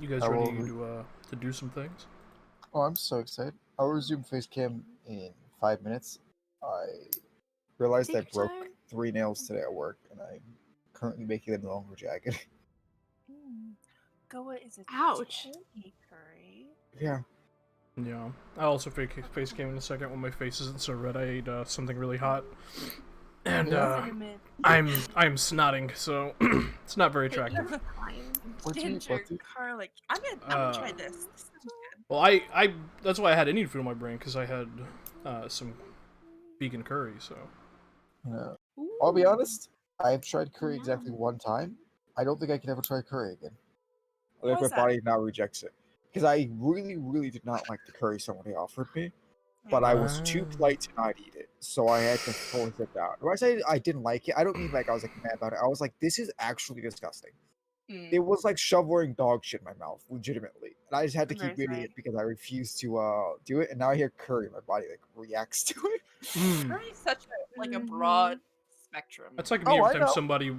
You guys ready to do some things? Oh, I'm so excited. I'll resume face cam in 5 minutes. I realized I broke 3 nails today at work, and I'm currently making them longer jagged. Goa is a ouch curry. Yeah. Yeah. I also face cam in a second when my face isn't so red. I ate something really hot. And I'm snotting, so it's not very attractive. Ginger garlic. I'm gonna try this. This sounds good. Well, I that's why I had Indian food in my brain, because I had some vegan curry. So. Yeah. I'll be honest. I've tried curry exactly one time. I don't think I can ever try curry again. Like my body now rejects it, because I really, really did not like the curry somebody offered me. But I was too polite to not eat it, so I had to force it down. When I say I didn't like it, I don't mean like I was like mad about it. I was like, this is actually disgusting. It was like shoveling dog shit in my mouth, legitimately. And I just had to keep eating it because I refused to do it. And now I hear curry, my body like reacts to it. Curry is such a broad spectrum. That's like me every time somebody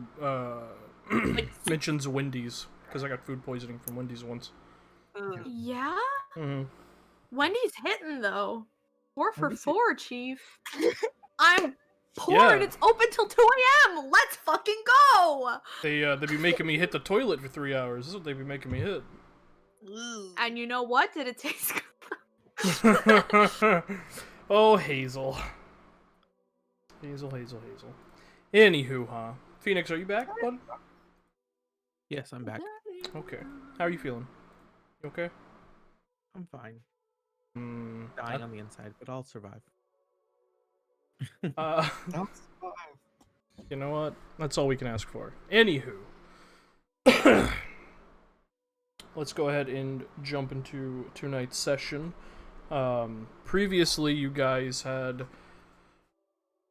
mentions Wendy's, because I got food poisoning from Wendy's once. Yeah? Mm-hmm. Wendy's hitting, though. 4 for 4, Chief. I'm poor and it's open till 2 a.m. Let's fucking go! They be making me hit the toilet for 3 hours. This is what they be making me hit. And you know what? Did it taste good? Oh, Hazel. Hazel. Anywho, huh? Phoenix, are you back, bud? Yes, I'm back. Okay. How are you feeling? You okay? I'm fine. Dying on the inside, but I'll survive. You know what? That's all we can ask for. Anywho. Let's go ahead and jump into tonight's session. Previously, you guys had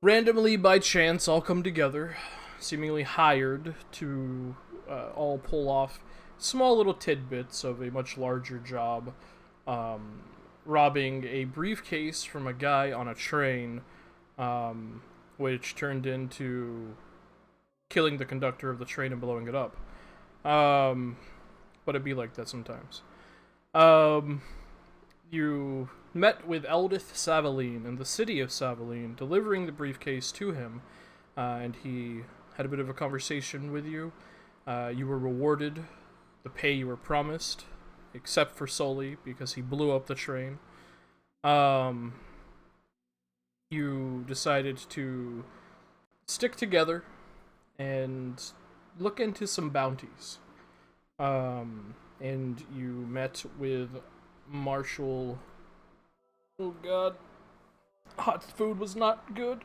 randomly, by chance, all come together, seemingly hired to all pull off small little tidbits of a much larger job, robbing a briefcase from a guy on a train, which turned into killing the conductor of the train and blowing it up. But it'd be like that sometimes. You met with Eldith Savaline in the city of Savaline, delivering the briefcase to him, and he had a bit of a conversation with you. You were rewarded the pay you were promised, except for Sully, because he blew up the train. You decided to stick together and look into some bounties. And you met with Marshall. Oh god. Hot food was not good.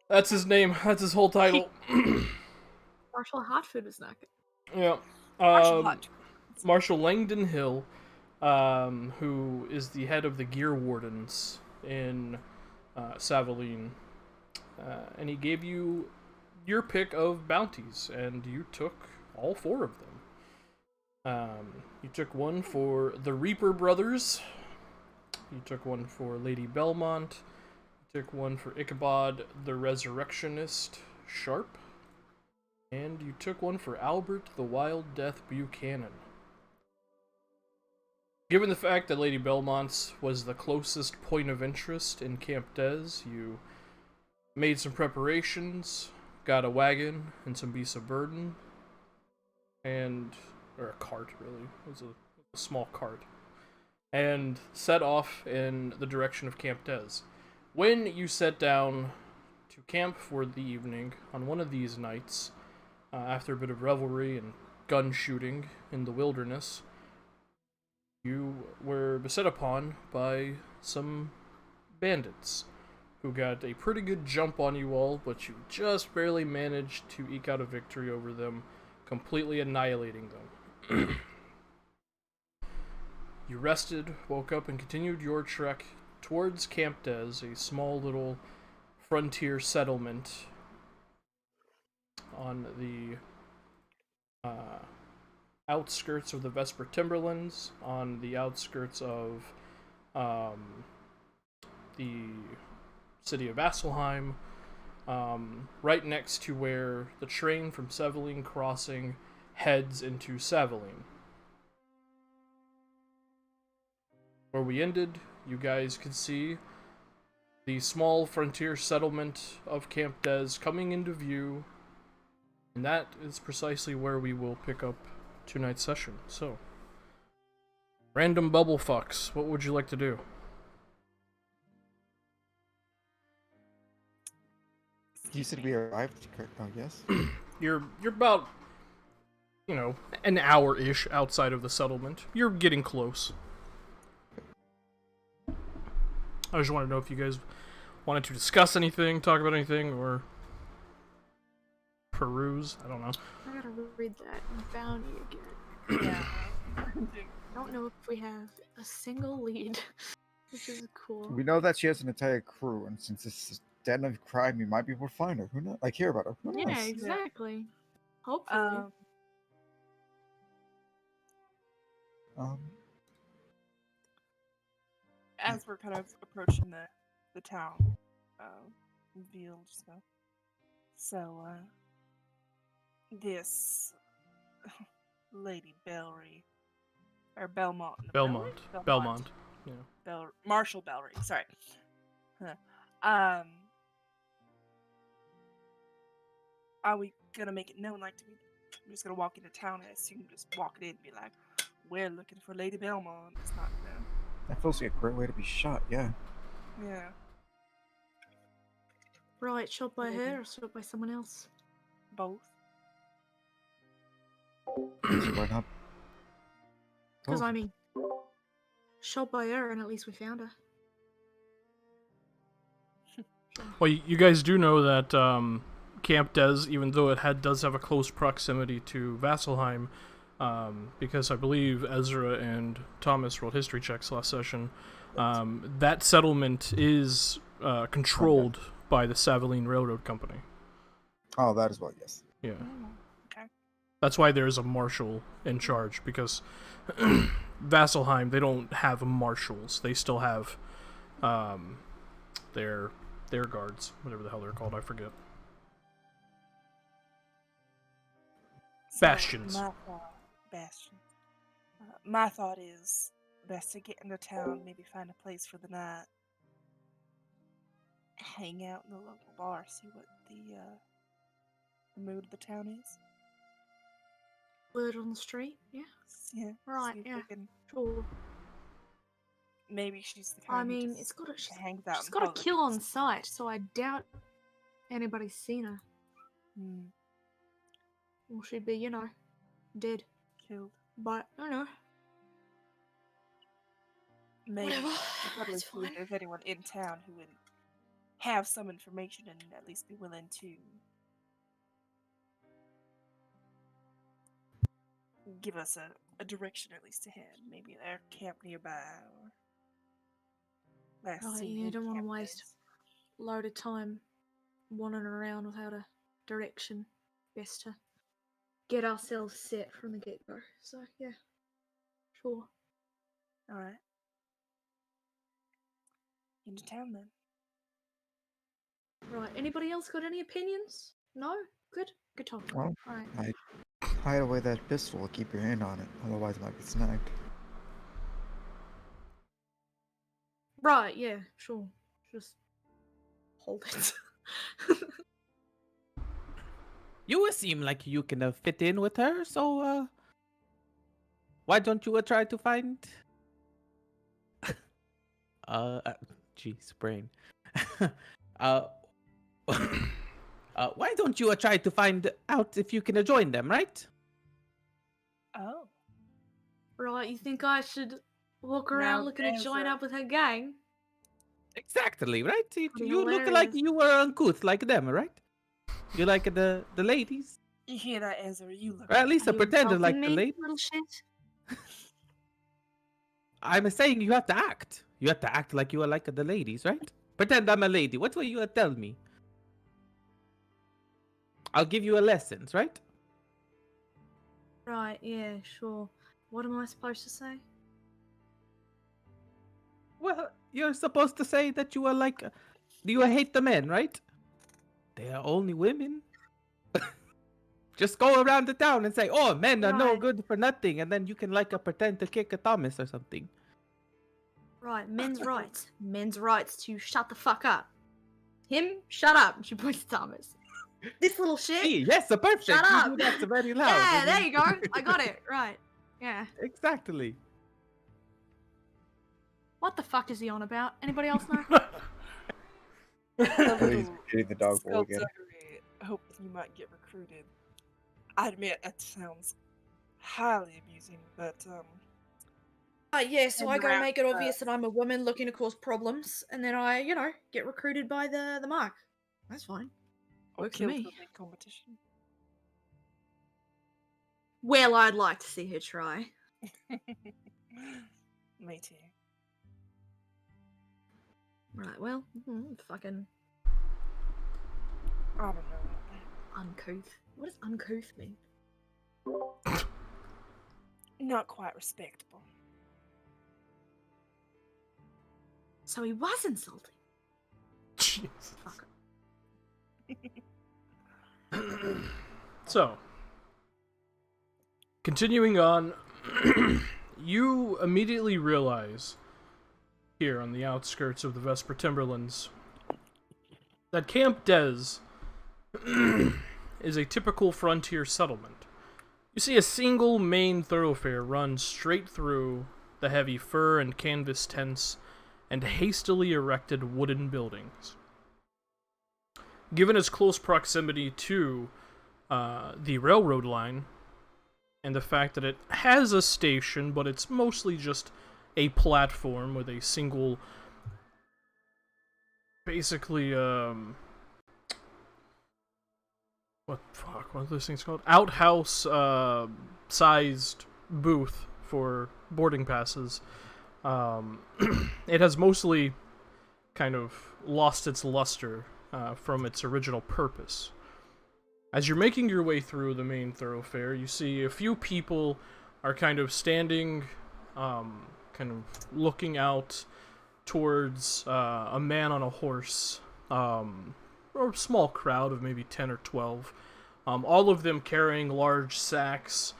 That's his name. That's his whole title. Marshall Hot Food was not good. Yeah. Marshall Langdon Hill, who is the head of the Gear Wardens in Savaline. And he gave you your pick of bounties, and you took all 4 of them. You took one for the Reaper Brothers. You took one for Lady Belmont. You took one for Ichabod the Resurrectionist Sharp. And you took one for Albert the Wild Death Buchanan. Given the fact that Lady Belmont's was the closest point of interest in Camp Des, you made some preparations, got a wagon and some beasts of burden, or a cart, really. It was a small cart. And set off in the direction of Camp Des. When you sat down to camp for the evening on one of these nights, after a bit of revelry and gun shooting in the wilderness, you were beset upon by some bandits who got a pretty good jump on you all, but you just barely managed to eke out a victory over them, completely annihilating them. You rested, woke up, and continued your trek towards Camp Des, a small little frontier settlement on the outskirts of the Vesper Timberlands, on the outskirts of the city of Vasselheim, right next to where the train from Seveline Crossing heads into Savaline. Where we ended, you guys could see the small frontier settlement of Camp Des coming into view, and that is precisely where we will pick up tonight's session. So, random bubble fucks, what would you like to do? You said we arrived. Oh yes. You're about, an hour-ish outside of the settlement. You're getting close. I just want to know if you guys wanted to discuss anything, talk about anything, or peruse. I don't know. I gotta read that bounty again. Yeah. I don't know if we have a single lead, which is cool. We know that she has an entire crew, and since this is a den of crime, we might be able to find her. Who knows? Like, hear about her. Who knows? Yeah, exactly. Hopefully. As we're kind of approaching the town, Veal just go. So, this Lady Belry, or Belmont. Belmont. Yeah. Marshall Belry, sorry. Are we gonna make it known, like, we're just gonna walk into town and assume just walk in and be like, we're looking for Lady Belmont. It's not, That feels like a great way to be shot, yeah. Yeah. Right, shot by her or shot by someone else? Both. Why not? Because, Oh. I mean, shot by her and at least we found her. Well, you guys do know that Camp Des, even though it does have a close proximity to Vasselheim, because I believe Ezra and Thomas rolled history checks last session, that settlement is controlled by the Savaline Railroad Company. Oh, that as well, yes. Yeah. Okay. That's why there's a marshal in charge, because Vasselheim, they don't have marshals. They still have their guards, whatever the hell they're called, I forget. Bastions. My thought is best to get into town, maybe find a place for the night, hang out in the local bar, see what the mood of the town is. Word on the street, yeah. Yeah. Right, see if yeah. we can- Sure. Maybe she's the kind I who mean, just it's got a, hangs out she's in got a public. kill on sight, so I doubt anybody's seen her. Hmm, Or she'd be, dead. killed. But, I don't know. Maybe Whatever. we'll probably It's see if fine. there's anyone in town who would have some information and at least be willing to give us a direction at least ahead. Maybe their camp nearby or last Right, seen yeah, in don't want to Camp waste Des. a load of time wandering around without a direction. Best to get ourselves set from the get-go. So, yeah. Sure. Alright. Into town then. Right, anybody else got any opinions? No? Good? Good talk. Well, Alright. hide away that pistol, keep your hand on it, otherwise it might get snagged. Right, yeah, sure. Just hold it. You seem like you can fit in with her, so why don't you try to find? Jeez, brain. Why don't you try to find out if you can join them, right? Oh. Right, you think I should walk around Now looking to there's join a- up with her gang? Exactly, right? You Pretty look like hilarious. you were uncouth like them, right? You like the ladies? You hear that, Ezra? You look. Or at least Are I you pretended like insulting the me, ladies. little shit? I'm saying you have to act. You have to act like you are like the ladies, right? Pretend I'm a lady. What will you tell me? I'll give you a lessons, right? Right, yeah, sure. What am I supposed to say? Well, you're supposed to say that you are like, you hate the men, right? They are only women. Just go around the town and say, "Oh, men are no Right. good for nothing," and then you can pretend to kick a Thomas or something. Right, men's rights. Men's rights to shut the fuck up. Him, shut up. She points to Thomas. This little shit. Hey, yes, perfect. Shut You up. do that very loud. Yeah, and there then- you go. I got it. Right. Yeah. Exactly. What the fuck is he on about? Anybody else know? He's getting the dog bowl again. Skullduggery. I hope you might get recruited. I admit that sounds highly amusing, but Yeah, so I And go around make it the- obvious that I'm a woman looking to cause problems, and then I, get recruited by the mark. That's fine. or Works for killed me. for a big competition. Well, I'd like to see her try. Me too. Right, well, fucking I don't know about that. uncouth. What does uncouth mean? Not quite respectable. So he was insulting. Jesus. Fuck. So, continuing on, you immediately realize, here on the outskirts of the Vesper Timberlands, that Camp Des is a typical frontier settlement. You see a single main thoroughfare run straight through the heavy fur and canvas tents and hastily erected wooden buildings. Given its close proximity to the railroad line, and the fact that it has a station, but it's mostly just a platform with a single, basically, what are those things called? Outhouse, sized booth for boarding passes. It has mostly kind of lost its luster from its original purpose. As you're making your way through the main thoroughfare, you see a few people are kind of standing, kind of looking out towards a man on a horse, or a small crowd of maybe 10 or 12, all of them carrying large sacks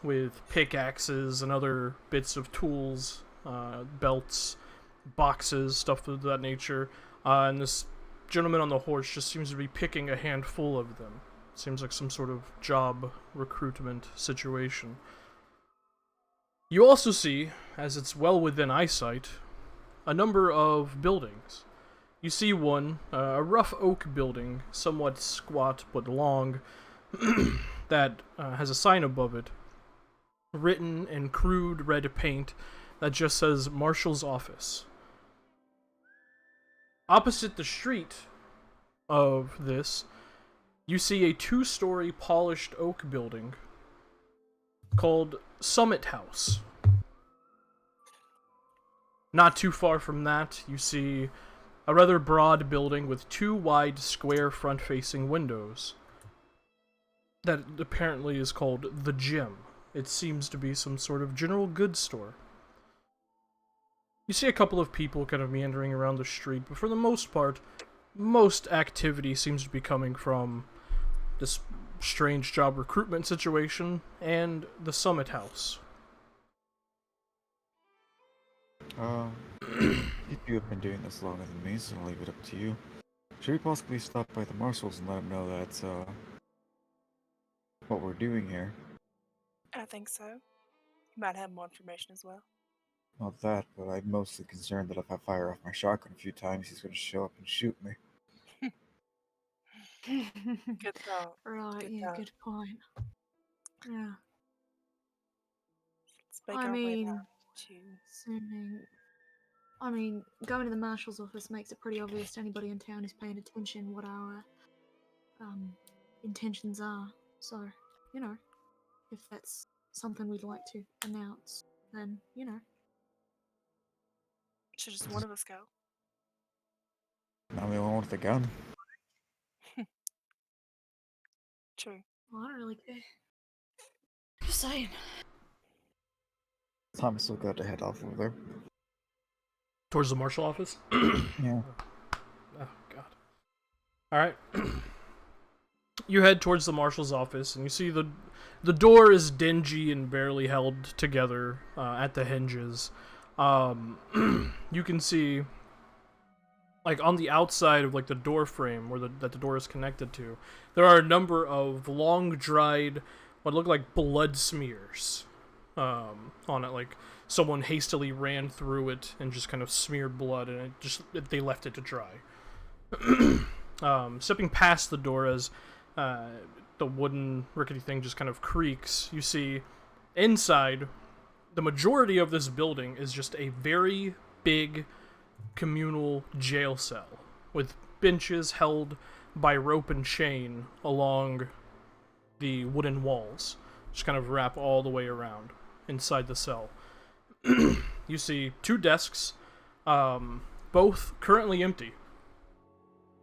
with pickaxes and other bits of tools, belts, boxes, stuff of that nature, and this gentleman on the horse just seems to be picking a handful of them. Seems like some sort of job recruitment situation. You also see, as it's well within eyesight, a number of buildings. You see one, a rough oak building, somewhat squat but long, that has a sign above it, written in crude red paint, that just says Marshal's Office. Opposite the street of this, you see a 2-story polished oak building called Summit House. Not too far from that, you see a rather broad building with 2 wide square front-facing windows that apparently is called The Gym. It seems to be some sort of general goods store. You see a couple of people kind of meandering around the street, but for the most part, most activity seems to be coming from this strange job recruitment situation and the Summit House. You two have been doing this longer than me, so I'll leave it up to you. Should we possibly stop by the marshals and let them know that's, what we're doing here? I think so. You might have more information as well. Not that, but I'm mostly concerned that if I fire off my shotgun a few times, he's gonna show up and shoot me. Good thought. Right, Good yeah, thought. good point. Yeah. Let's make I our way mean, down to. going to the marshal's office makes it pretty obvious to anybody in town who's paying attention what our intentions are. So, if that's something we'd like to announce, then, Should just one of us go? I'm the only one with a gun. True. Well, I don't really care. Just saying. Thomas still got to head off over there. Towards the marshal office? Yeah. Oh, God. Alright. you head towards the marshal's office, and you see the door is dingy and barely held together at the hinges. You can see, like, on the outside of like the door frame where that the door is connected to, there are a number of long dried, what look like blood smears on it. Like someone hastily ran through it and just kind of smeared blood, and they left it to dry. Stepping past the door as the wooden rickety thing just kind of creaks, you see inside the majority of this building is just a very big communal jail cell with benches held by rope and chain along the wooden walls, just kind of wrap all the way around inside the cell. You see 2 desks, both currently empty.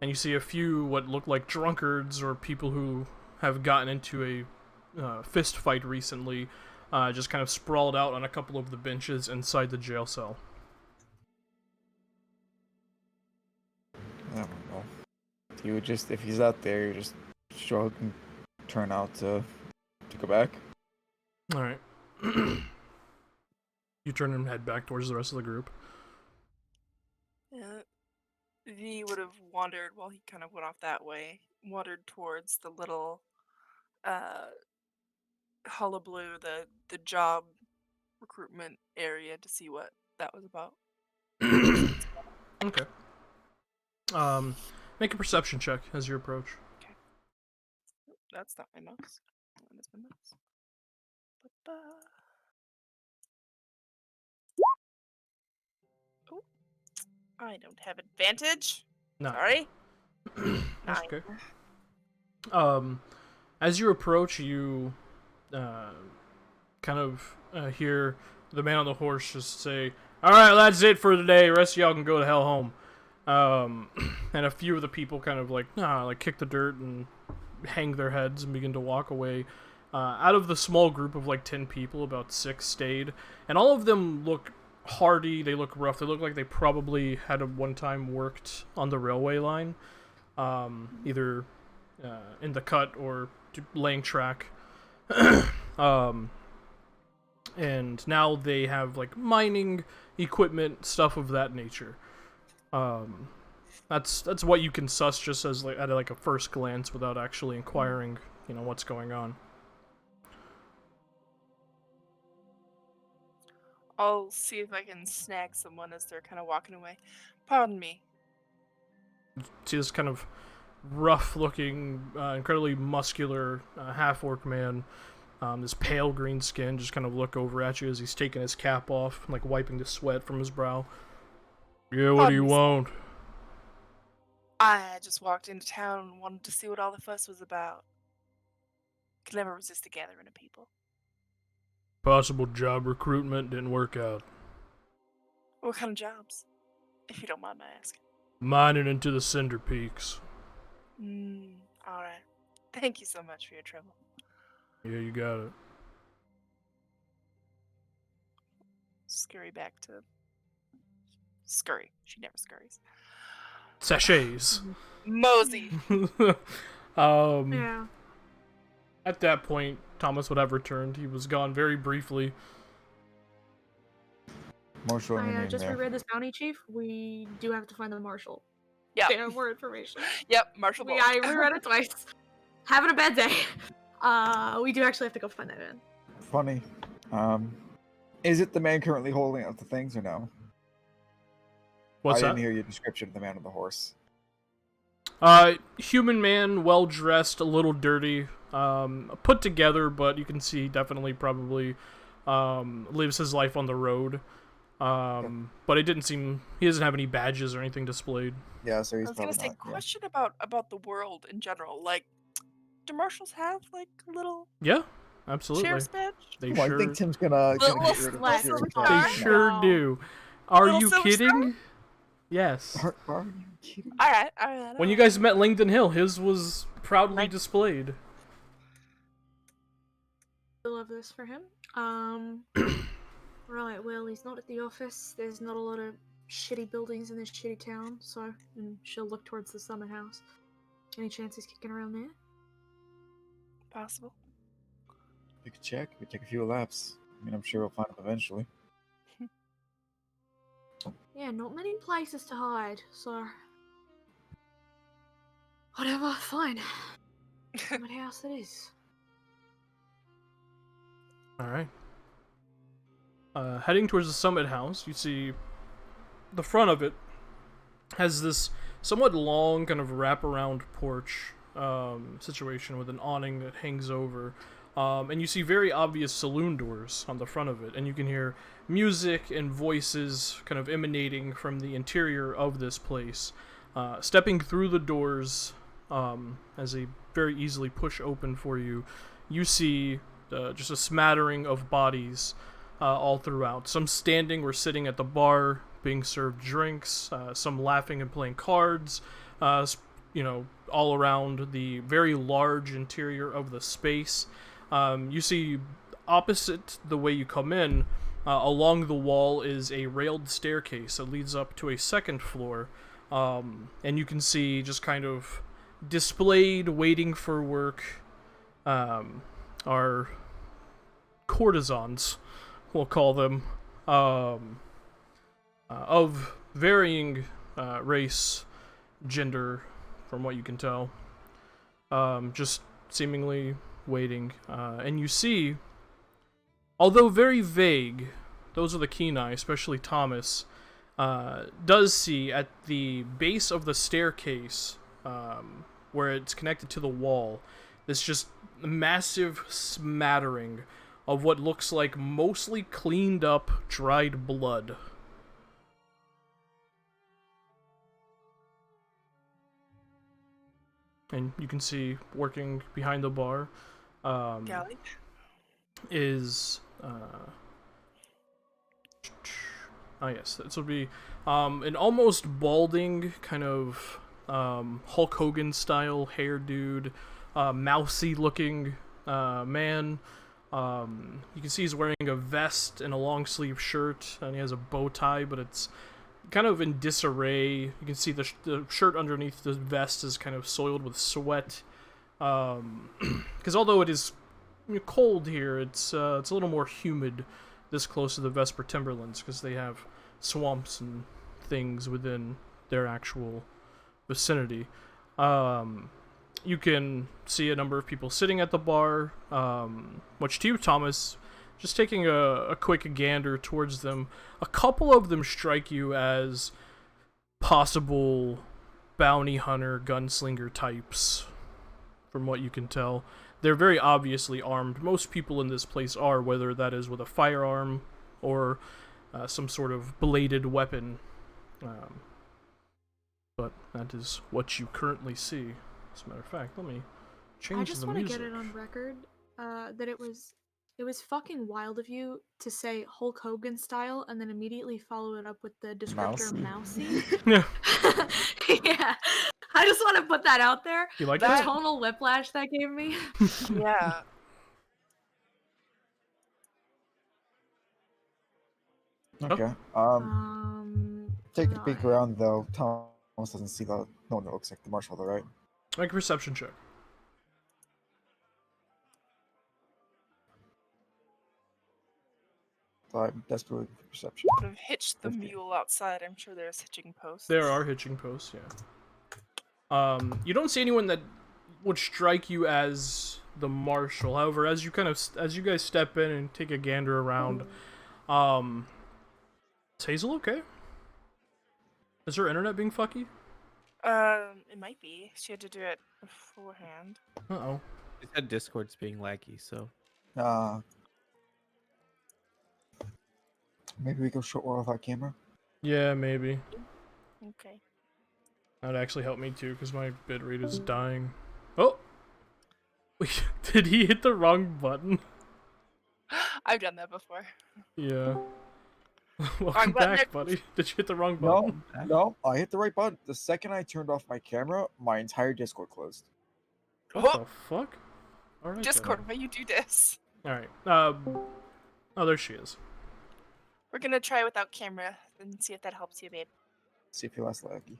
And you see a few what look like drunkards or people who have gotten into a fist fight recently, just kind of sprawled out on a couple of the benches inside the jail cell. I don't know. You would just, if he's out there, you just shrug and turn out to go back. Alright. You turn and head back towards the rest of the group. V would have wandered while he kind of went off that way, wandered towards the little hullabaloo, the job recruitment area to see what that was about. Okay. Make a perception check as you approach. Okay. That's not my mouse. That is my mouse. Ba-ba. Oh, I don't have advantage. No. Sorry. That's 9. okay. As you approach, you kind of hear the man on the horse just say, "Alright, that's it for today. The rest of y'all can go to hell home." And a few of the people kind of like kick the dirt and hang their heads and begin to walk away. Out of the small group of like 10 people, about 6 stayed, and all of them look hardy. They look rough. They look like they probably had at one time worked on the railway line, either in the cut or laying track. And now they have like mining equipment, stuff of that nature. That's what you can suss just as like at like a first glance without actually inquiring, what's going on. I'll see if I can snag someone as they're kind of walking away. Pardon me. See this kind of rough-looking, incredibly muscular half-orc man, this pale green skin, just kind of look over at you as he's taking his cap off, like wiping the sweat from his brow. Yeah, what do you want? I just walked into town and wanted to see what all the fuss was about. Could never resist a gathering of people. Possible job recruitment didn't work out. What kind of jobs? If you don't mind my asking. Mining into the Cinder Peaks. Alright. Thank you so much for your trouble. Yeah, you got it. Scurry back to... Scurry. She never scurries. Sachets. Mosey! Yeah. At that point, Thomas would have returned. He was gone very briefly. Marshal, I just reread this bounty, Chief. We do have to find the marshal. Yep. They have more information. Yep, Marshal Ball. I reread it twice. Having a bad day. We do actually have to go find that man. Funny. Is it the man currently holding up the things or no? What's I that? didn't hear your description of the man on the horse. Human man, well dressed, a little dirty, put together, but you can see definitely probably lives his life on the road. But it didn't seem he doesn't have any badges or anything displayed. Yeah, so he's I was gonna say, question about the world in general. Like, do marshals have like a little Yeah, absolutely. sheriff's badge? They Well, sure. I think Tim's gonna Little get rid of flex. the sheriff They They badge. sure No. do. Are Little you silver kidding? Yes. Are you kidding? Alright. When you guys met Langdon Hill, his was proudly Right. displayed. I love this for him. Right, well, he's not at the office. There's not a lot of shitty buildings in this shitty town, so and she'll look towards the summer house. Any chance he's kicking around there? Possible. You could check. We could take a few laps. I mean, I'm sure we'll find them eventually. Yeah, not many places to hide, so whatever, fine. What house it is. All right. Heading towards the summit house, you see the front of it has this somewhat long kind of wraparound porch situation with an awning that hangs over. And you see very obvious saloon doors on the front of it, and you can hear music and voices kind of emanating from the interior of this place. Stepping through the doors, as they very easily push open for you, you see just a smattering of bodies all throughout. Some standing or sitting at the bar, being served drinks, some laughing and playing cards, all around the very large interior of the space. You see, opposite the way you come in, along the wall is a railed staircase that leads up to a second floor, and you can see just kind of displayed, waiting for work, are courtesans, we'll call them, of varying race, gender, from what you can tell, just seemingly waiting, and you see, although very vague, those are the keen eye, especially Thomas, does see at the base of the staircase, where it's connected to the wall, this just massive smattering of what looks like mostly cleaned up, dried blood. And you can see, working behind the bar, Galley. is yes, this will be an almost balding kind of Hulk Hogan style hair dude, mousy looking man. You can see he's wearing a vest and a long sleeve shirt, and he has a bow tie, but it's kind of in disarray. You can see the shirt underneath the vest is kind of soiled with sweat. Because although it is cold here, it's a little more humid this close to the Vesper Timberlands, because they have swamps and things within their actual vicinity. You can see a number of people sitting at the bar, which to you, Thomas, just taking a quick gander towards them, a couple of them strike you as possible bounty hunter, gunslinger types, from what you can tell. They're very obviously armed. Most people in this place are, whether that is with a firearm or some sort of bladed weapon. But that is what you currently see. As a matter of fact, let me change the music. I just want to get it on record that it was fucking wild of you to say Hulk Hogan style and then immediately follow it up with the descriptor mousy. Yeah. Yeah. I just want to put that out there. You like the that? tonal whiplash that gave me. Yeah. Okay. Take a peek around though. Thomas doesn't see the no one that looks like the marshal though, right? Make a perception check. So I'm desperately looking for perception. Could have hitched the mule outside. I'm sure there's hitching posts. There are hitching posts, yeah. You don't see anyone that would strike you as the marshal. However, as you guys step in and take a gander around, is Hazel okay? Is her internet being fucky? It might be. She had to do it beforehand. Uh-oh. It said Discord's being laggy, so. Maybe we go short while without camera. Yeah, maybe. Okay. That'd actually help me too, because my bitrate is dying. Oh! Wait, did he hit the wrong button? I've done that before. Yeah. Welcome back, buddy. Did you hit the wrong button? No, I hit the right button. The second I turned off my camera, my entire Discord closed. What the fuck? Alright. Discord, why you do this? Alright. Oh, there she is. We're gonna try without camera and see if that helps you, babe. See if you're less laggy.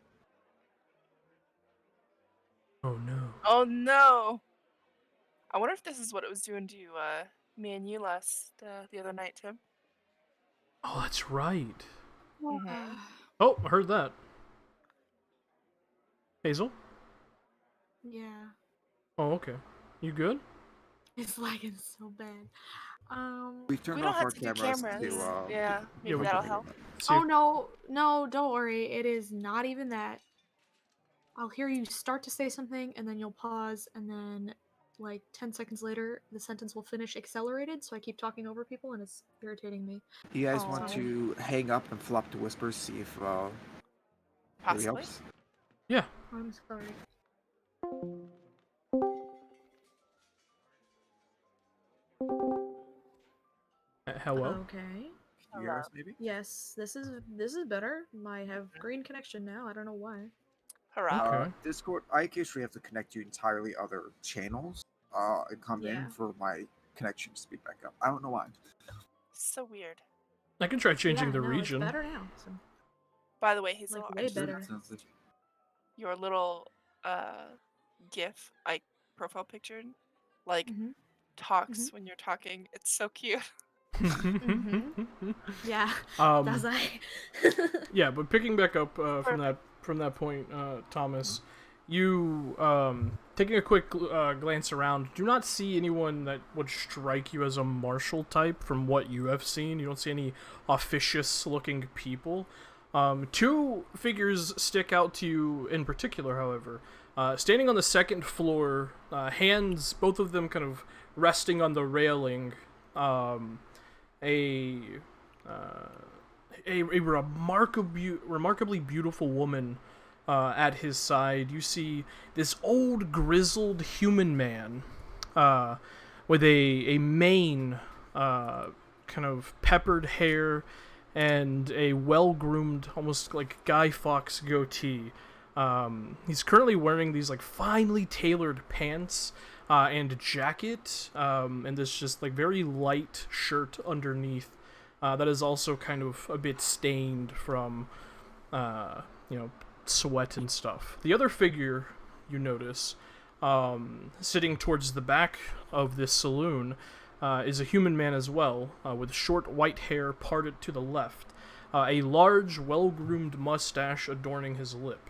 Oh no. Oh no! I wonder if this is what it was doing to me and you the other night, Tim. Oh, that's right. Mm-hmm. Oh, I heard that. Hazel? Yeah, Oh, okay. You good? it's lagging so bad. We turned We don't off have our to do cameras cameras. to Yeah, maybe we that'll can- help. See Oh if- no, don't worry. It is not even that. I'll hear you start to say something, and then you'll pause, and then like 10 seconds later, the sentence will finish accelerated. So I keep talking over people, and it's irritating me. You guys Aw. want to hang up and flop to whispers, see if maybe Possibly. helps? Yeah. I'm sorry. Hello? Okay. Can you hear us, maybe? Yes, this is better. I have green connection now. I don't know why. Hurrah. Okay. Discord, I occasionally have to connect to entirely other channels and come in Yeah. for my connection to speed back up. I don't know why. So weird. I can try changing Yeah, the no, region. It's better now. So, By the way, Hazel, like I way just better. noticed your little GIF, like profile picture, like Mm-hmm. talks when you're talking. It's so cute. Yeah. Um, Does I? Yeah, but picking back up from that point, Thomas, you taking a quick glance around, do not see anyone that would strike you as a martial type from what you have seen. You don't see any officious-looking people. Two figures stick out to you in particular, however. Standing on the second floor, hands, both of them kind of resting on the railing, a remarkably beautiful woman at his side. You see this old grizzled human man with a mane, kind of peppered hair, and a well-groomed, almost like Guy Fawkes goatee. He's currently wearing these like finely tailored pants and jacket, and this just like very light shirt underneath. That is also kind of a bit stained from, sweat and stuff. The other figure you notice, sitting towards the back of this saloon, is a human man as well, with short white hair parted to the left, a large, well-groomed mustache adorning his lip.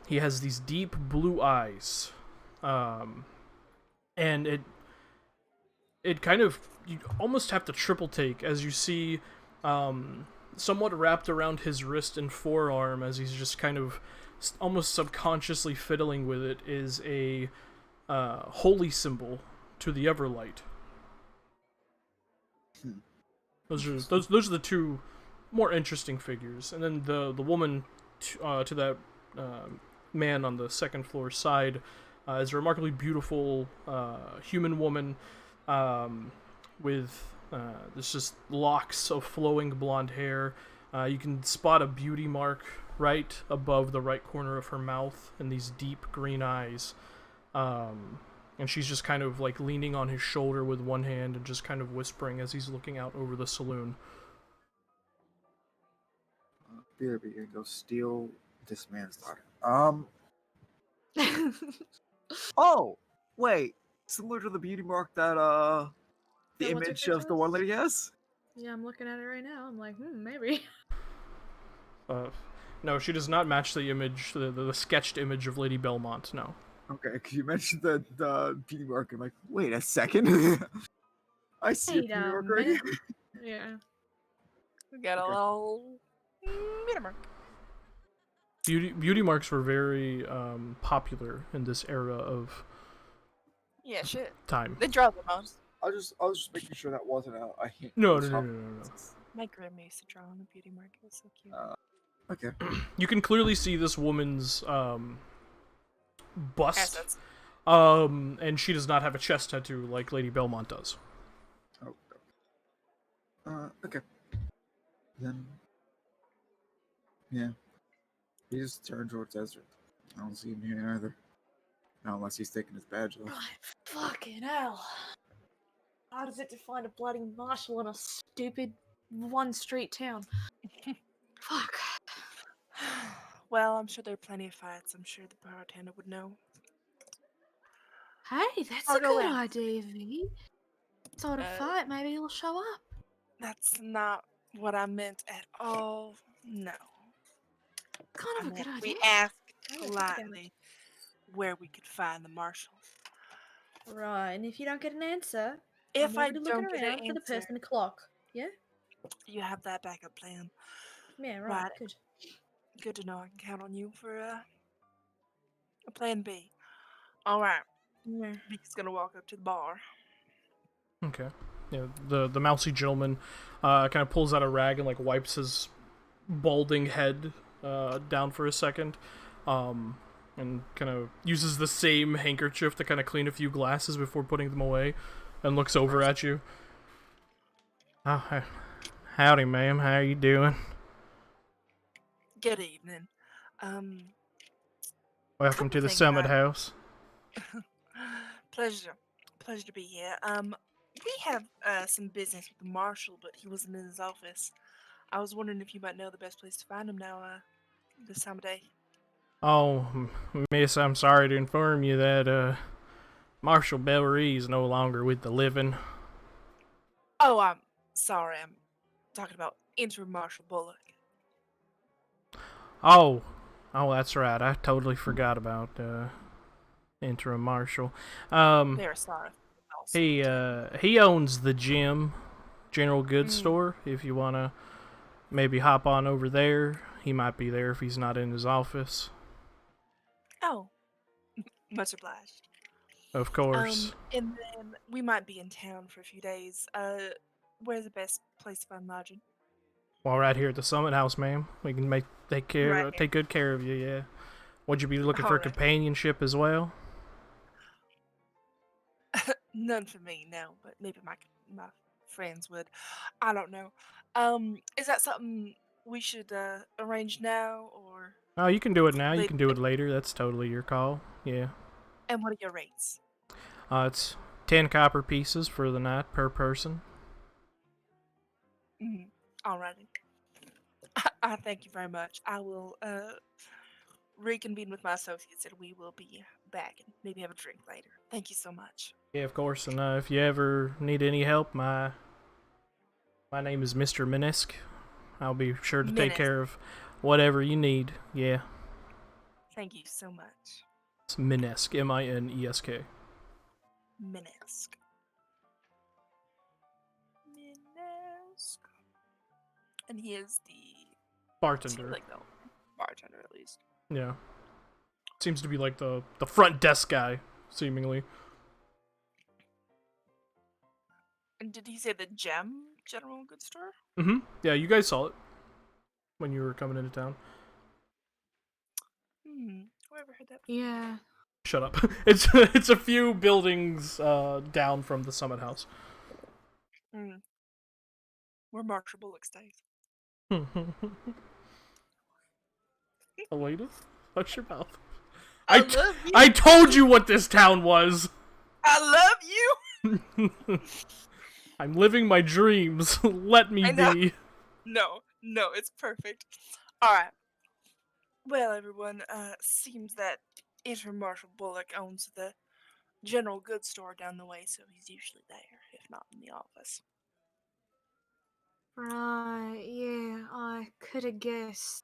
He has these deep blue eyes, and it kind of, you almost have to triple take as you see somewhat wrapped around his wrist and forearm as he's just kind of almost subconsciously fiddling with it is a holy symbol to the Everlight. Those are the two more interesting figures, and then the woman to that man on the second floor side is a remarkably beautiful human woman with there's just locks of flowing blonde hair. You can spot a beauty mark right above the right corner of her mouth and these deep green eyes. And she's just kind of like leaning on his shoulder with one hand and just kind of whispering as he's looking out over the saloon. BRB, you're gonna go steal this man's daughter. Oh, wait. Similar to the beauty mark that the That what's her image face of the was? one lady has? Yeah, I'm looking at it right now. I'm like, maybe. No, she does not match the image, the sketched image of Lady Belmont, no. Okay, because you mentioned the beauty mark. I'm like, wait a second. I see a Wait beauty a mark right minute. here. Yeah. We got a Okay. little meter mark. Beauty marks were very popular in this era of Yeah, shit. time. They draw the most. I was just making sure that wasn't a hint. No. My grandma used to draw on the beauty mark. It was so cute. Okay. You can clearly see this woman's bust, Assets. and she does not have a chest tattoo like Lady Belmont does. Oh. Okay. Then. Yeah. He just turned towards Ezra. I don't see him here either. Not unless he's taking his badge off. Fucking hell. How does it to find a bloody marshal in a stupid one-street town? Fuck. Well, I'm sure there are plenty of fights. I'm sure the bartender would know. Hey, that's I'll a go good in. idea, V. Sort of fight, maybe he'll show up. That's not what I meant at all. No. Kind I of a meant good we idea. asked I didn't think about it. politely where we could find the marshal. Right, and if you don't get an answer, If I'm I already looking don't get an around for the answer, person to clock. Yeah? you have that backup plan. Yeah, right, Right. good. Good to know I can count on you for a plan B. All right. Yeah. Vicky's gonna walk up to the bar. Okay. Yeah, the mousy gentleman kind of pulls out a rag and like wipes his balding head down for a second, and kind of uses the same handkerchief to kind of clean a few glasses before putting them away, and looks over at you. Oh, howdy, ma'am. How you doing? Good evening. Welcome Couple to the things Summit House. Pleasure to be here. We have some business with the marshal, but he wasn't in his office. I was wondering if you might know the best place to find him now, this time of day. Oh, miss, I'm sorry to inform you that Marshal Bellery is no longer with the living. Oh, I'm sorry. I'm talking about Interim Marshal Bullock. Oh, that's right. I totally forgot about interim marshal. Very sorry. He owns the gym, general goods store. If you wanna maybe hop on over there, he might be there if he's not in his office. Oh, much obliged. Of course. And then we might be in town for a few days. Where's the best place to find lodging? Well, right here at the Summit House, ma'am. We can Right here. take good care of you. Yeah. Would you be looking for Alright. companionship as well? None for me, no, but maybe my friends would. I don't know. Is that something we should arrange now or Oh, you can do it now. You later? can do it later. That's totally your call. Yeah. And what are your rates? It's 10 copper pieces for the night per person. Alrighty. I thank you very much. I will reconvene with my associates and we will be back and maybe have a drink later. Thank you so much. Yeah, of course. And if you ever need any help, my name is Mr. Minesk. I'll be sure to take Minesk. care of whatever you need. Yeah, Thank you so much. it's Minesk. Minesk. Minesk. Minesk. And he is the Bartender. like the bartender at least. Yeah. Seems to be like the front desk guy, seemingly. And did he say the Gem General Goods Store? Mm-hmm. Yeah, you guys saw it when you were coming into town. Whoever heard that? Yeah. Shut up. It's a few buildings down from the Summit House. Where Marshall Bullock stays. Elena, hush your mouth. I love you. I told you what this town was. I love you. I'm living my dreams. Let me I know. be. No, it's perfect. All right. Well, everyone, seems that Interim Marshal Bullock owns the general goods store down the way, so he's usually there, if not in the office. Right, yeah, I could have guessed.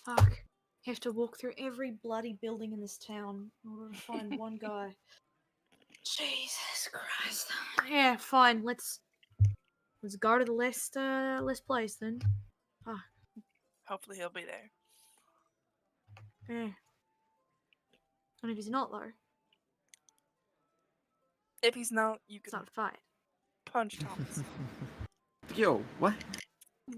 Fuck. Have to walk through every bloody building in this town in order to find one guy. Jesus Christ. Yeah, fine. Let's go to the less place then. Fuck. Hopefully he'll be there. Yeah. And if he's not though, If he's not, you it's can not a fight. punch Thomas. Yo, what?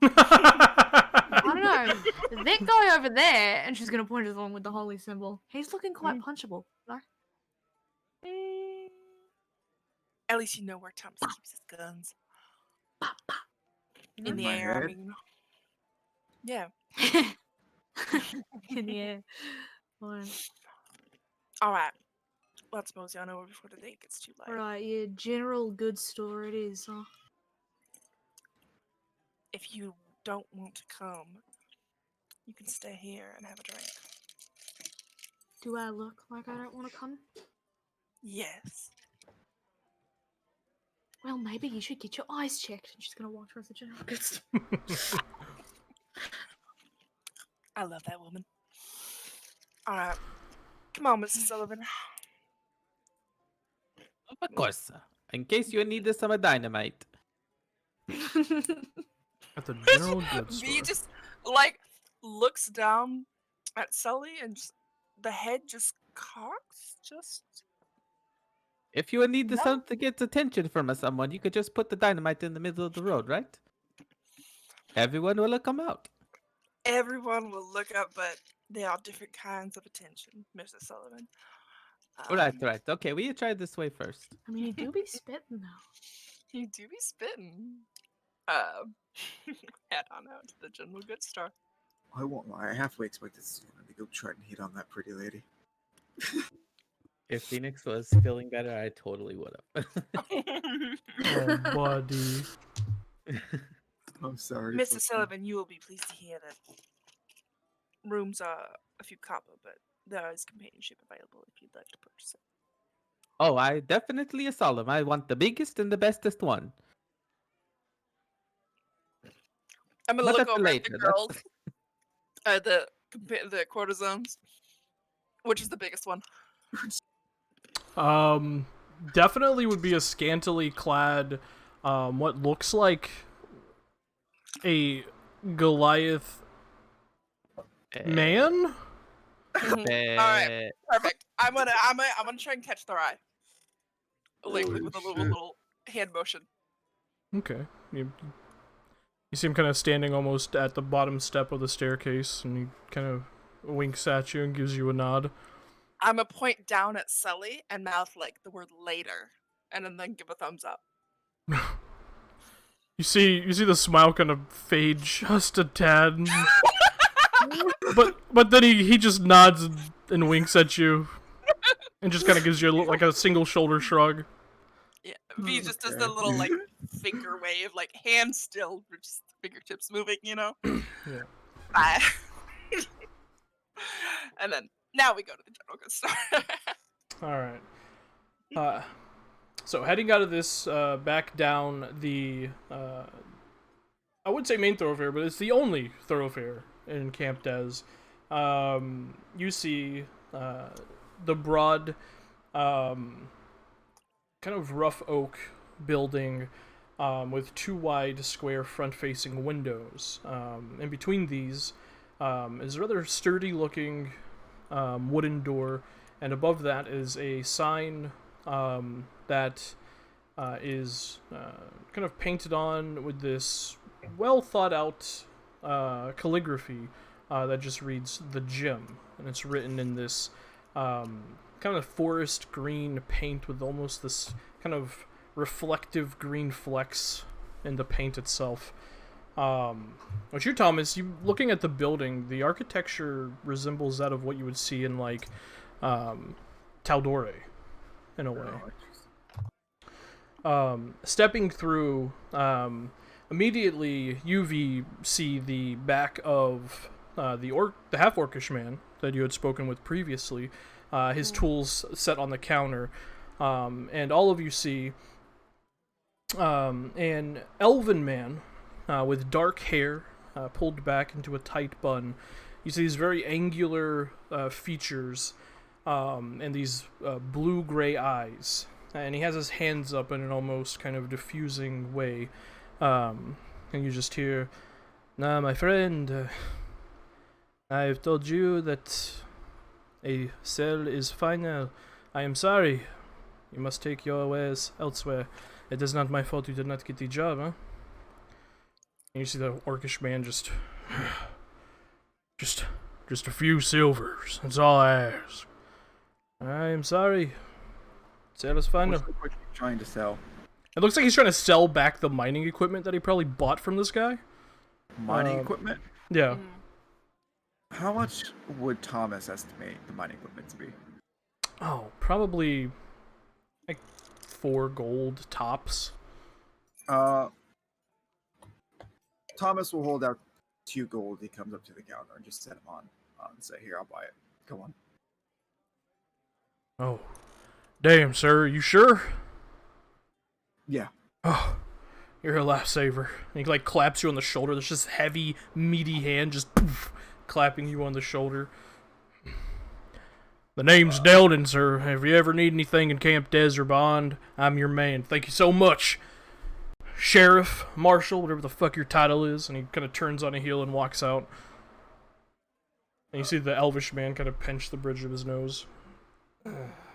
I don't know. That guy over there, and she's gonna point us on with the holy symbol. He's looking quite punchable, no? At least you know where Thomas keeps his guns. In the my air, I head? mean. Yeah. In the air. Fine. Alright. Let's mosey on over before the day gets too late. Right, yeah, general goods store it is, huh? If you don't want to come, you can stay here and have a drink. Do I look like I don't want to come? Yes. Well, maybe you should get your eyes checked. And she's gonna walk towards the general goods. I love that woman. All right. Come on, Mrs. Sullivan. Of course. In case you need some dynamite. At the general goods V store. just like looks down at Sully and just, the head just cocks. Just If you need no. something to get attention from someone, you could just put the dynamite in the middle of the road, right? Everyone will come out. Everyone will look up, but there are different kinds of attention, Mr. Sullivan. Right. Okay, we try this way first. I mean, you do be spitting though. You do be spitting. Head on out to the general goods store. I won't lie. I halfway expected Selena to go try and hit on that pretty lady. If Phoenix was feeling better, I totally would have. Oh, buddy. I'm sorry. Mr. Sullivan, you will be pleased to hear that rooms are a few copper, but there is companionship available if you'd like to purchase it. Oh, I definitely a solemn. I want the biggest and the bestest one. I'm gonna But look that's over at later, the that's- girls, the courtesans. Which is the biggest one? Definitely would be a scantily clad, what looks like a Goliath man. All right, perfect. I'm gonna try and catch their eye. Like Holy with a shit. little hand motion. Okay. You see him kind of standing almost at the bottom step of the staircase, and he kind of winks at you and gives you a nod. I'm gonna point down at Sully and mouth like the word later, and then give a thumbs up. You see the smile kind of fade just a tad. but then he just nods and winks at you, and just kind of gives you like a single shoulder shrug. Yeah, V just does the little like finger wave, like hand still, just fingertips moving, you know. Yeah. Bye. And then now we go to the general goods store. All right. So heading out of this, back down the, I would say main thoroughfare, but it's the only thoroughfare in Camp Des. You see the broad, kind of rough oak building with two wide square front-facing windows. In between these is a rather sturdy-looking wooden door, and above that is a sign that is kind of painted on with this well-thought-out calligraphy that just reads "The Gym," and it's written in this kind of forest green paint with almost this kind of reflective green flecks in the paint itself. What you, Thomas, you looking at the building, the architecture resembles that of what you would see in like tal'dorei, in a way. Stepping through, immediately you see the back of the half orcish man that you had spoken with previously. His tools set on the counter, and all of you see an elven man with dark hair pulled back into a tight bun. You see these very angular features and these blue-gray eyes. And he has his hands up in an almost kind of diffusing way. And you just hear, "Now, my friend, I've told you that a cell is final. I am sorry. You must take your ways elsewhere. It is not my fault you did not get the job, huh?" And you see the orcish man just a few silvers. That's all I ask. I am sorry. Sale is final. What's he trying to sell? It looks like he's trying to sell back the mining equipment that he probably bought from this guy. Mining equipment? Yeah. How much would Thomas estimate the mining equipment to be? Oh, probably like 4 gold tops. Thomas will hold out 2 gold. He comes up to the counter and just set him on and say, "Here, I'll buy it. Go on." Oh, Damn, sir, you sure? Yeah. Oh, you're a lifesaver. And he like claps you on the shoulder. There's just heavy, meaty hand just poof, clapping you on the shoulder. The name's Deldon, sir. If you ever need anything in Camp Des or Bond, I'm your man. Thank you so much. Sheriff, Marshal, whatever the fuck your title is. And he kind of turns on a heel and walks out. And you see the elvish man kind of pinch the bridge of his nose.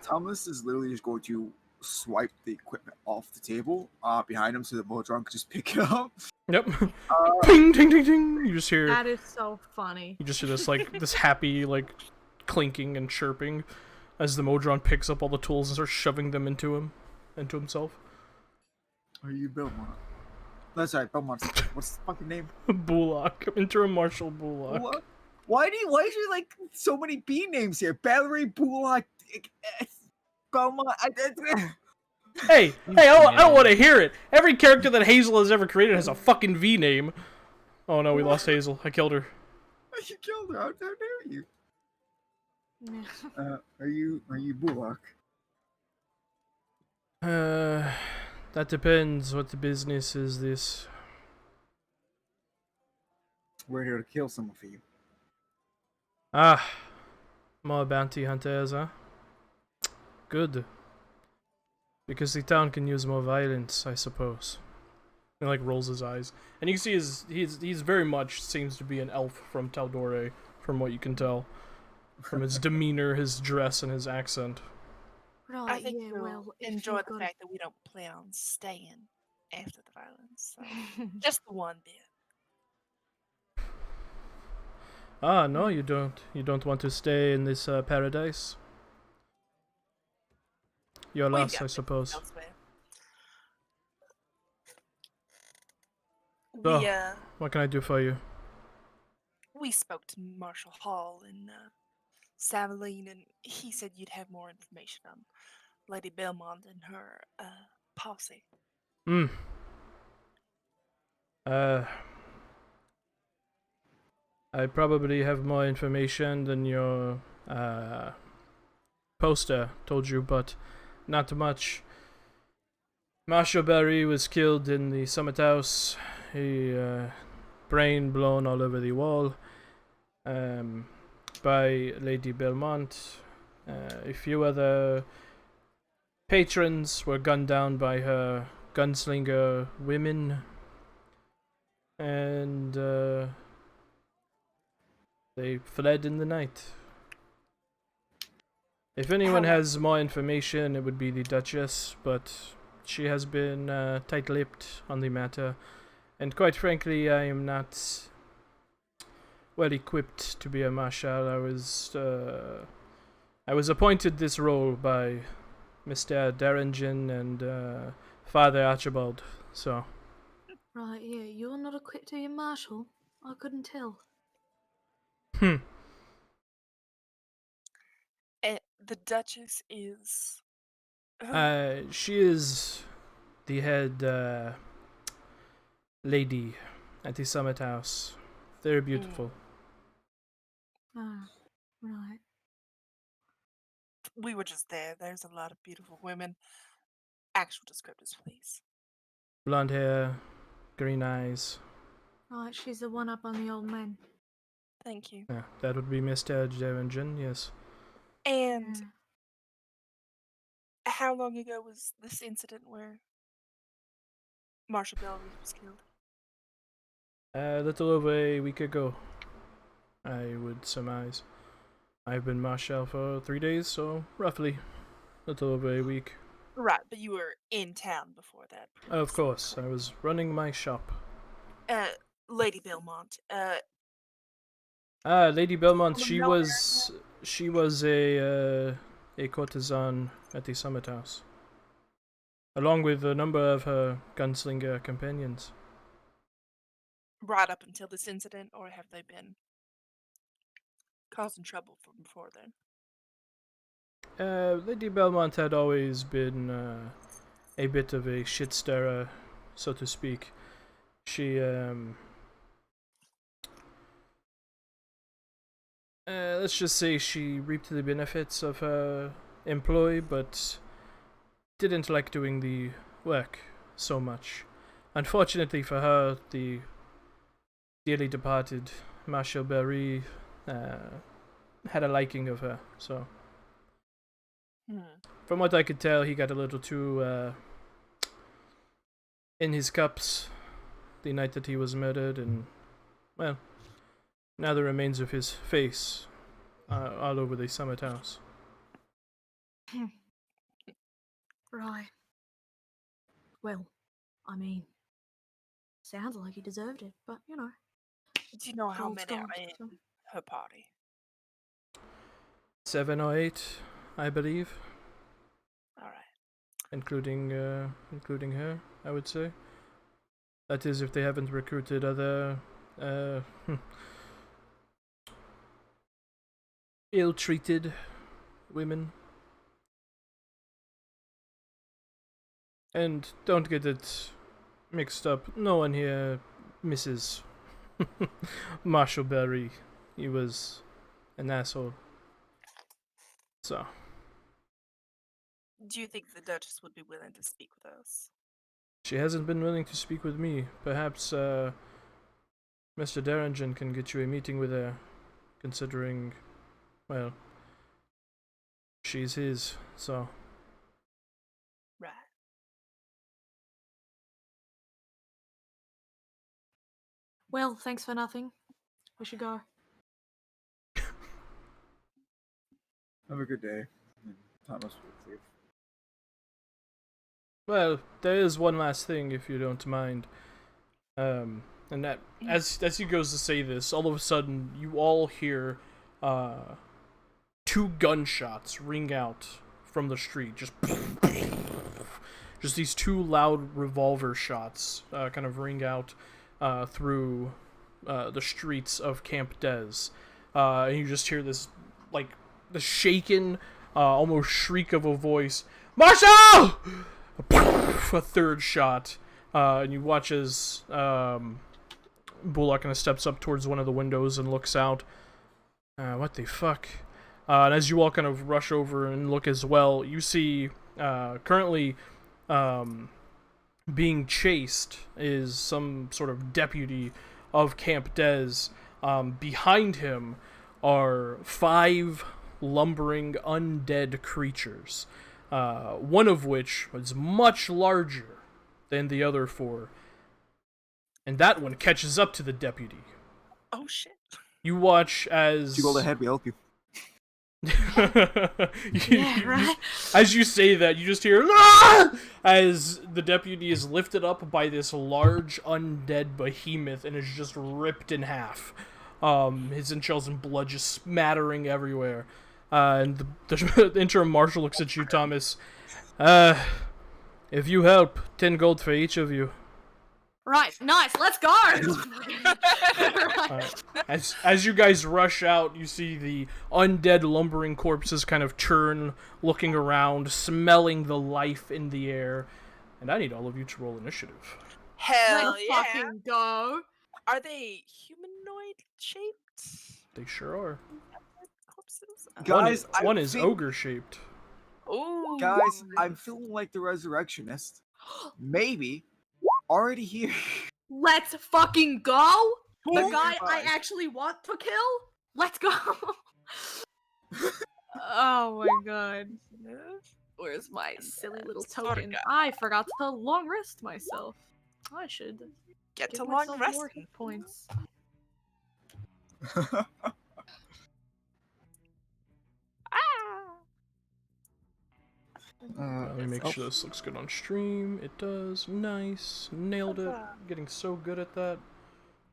Thomas is literally just going to swipe the equipment off the table behind him so that Modron could just pick it up. Yep. Ping, ting, ting, ting. You just hear. That is so funny. You just hear this like this happy like clinking and chirping as the Modron picks up all the tools and starts shoving them into himself. Are you Belmont? That's right, Belmont. What's the fucking name? Bullock. Interim Marshal Bullock. What? Why is there like so many B names here? Battery, Bullock, Belmont. Hey, I don't want to hear it. Every character that Hazel has ever created has a fucking V name. Oh no, we lost Hazel. I killed her. You killed her. How dare you? Are you Bullock? That depends. What the business is this? We're here to kill someone for you. Ah, more bounty hunters, huh? Good. Because the town can use more violence, I suppose. He like rolls his eyes, and you can see he's very much seems to be an elf from tal'dorei, from what you can tell, from his demeanor, his dress, and his accent. Right, I think yeah, you'll well, if enjoy you've the got- fact that we don't plan on staying after the violence. So just the one bit. Ah, no, you don't. You don't want to stay in this paradise. You're We've lost, got I things suppose. elsewhere. So, We what can I do for you? we spoke to Marshall Hall in Savaline, and he said you'd have more information on Lady Belmont and her posse. Hmm. I probably have more information than your poster told you, but not much. Marshall Berry was killed in the Summit House. He brain blown all over the wall by Lady Belmont. A few other patrons were gunned down by her gunslinger women, and they fled in the night. If anyone has more information, it would be the Duchess, but she has been tight-lipped on the matter, and quite frankly, I am not well equipped to be a marshal. I was appointed this role by Mr. Darringen and Father Archibald, so. Right, yeah, you're not equipped to be a marshal. I couldn't tell. The Duchess is. She is the head lady at the Summit House. Very beautiful. Ah, right. We were just there. There's a lot of beautiful women. Actual descriptors, please. Blonde hair, green eyes. Right, she's the one up on the old man. Thank you. Yeah, that would be Mr. Darringen, yes. And Yeah. how long ago was this incident where Marshall Belry was killed? A little over a week ago, I would surmise. I've been marshal for 3 days, so roughly a little over a week. Right, but you were in town before that. Of previously, course, I was running my shop. correct? Lady Belmont. Lady Belmont, From she nowhere, was a courtesan at the Summit House, along with a number of her gunslinger companions. right up until this incident, or have they been causing trouble from before then? Lady Belmont had always been a bit of a shit stirrer, so to speak. She let's just say she reaped the benefits of her employ, but didn't like doing the work so much. Unfortunately for her, the dearly departed Marshal Berry had a liking of her, so from what I could tell, he got a little too in his cups the night that he was murdered, and, well, now the remains of his face are all over the Summit House. Right. Well, I mean, sounds like he deserved it, but you know. Do you know how Gold's many are gold, in so. her party? 7 or 8, I believe, All right. including her, I would say. That is, if they haven't recruited other ill-treated women. And don't get it mixed up, no one here misses Marshall Berry. He was an asshole. So, Do you think the Duchess would be willing to speak with us? she hasn't been willing to speak with me. Perhaps Mr. Derringen can get you a meeting with her, considering, well, she's his, so. Right. Well, thanks for nothing. We should go. Have a good day. Time us to leave. Well, there is one last thing, if you don't mind. And that, as he goes to say this, all of a sudden, you all hear 2 gunshots ring out from the street. Just these 2 loud revolver shots kind of ring out through the streets of Camp Des. And you just hear this, like, the shaken, almost shriek of a voice. Marshall! A third shot. And you watch as Bullock kind of steps up towards one of the windows and looks out. What the fuck? And as you all kind of rush over and look as well, you see currently being chased is some sort of deputy of Camp Des. Behind him are 5 lumbering undead creatures, one of which was much larger than the other 4, and that one catches up to the deputy. Oh shit! You watch as You go ahead, we help you. Right. As you say that, you just hear "Ah!" as the deputy is lifted up by this large undead behemoth and is just ripped in half. His entrails and blood just smattering everywhere. And the interim marshal looks at you, Thomas. If you help, 10 gold for each of you. Right, nice, let's go! As you guys rush out, you see the undead lumbering corpses kind of turn, looking around, smelling the life in the air. And I need all of you to roll initiative. Hell Let's yeah! fucking go! Are they humanoid shaped? They sure are. Corpses? Guys, one I is think- ogre shaped. Ooh. Guys, I'm feeling like the resurrectionist. Maybe already here. Let's fucking go! The Let me guy I revive. actually want to kill? Let's go! Oh my god. Where's my silly little token? Sorga. I forgot to long rest myself. I should Get give to long myself rest. more hit points. Let me make sure this looks good on stream. It does. Nice. Nailed it. Getting so good at that.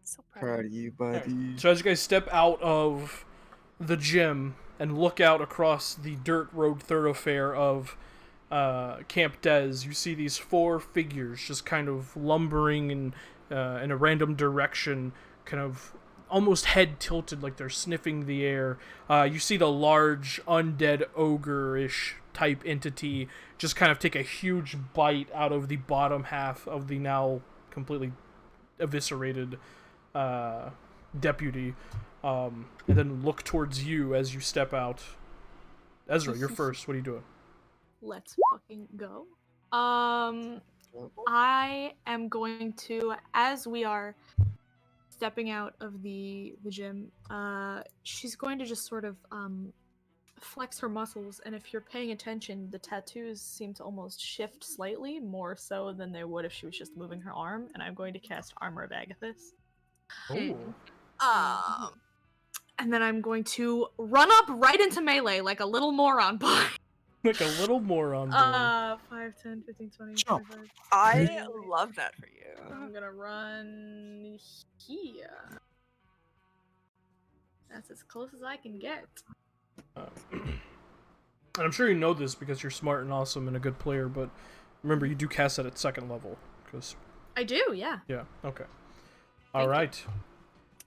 So Proud of you, buddy. So as you guys step out of the gym and look out across the dirt road thoroughfare of Camp Des, you see these 4 figures just kind of lumbering in a random direction, kind of almost head tilted like they're sniffing the air. You see the large undead ogre-ish type entity just kind of take a huge bite out of the bottom half of the now completely eviscerated deputy, and then look towards you as you step out. Ezra, you're first. What are you doing? let's fucking go. I am going to, as we are stepping out of the gym, she's going to just sort of flex her muscles, and if you're paying attention, the tattoos seem to almost shift slightly, more so than they would if she was just moving her arm, and I'm going to cast Armor of Agathis. Oh. And then I'm going to run up right into melee like a little moron boy. Like a little moron boy. 5, 10, 15, 20, Jump. 25. I love that for you. I'm gonna run here. That's as close as I can get. And I'm sure you know this because you're smart and awesome and a good player, but remember you do cast that at 2nd level. Cause... I do, yeah. Yeah, okay. Thank Alright.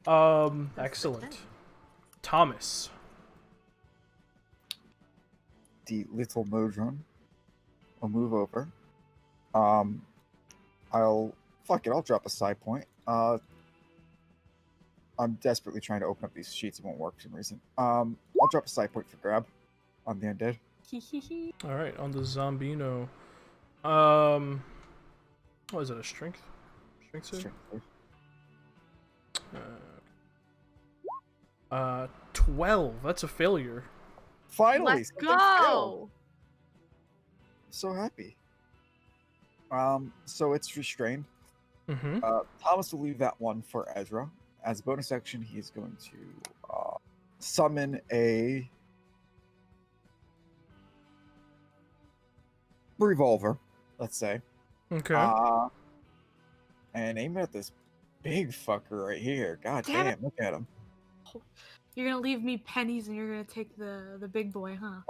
That's Excellent. Thomas. The little Modron will move over. I'll drop a side point. I'm desperately trying to open up these sheets. It won't work for some reason. I'll drop a side point for grab on the undead. Alright, on the Zombino. What is it, a strength? Strength save? Sure. 12. That's a failure. Finally, Let's something failed. go! So happy. So it's restrained. Mm-hmm. Thomas will leave that one for Ezra. As a bonus action, he's going to summon a revolver, let's say. Okay. And aim it at this big fucker right here. God Damn damn, look at him. You're gonna leave me pennies and you're gonna take the big boy, huh?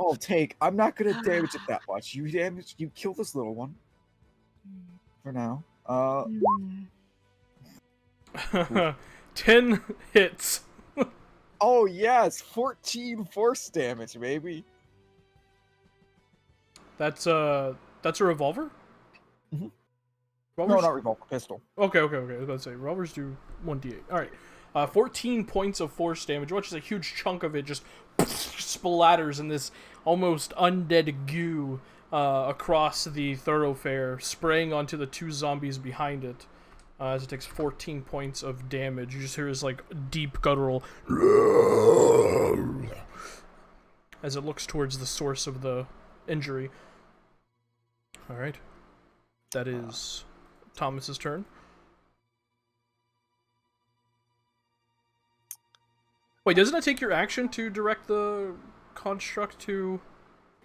I'm not gonna damage it that much. You kill this little one. For now. 10 hits. Oh yes, 14 force damage, baby. That's a revolver? Mhm. Revolvers? No, not revolver, pistol. Okay. I was about to say, revolvers do 1d8. Alright. 14 points of force damage, which is a huge chunk of it just splatters in this almost undead goo across the thoroughfare, spraying onto the 2 zombies behind it. As it takes 14 points of damage. You just hear this, like, deep guttural as it looks towards the source of the injury. Alright. That is Thomas's turn. Wait, doesn't it take your action to direct the construct to...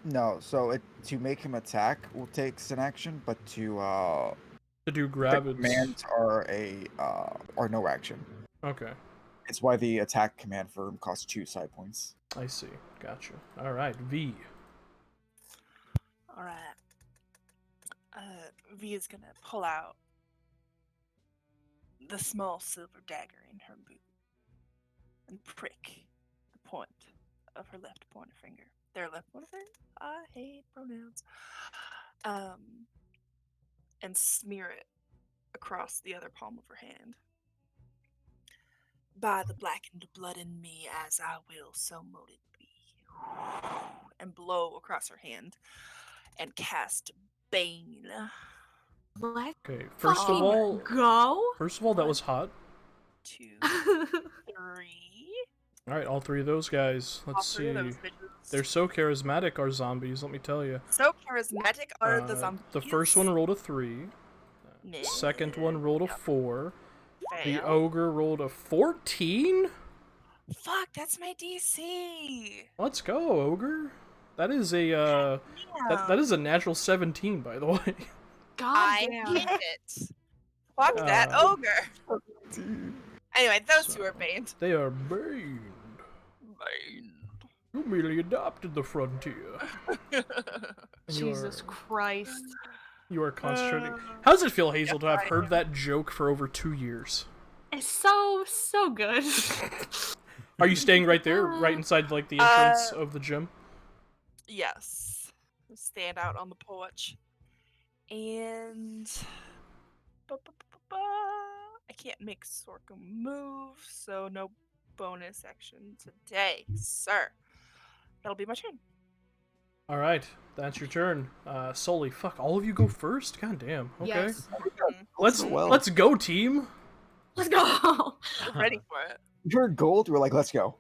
No, so to make him attack will take an action, but to do grab the its... commands are no action. Okay. It's why the attack command for him costs 2 side points. I see. Gotcha. Alright, V. Alright. V is gonna pull out the small silver dagger in her boot and prick the point of her left pointer finger. Their left pointer finger? I hate pronouns. And smear it across the other palm of her hand. By the blackened blood in me, as I will, so mote it be. And blow across her hand and cast Bane. Let's Okay, first of all, go. that was hot. 2, 3. Alright, all 3 of those guys. Let's All 3 see. of those bitches. They're so charismatic, our zombies, let me tell you. So charismatic are the zombies. The first one rolled a 3. Second one rolled a 4. The ogre rolled a 14? Fuck, that's my DC. Let's go, ogre. That is a that is a natural 17, by the way. God I damn. hate it. Fuck that ogre. Anyway, those 2 are baned. They are baned. You merely adopted the frontier. And Jesus Christ. You are concentrating. How does it feel, Hazel, to have heard that joke for over 2 years? It's so good. Are you staying right there, right inside like the entrance of the gym? Yes. Stand out on the porch. And I can't make Sorghum move, so no bonus action today, sir. That'll be my turn. All right, that's your turn. Sully, fuck, all of you go first. God damn. Okay. Yes. Let's go, team. Let's go. We're ready for it. You're gold. We're like, let's go.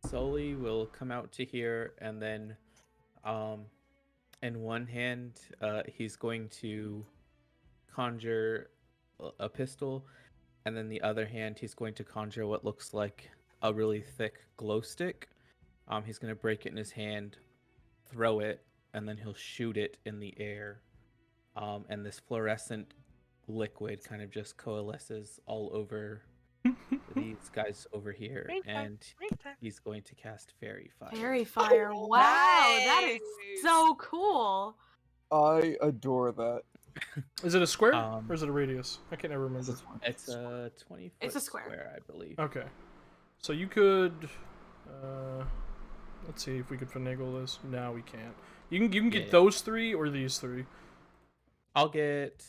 Sully will come out to here, and then, in one hand, he's going to conjure a pistol, and then the other hand, he's going to conjure what looks like a really thick glow stick. He's going to break it in his hand, throw it, and then he'll shoot it in the air. And this fluorescent liquid kind of just coalesces all over these guys over here, and he's going to cast Fairy Fire. Fairy Fire. Wow, that is so cool. I adore that. Is it a square or is it a radius? I can't ever remember. It's a 20-foot It's a square. I believe. Okay, so you could. Let's see if we could finagle this. No, we can't. You can get those three or these three. I'll get.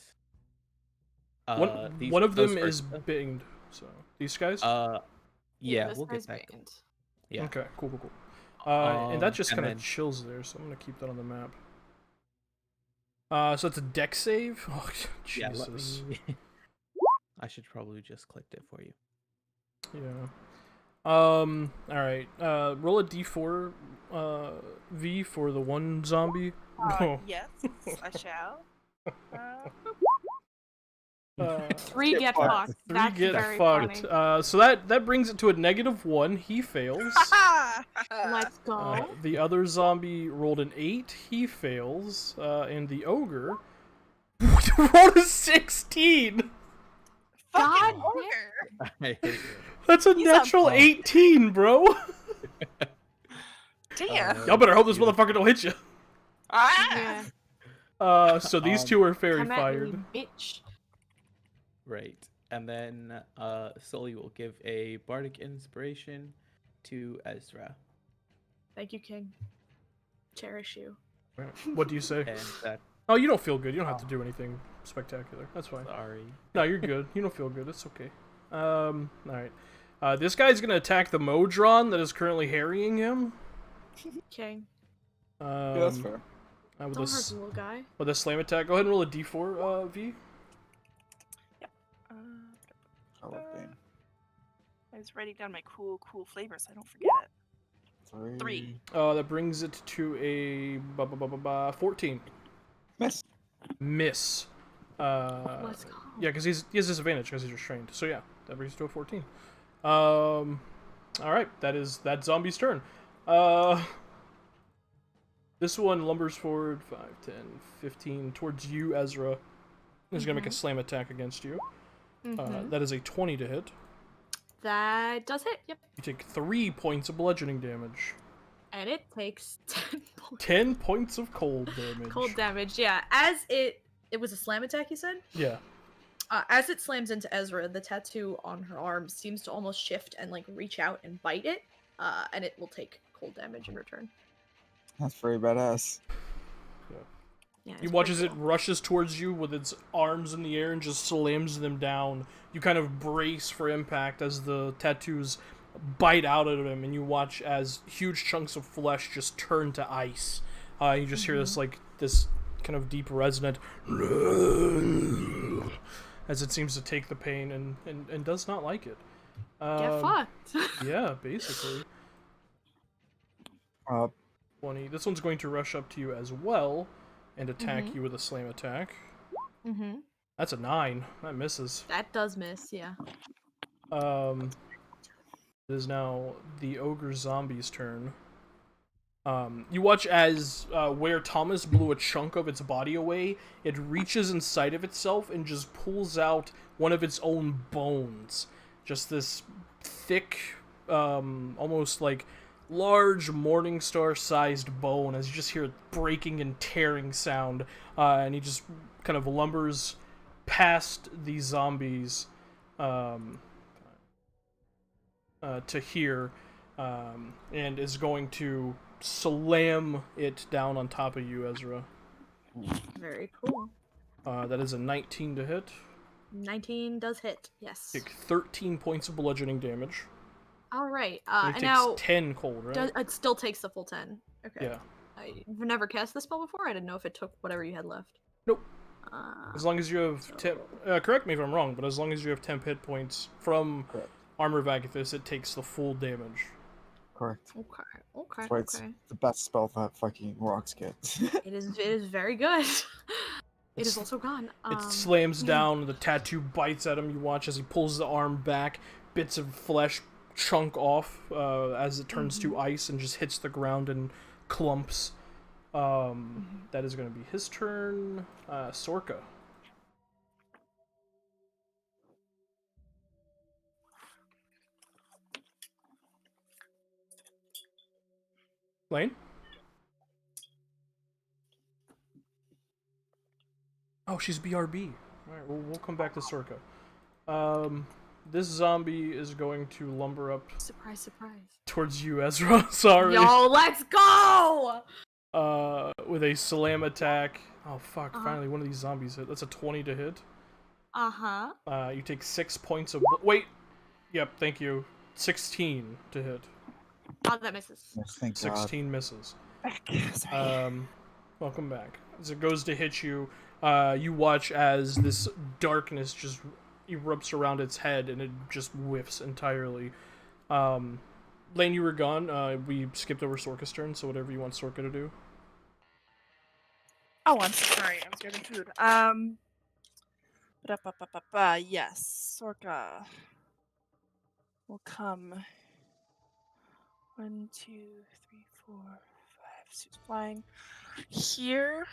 One of them is binged. So these guys. Yeah, this we'll guy's get that. banned. Yeah. Okay, cool. And that just and kind of then- chills there, so I'm gonna keep that on the map. So it's a deck save. Oh, Yeah, let Jesus. me- I should probably just clicked it for you. Yeah. All right. Roll a d4, V for the one zombie. Oh. Yes, I shall. Three get fucked. fucked. Three That's get very fucked. funny. So that brings it to a -1. He fails. Let's go. The other zombie rolled an 8. He fails. And the ogre rolled a 16. God Fucking ogre. I hate it. That's a He's a natural punk. 18, bro. Damn. Y'all better hope this motherfucker don't hit you. Ah. Yeah. So these two are fairy Come at fired. me, bitch. Right, and then Sully will give a bardic inspiration to Ezra, Thank you, King. Cherish you. What do you say? and that Oh, you don't feel good. You don't have to do anything spectacular. That's fine. sorry. No, you're good. You don't feel good. It's okay. All right. This guy's gonna attack the Modron that is currently harrying him. King. Yeah, that's fair. With Don't hurt this the little guy. with a slam attack. Go ahead and roll a d4, V. I love Bane. I was writing down my cool flavors so I don't forget it. 3. That brings it to a 14. Miss. Miss. Let's go. Yeah, because he has disadvantage because he's restrained. So yeah, that brings it to a 14. All right, that zombie's turn. This one lumbers forward 5, 10, 15 towards you, Ezra. He's gonna make a slam attack against you. That is a 20 to hit. That does hit. Yep. You take 3 points of bludgeoning damage. And it takes 10 points. 10 points of cold damage. Cold damage. Yeah. As it was a slam attack, you said. Yeah. As it slams into Ezra, the tattoo on her arm seems to almost shift and like reach out and bite it, and it will take cold damage in return. That's very badass. Yeah, He it's watches pretty it cool. rushes towards you with its arms in the air and just slams them down. You kind of brace for impact as the tattoos bite out of him, and you watch as huge chunks of flesh just turn to ice. You just hear this kind of deep resonant as it seems to take the pain and does not like it. Get fucked. Yeah, basically. 20. This one's going to rush up to you as well and attack you with a slam attack. That's a 9. That misses. That does miss. Yeah. It is now the ogre zombie's turn. You watch as where Thomas blew a chunk of its body away, it reaches inside of itself and just pulls out one of its own bones. Just this thick, almost like large Morningstar-sized bone as you just hear it breaking and tearing sound. And he just kind of lumbers past these zombies to here and is going to slam it down on top of you, Ezra. Very cool. That is a 19 to hit. 19 does hit. Yes. Take 13 points of bludgeoning damage. All right. It And takes now 10 cold, right? it still takes the full 10. Okay. Yeah. I've never cast this spell before. I didn't know if it took whatever you had left. Nope. As long as you have 10... correct me if I'm wrong, but as long as you have 10 hit points from Correct. Armor of Agathis, it takes the full damage. Correct. Okay. That's why it's the best spell that fucking rocks get. It is very good. It is It's- also gone. It slams down, the tattoo bites at him. You watch as he pulls the arm back, bits of flesh chunk off as it turns to ice and just hits the ground in clumps. That is going to be his turn. Sorka. Lane? Oh, she's BRB. Alright, we'll come back to Sorka. This zombie is going to lumber up Surprise, surprise. towards you, Ezra. Sorry. Yo, let's go! With a slam attack. Oh, fuck. Finally, one of these zombies hit. That's a 20 to hit. Uh-huh. You take 6 points of... Wait! Yep, thank you. 16 to hit. Oh, that misses. Yes, thank 16 misses. Sorry. Welcome back. As it goes to hit you, you watch as this darkness just erupts around its head and it just whiffs entirely. Lane, you were gone. We skipped over Sorka's turn, so whatever you want Sorka to do. Oh, I'm sorry. I was getting food. Yes, Sorka will come. 1, 2, 3, 4, 5. She's flying here.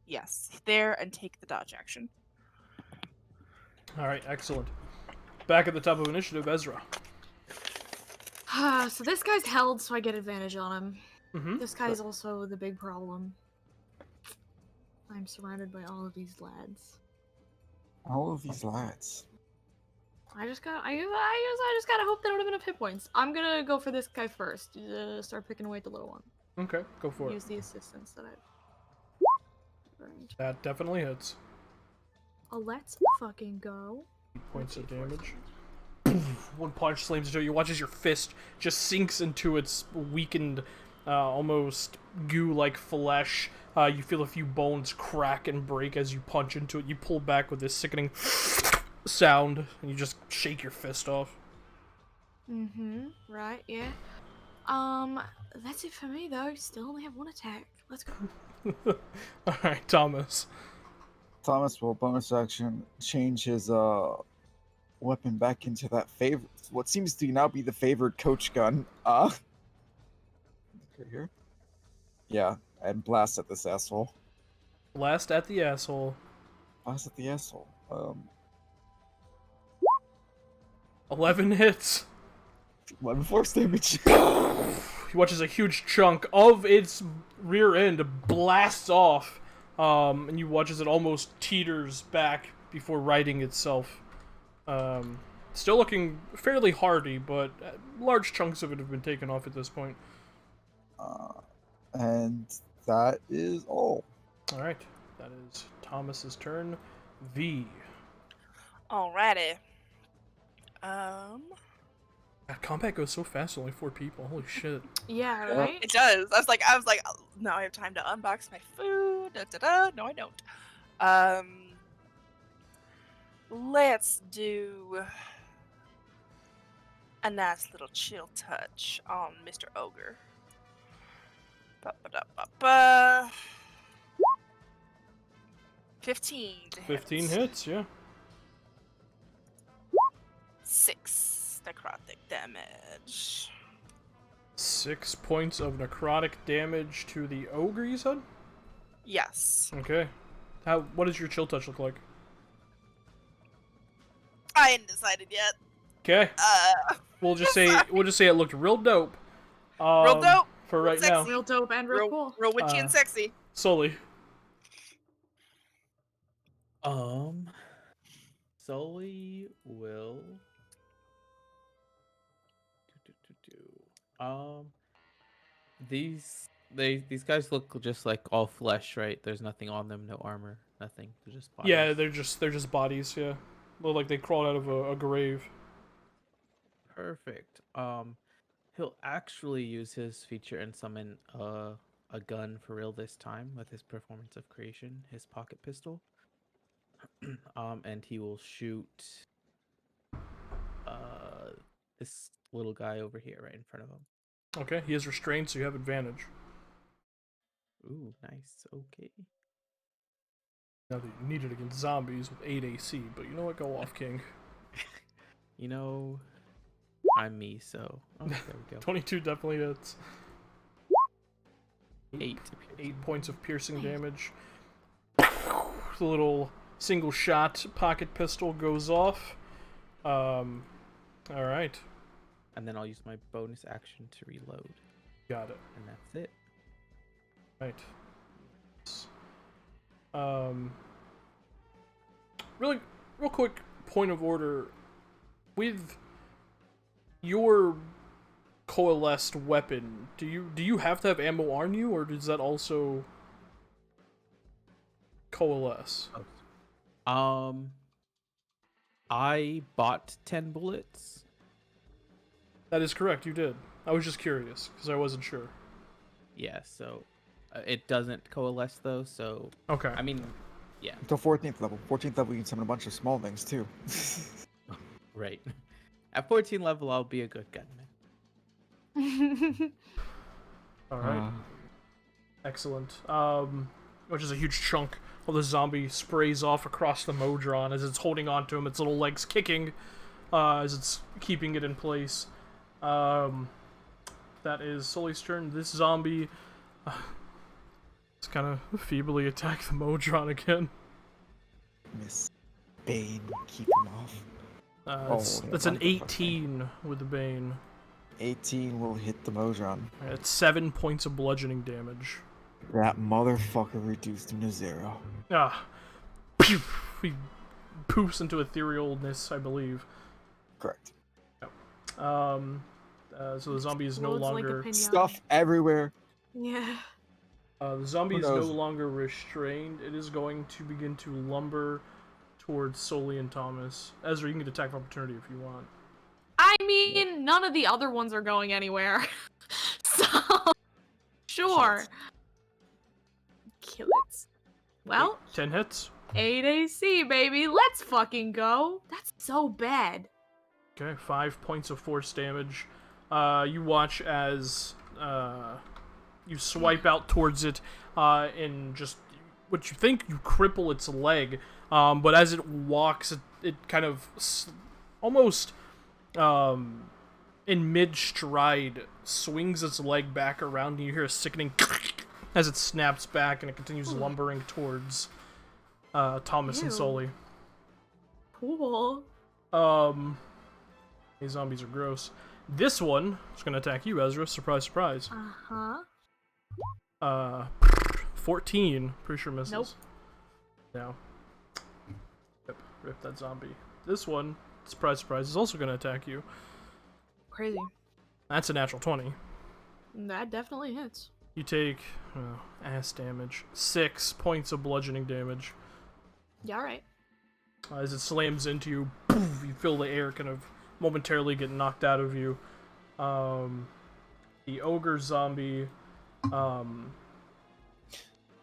Yes, there, and take the dodge action. Alright, excellent. Back at the top of initiative, Ezra. So this guy's held, so I get advantage on him. Mm-hmm. This guy's also the big problem. I'm surrounded by all of these lads. All of these lads. I just gotta hope they don't have enough hit points. I'm gonna go for this guy first. Start picking away at the little one. Okay, go for Use it. the assistance that I've earned. That definitely hits. Let's fucking go. 8 points of damage. One punch slams into it. You watch as your fist just sinks into its weakened, almost goo-like flesh. You feel a few bones crack and break as you punch into it. You pull back with this sickening sound, and you just shake your fist off. Right, yeah. That's it for me though. Still only have one attack. Let's go. Alright, Thomas. Thomas will bonus action change his weapon back into that favorite, what seems to now be the favored coach gun. Here. Yeah, and blast at this asshole. Blast at the asshole. Blast at the asshole. 11 hits. 11 force damage. He watches a huge chunk of its rear end blasts off, and you watch as it almost teeters back before righting itself. Still looking fairly hardy, but large chunks of it have been taken off at this point. And that is all. Alright, that is Thomas's turn. V. Alrighty. God, combat goes so fast, only 4 people. Holy shit. Yeah, right? It does. I was like, oh, now I have time to unbox my food. No, I don't. Let's do a nice little chill touch on Mr. Ogre. 15 to 15 hit. hits, yeah. 6 necrotic damage. 6 points of necrotic damage to the ogre, you said? Yes. Okay. What does your chill touch look like? I ain't decided yet. Okay. We'll just say it looked real dope. Real dope. For right sexy. now. Real dope and real cool. Real witchy and sexy. Sully. Sully will these guys look just like all flesh, right? There's nothing on them, no armor. nothing. They're just bodies. Yeah, they're just bodies. Yeah, look like they crawled out of a grave. Perfect. He'll actually use his feature and summon a gun for real this time with his performance of creation, his pocket pistol. And he will shoot this little guy over here right in front of him. Okay, he is restrained, so you have advantage. Ooh, nice. Okay. Now that you need it against zombies with 8 AC, but you know what? Go off, King. You know, I'm me, so there we go. 22 definitely hits. 8 points of piercing damage. The little single shot pocket pistol goes off. Alright. And then I'll use my bonus action to reload. Got it. And that's it. Right. Real quick point of order. With your coalesced weapon, do you have to have ammo on you, or does that also coalesce? I bought 10 bullets. That is correct, you did. I was just curious, because I wasn't sure. Yeah, so it doesn't coalesce though, so... Okay. I mean, yeah. Until 14th level. 14th level, you can summon a bunch of small things, too. Right. At 14 level, I'll be a good gunman. Alright. Excellent. Which is a huge chunk of the zombie sprays off across the Modron as it's holding onto him, its little legs kicking as it's keeping it in place. That is Sully's turn. This zombie it's kind of feebly attack the Modron again. Miss Bane, keep him off. That's an 18 with the Bane. 18 will hit the Modron. It's 7 points of bludgeoning damage. That motherfucker reduced him to 0. Pew! He poofs into etherealness, I believe. Correct. Yep. So the zombie is no Explodes like a longer... pinata. Stuff everywhere. Yeah. The zombie is no longer restrained. It is going to begin to lumber towards Sully and Thomas. Ezra, you can get attack of opportunity if you want. I mean, none of the other ones are going anywhere. So, sure. Kill it. Well, 10 hits. 8 AC, baby. Let's fucking go. That's so bad. Okay, 5 points of force damage. You watch as you swipe out towards it and just what you think you cripple its leg, but as it walks, it kind of almost in mid-stride swings its leg back around, and you hear a sickening as it snaps back and it continues lumbering towards Thomas and Ew. Sully. Cool. These zombies are gross. This one is going to attack you, Ezra. Surprise, surprise. 14. Pretty sure misses. Nope. No. Yep, rip that zombie. This one, surprise, surprise, is also going to attack you. Crazy. That's a natural 20. That definitely hits. You take ass damage. 6 points of bludgeoning damage. Yeah, alright. As it slams into you, poof, you feel the air kind of momentarily get knocked out of you. The ogre zombie,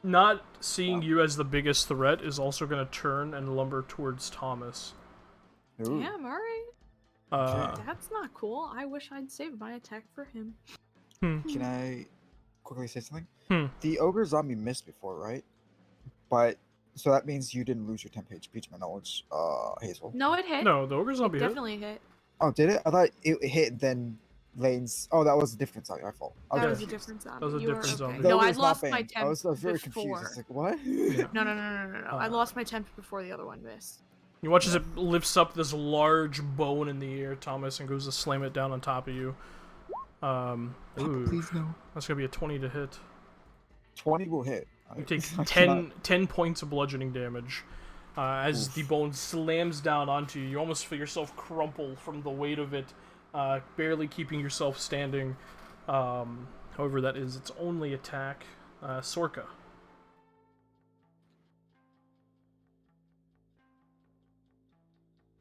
not seeing you as the biggest threat, is also going to turn and lumber towards Thomas. Ooh. Damn, alright. Okay. That's not cool. I wish I'd saved my attack for him. Can I quickly say something? Hmm. The ogre zombie missed before, right? But so that means you didn't lose your 10 HP to my knowledge, Hazel. No, it hit. No, the ogre zombie hit. Definitely hit. Oh, did it? I thought it hit then Lane's. Oh, that was a different zombie. My fault. That Okay. was a different zombie. That was a You were- different zombie. No, I Ogre's not lost my banned. temp I was very before. confused. I was like, what? No. I lost my temp before the other one missed. You watch as it lifts up this large bone in the air, Thomas, and goes to slam it down on top of you. Ooh, Please no. that's gonna be a 20 to hit. 20 will hit. You take I 10 cannot- points of bludgeoning damage. As the bone slams down onto you, you almost feel yourself crumple from the weight of it, barely keeping yourself standing. However, that is its only attack. Sorka.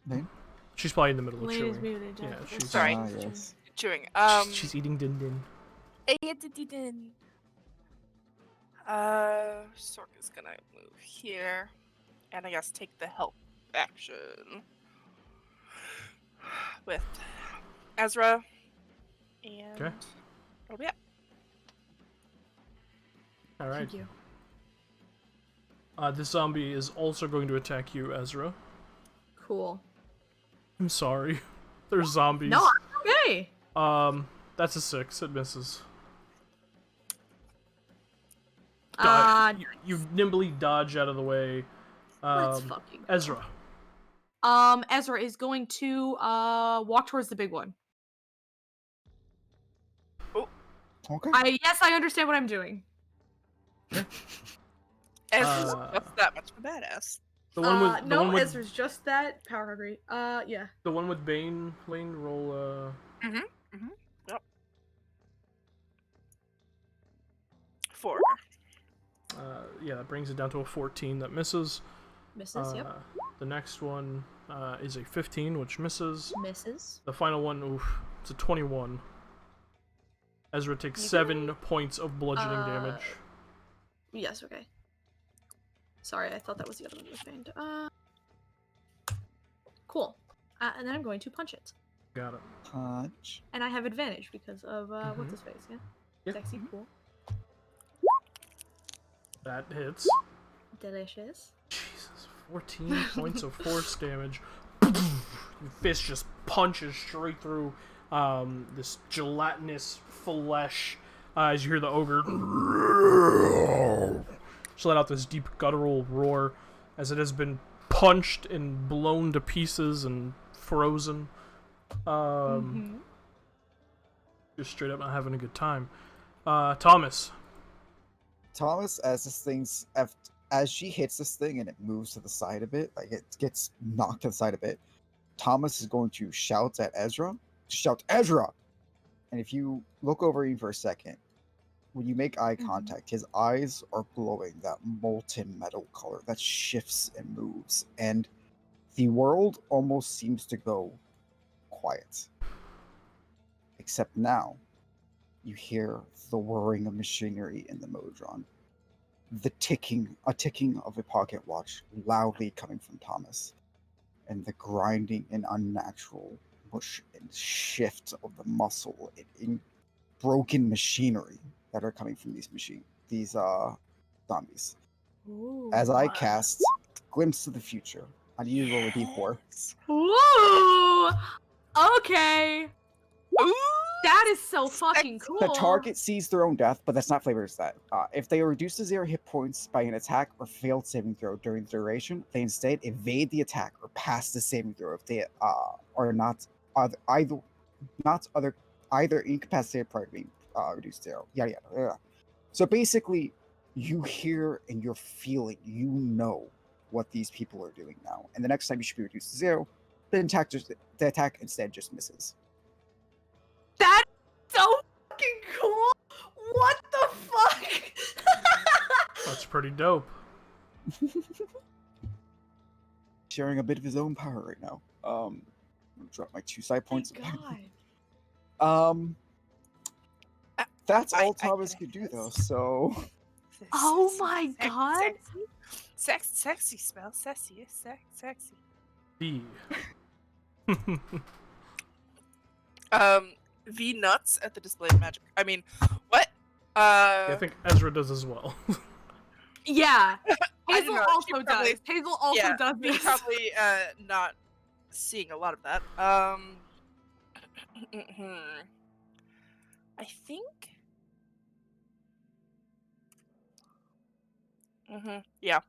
Name? She's probably in the middle of Lane is chewing. muted. Yeah, That's she's Sorry. Yes. Chewing. she's eating din din. Sorka's gonna move here, and I guess take the help action with Ezra, and Okay. that'll be it. All right. Thank you. This zombie is also going to attack you, Ezra. Cool. I'm sorry. There's zombies. No, I'm okay. That's a 6. It misses. You nimbly dodge out of the way. Let's fucking go. Ezra. Ezra is going to walk towards the big one. Okay. Yes, I understand what I'm doing. Ezra's just that much of a badass. The one with the one with Ezra's just that power hungry. Yeah. the one with Bane. Lane, roll. Yep. 4. Yeah, that brings it down to a 14. That misses. Misses. Yep. The next one is a 15, which misses. Misses. The final one, oof, it's a 21. Ezra takes 7 points of bludgeoning damage. Yes. Okay. Sorry, I thought that was the other one with banged. Cool. And then I'm going to punch it. Got it. Punch. And I have advantage because of what's his face, yeah? Yep. Sexy, cool. That hits. Delicious. Jesus, 14 points of force damage. Your fist just punches straight through this gelatinous flesh as you hear the ogre just let out this deep guttural roar as it has been punched and blown to pieces and frozen. Just straight up not having a good time. Thomas, as she hits this thing and it moves to the side a bit, like it gets knocked to the side a bit, Thomas is going to shout at Ezra. Shout, Ezra! And if you look over him for a second, when you make eye contact, his eyes are glowing that molten metal color that shifts and moves, and the world almost seems to go quiet. Except now, you hear the whirring of machinery in the Modron. A ticking of a pocket watch loudly coming from Thomas, and the grinding and unnatural push and shift of the muscle in broken machinery that are coming from these zombies. Ooh. As I cast Glimpse of the Future, I need you to roll a d4. Ooh! Okay. Ooh! That is so fucking cool. The target sees their own death, but that's not flavor as that. If they are reduced to 0 hit points by an attack or failed saving throw during the duration, they instead evade the attack or pass the saving throw if they are not either incapacitated prior to being reduced to 0. Yada yada yada. So basically, you hear and you're feeling, you know what these people are doing now. And the next time you should be reduced to 0, the attack instead just misses. That's so fucking cool. What the fuck? that's pretty dope. Sharing a bit of his own power right now. I'm gonna drop my 2 side points. God. That's all Thomas could do though, so Oh my god. Sexy spell. Sexy. B. V nuts at the display of magic. I mean, what? Yeah, I think Ezra does as well. Yeah. I Hazel don't know, she also probably- does. Hazel also yeah, does me this. probably not seeing a lot of that. I think. Yeah.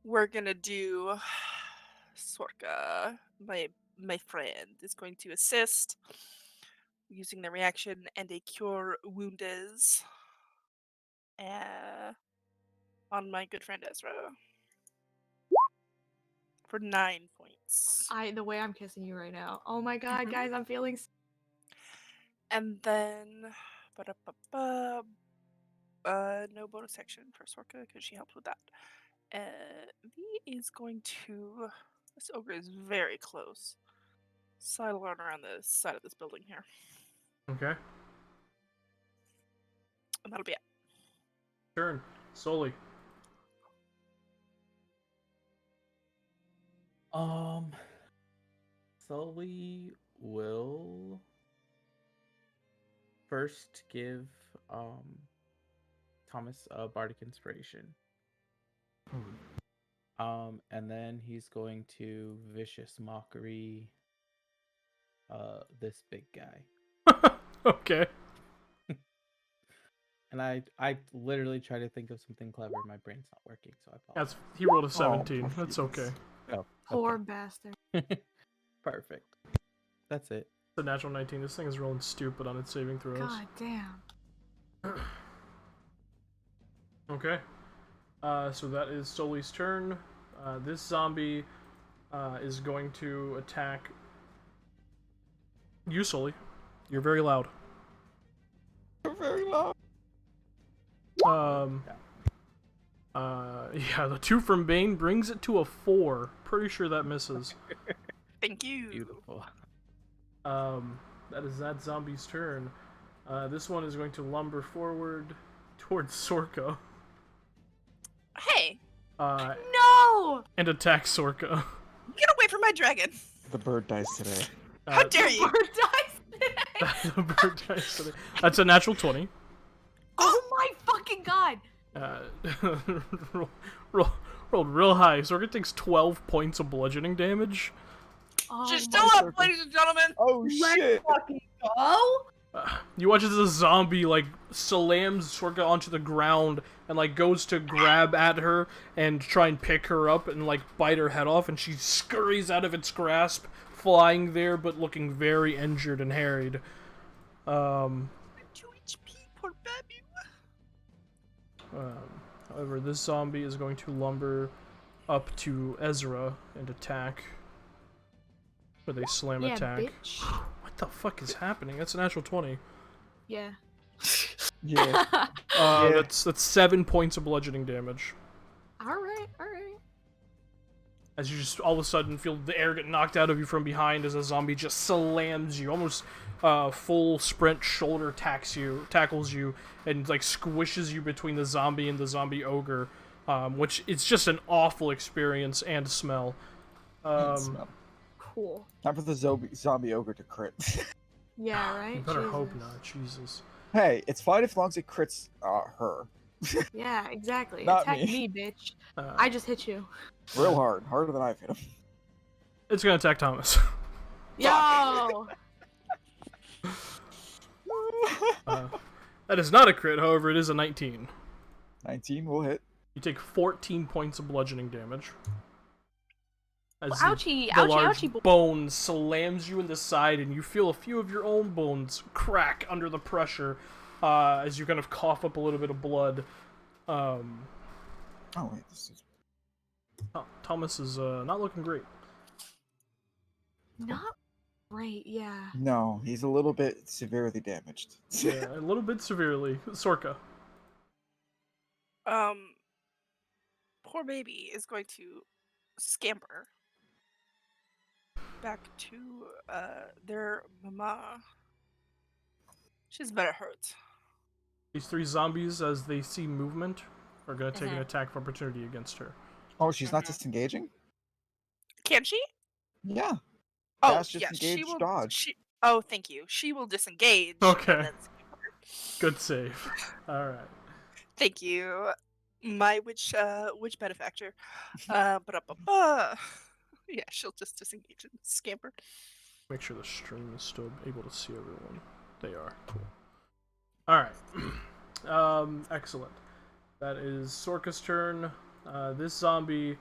We're gonna do Sorka. My friend is going to assist using the reaction and a cure wounds on my good friend Ezra for 9 points. The way I'm kissing you right now. Oh my god, guys, I'm feeling. And then, no bonus action for Sorka because she helped with that. V is going to This ogre is very close. Sidle around the side of this building here. Okay. And that'll be it. Turn. Sully. Sully will first give Thomas a bardic inspiration. And then he's going to vicious mockery this big guy. Okay. And I literally try to think of something clever. My brain's not working, so I apologize. He rolled a 17. That's okay. Oh, Poor okay. bastard. Perfect. That's it. It's a natural 19. This thing is rolling stupid on its saving throws. God damn. Okay. So that is Sully's turn. This zombie is going to attack you, Sully. You're very loud. You're very loud. Yeah, the 2 from Bane brings it to a 4. Pretty sure that misses. Thank you. Beautiful. That is that zombie's turn. This one is going to lumber forward towards Sorka. Hey, No! And attack Sorka. get away from my dragon. The bird dies today. How dare you? Bird dies today! The bird dice today. That's a natural 20. Oh my fucking god! Rolled real high. Sorka takes 12 points of bludgeoning damage. Oh Just my- still up, ladies and gentlemen. Oh shit! fucking go! You watch as the zombie like slams Sorka onto the ground and like goes to grab at her and try and pick her up and like bite her head off, and she scurries out of its grasp, flying there but looking very injured and harried. 2 HP, poor baby. However, this zombie is going to lumber up to Ezra and attack. With a slam Yeah, attack. bitch. What the fuck is happening? That's a natural 20. Yeah. Yeah. That's 7 points of bludgeoning damage. Alright. As you just all of a sudden feel the air get knocked out of you from behind as a zombie just slams you, almost full sprint shoulder tackles you, and like squishes you between the zombie and the zombie ogre, which it's just an awful experience and smell. Smell. Cool. Time for the zombie ogre to crit. Yeah, right? You better hope Jesus. not, Jesus. Hey, it's fine as long as it crits her. Yeah, exactly. Not Attack me. me, bitch. Uh, I just hit you. Real hard. Harder than I've hit him. It's gonna attack Thomas. Yo! That is not a crit, however, it is a 19. 19 will hit. You take 14 points of bludgeoning damage. As the- Ouchie, the ouchie, large ouchie. bone slams you in the side, and you feel a few of your own bones crack under the pressure as you kind of cough up a little bit of blood. Oh wait, this is. Thomas is not looking great. Not great, yeah. No, he's a little bit severely damaged. Yeah, a little bit severely. Sorka. Poor baby is going to scamper back to their mama. She's very hurt. These 3 zombies, as they see movement, are going to take an attack of opportunity against her. Oh, she's not disengaging? Can she? Yeah. Oh, Dash, yeah, disengage, she will. dodge. Oh, thank you. She will disengage. Okay. And then scamper. Good save. Alright. Thank you, my witch benefactor. Ba-da-ba-ba. Yeah, she'll just disengage and scamper. Make sure the stream is still able to see everyone. They are. Cool. Alright. Excellent. That is Sorka's turn. This zombie,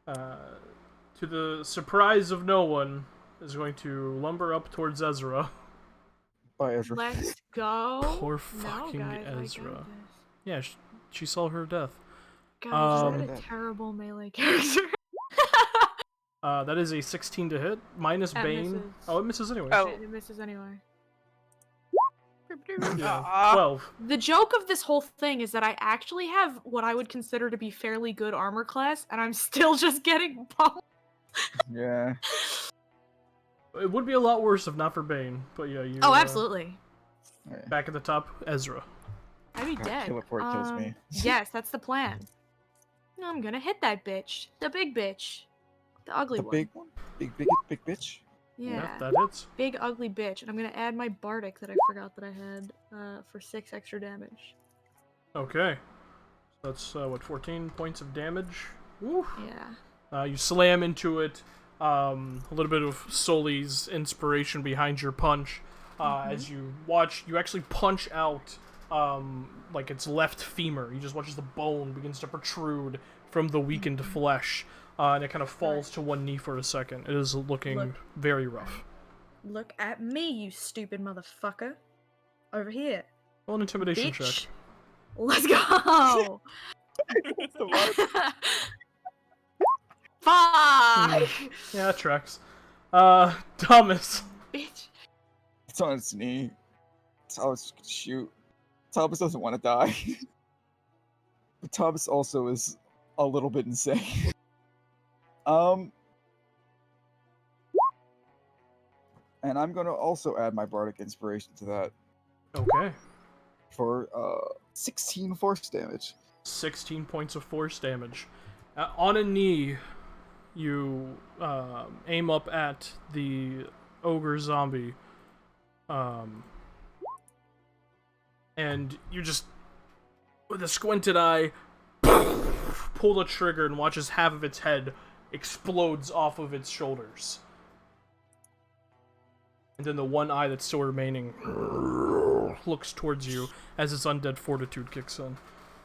to the surprise of no one, is going to lumber up towards Ezra. By Ezra. Let's go. Poor No, fucking guys, I got Ezra. this. Yeah, she saw her death. God, is Um, that a terrible melee character? That is a 16 to hit, minus That Bane. misses. Oh, it misses anyway. Oh. It misses anyway. Yeah, Aw. 12. The joke of this whole thing is that I actually have what I would consider to be fairly good armor class, and I'm still just getting bumped. Yeah. It would be a lot worse if not for Bane, but yeah, you. Oh, absolutely. Back at the top, Ezra. I'd be Gotta dead. kill it before it kills me. Yes, that's the plan. I'm gonna hit that bitch. The big bitch. The ugly The one. big one? Big bitch? Yeah. That hits. Big ugly bitch. And I'm gonna add my bardic that I forgot that I had for 6 extra damage. Okay. That's, 14 points of damage? Woo. Yeah. You slam into it. A little bit of Sully's inspiration behind your punch. As you watch, you actually punch out, like its left femur. You just watch as the bone begins to protrude from the weakened flesh. And it kind of falls to one knee for a second. It is looking very rough. Look at me, you stupid motherfucker. Over here. Roll an intimidation Bitch. check. Let's go! What's the matter? 5! Yeah, that tracks. Thomas. Bitch. It's on its knee. Thomas can shoot. Thomas doesn't want to die. But Thomas also is a little bit insane. And I'm gonna also add my bardic inspiration to that Okay. for 16 force damage. 16 points of force damage. On a knee, you aim up at the ogre zombie. And you just, with a squinted eye, pull the trigger and watch as half of its head explodes off of its shoulders. And then the one eye that's still remaining looks towards you as its undead fortitude kicks in.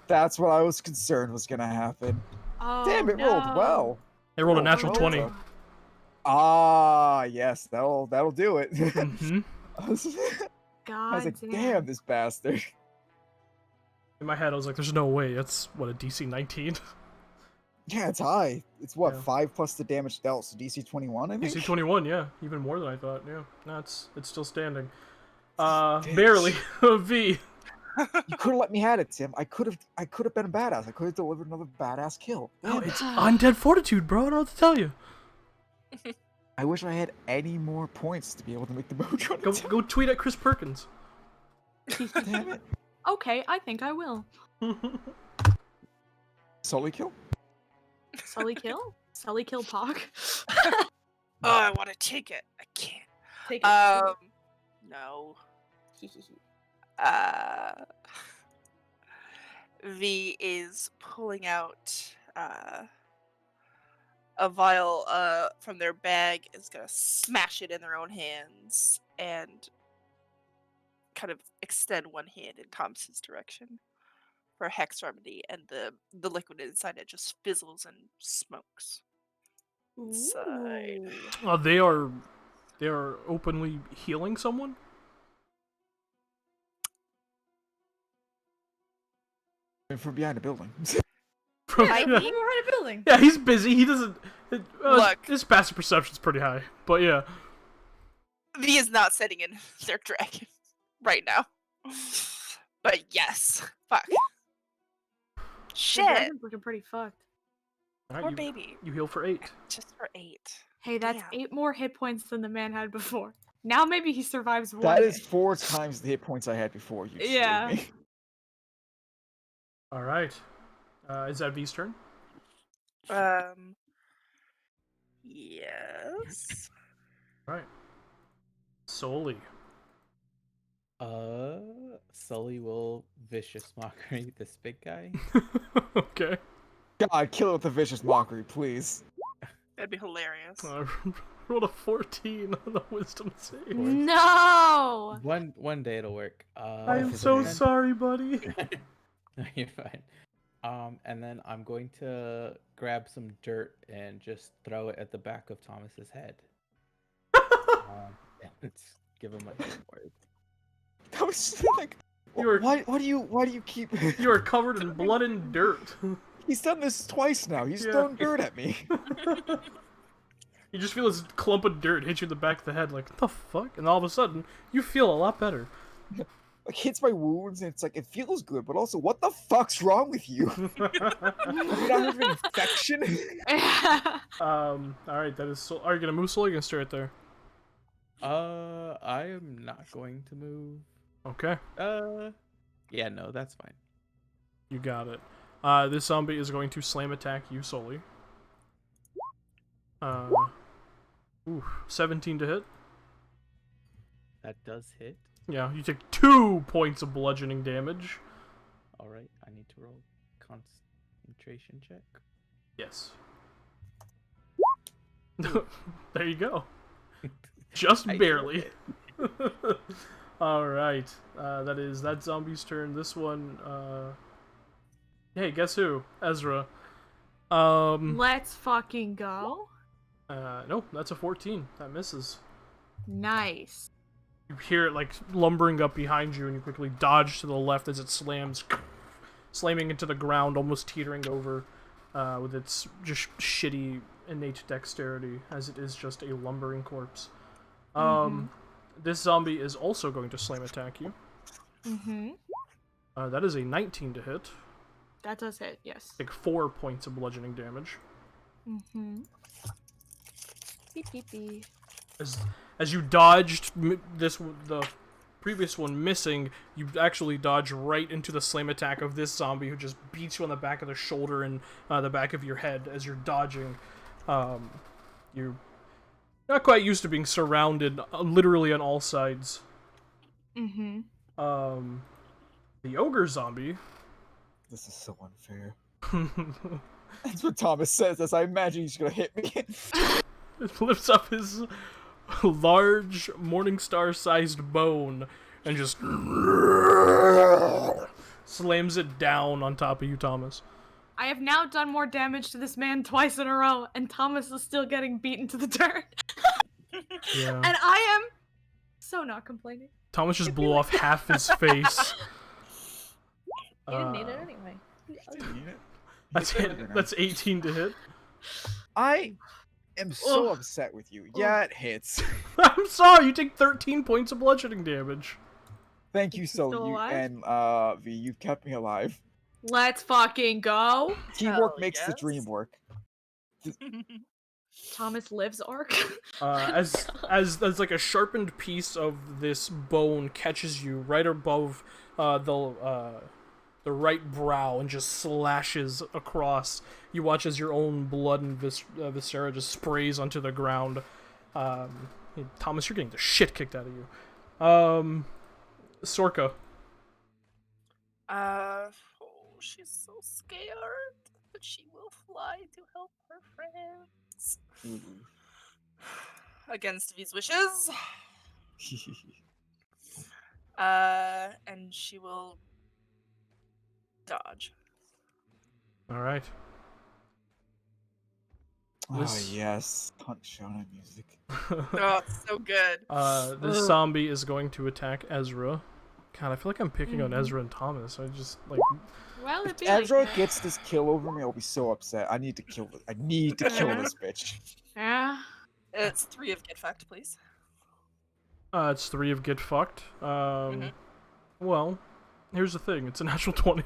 That's what I was concerned was gonna happen. Oh, Damn, it no. rolled well. They rolled a natural well 20. done. Ah, yes, that'll do it. Mm-hmm. I was God like, damn, this bastard. In my head, I was like, there's no way. That's, what, a DC 19? Yeah, it's high. It's what, Yeah. 5 plus the damage dealt, so DC 21, I think? DC 21, yeah. Even more than I thought, yeah. No, it's still standing. Bitch. Barely. V. You could have let me have it, Tim. I could have been a badass. I could have delivered another badass kill. No, Damn it. it's undead fortitude, bro. I don't know what to tell you. I wish I had any more points to be able to make the mojo. Go tweet at Chris Perkins. Damn it. Okay, I think I will. Sully kill? Sully kill? Sully kill Pog? Oh, I want to take it. I can't. Take it. No. V is pulling out a vial from their bag, is gonna smash it in their own hands and kind of extend one hand in Thomas's direction for a hex remedy, and the liquid inside it just fizzles and smokes. Inside. They are openly healing someone? From behind a building. I We're think- right a building. Yeah, he's busy. He doesn't. Look. His passive perception's pretty high, but yeah. V is not sitting in their dragon right now. But yes. Fuck. The Shit. dragon's looking pretty fucked. All right, Poor you, baby. you heal for 8. Just for 8. Hey, that's Damn. 8 more hit points than the man had before. Now maybe he survives one. That is hit. 4 times the hit points I had before. You scared Yeah. me. All right. Is that V's turn? Yes. All right. Solely. Sully will vicious mockery this big guy. Okay. God, kill it with a vicious mockery, please. That'd be hilarious. Rolled a 14 on the wisdom save. No! One day it'll work. I am for so the- sorry, buddy. No, you're fine. And then I'm going to grab some dirt and just throw it at the back of Thomas's head. And give him a hit word. That was like, You were- why do you keep? You are covered in blood and dirt. He's done this twice now. He's Yeah. thrown dirt at me. You just feel this clump of dirt hit you in the back of the head, like, what the fuck? And all of a sudden, you feel a lot better. like hits my wounds, and it's like it feels good, but also, what the fuck's wrong with you? Have you not heard of an infection? All right, that is. Are you gonna move slow? Or are you gonna stay right there? I am not going to move. Okay, Yeah, no, that's fine. you got it. This zombie is going to slam attack you solely. 17 to hit. That does hit. Yeah, you take 2 points of bludgeoning damage. All right, I need to roll concentration check. Yes. There you go. Just I barely. did All right. That is that zombie's turn. This one. Hey, guess who? Ezra. Let's fucking go. No, that's a 14. That misses. Nice. You hear it like lumbering up behind you, and you quickly dodge to the left as it slams, slamming into the ground, almost teetering over, with its just shitty innate dexterity, as it is just a lumbering corpse. This zombie is also going to slam attack you. That is a 19 to hit. That does hit, yes. Take 4 points of bludgeoning damage. Beep, beep, beep. As you dodged the previous one missing, you actually dodge right into the slam attack of this zombie who just beats you on the back of the shoulder and the back of your head as you're dodging. You're not quite used to being surrounded literally on all sides. The ogre zombie. This is so unfair. That's what Thomas says, as I imagine he's gonna hit me. Lifts up his large Morningstar-sized bone and just slams it down on top of you, Thomas. I have now done more damage to this man twice in a row, and Thomas is still getting beaten to the dirt. Yeah. And I am so not complaining. Thomas just blew off half his face. He didn't need it anyway. That's 18 to hit. I am so upset with you. Yeah, it hits. I'm sorry, you take 13 points of bludgeoning damage. Thank you, still so you alive? and V, you've kept me alive. Let's fucking go. Teamwork makes the yes. dream work. Thomas lives arc. As like a sharpened piece of this bone catches you right above the right brow and just slashes across. You watch as your own blood and viscera just sprays onto the ground. Thomas, you're getting the shit kicked out of you. Sorka. She's so scared, but she will fly to help her friends. Against V's wishes. And she will dodge. All right. Oh yes, punch shonen music. Oh, it's so good. This zombie is going to attack Ezra. God, I feel like I'm picking on Ezra and Thomas. I just like. Well, If it'd be Ezra like that. gets this kill over me, I'll be so upset. I need to kill this. I need to kill this bitch. Yeah. It's 3 of get fucked, please. It's 3 of get fucked. Well, here's the thing. It's a natural 20.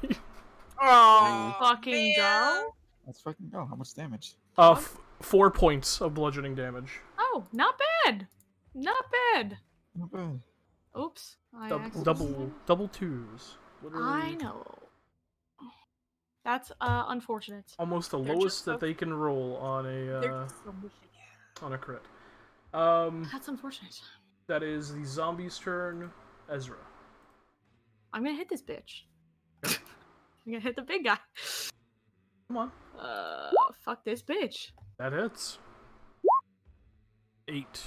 Oh, Fucking go. Let's fucking go. How much damage? 4 points of bludgeoning damage. Oh, not bad. Not bad. Not bad. Oops. I Double twos. Literally I know. That's unfortunate. almost the They're lowest just so- that they can roll on they're a so mushy. on a crit. That's unfortunate. That is the zombie's turn. Ezra. I'm gonna hit this bitch. I'm gonna hit the big guy. Come on. Fuck this bitch. That hits. 8.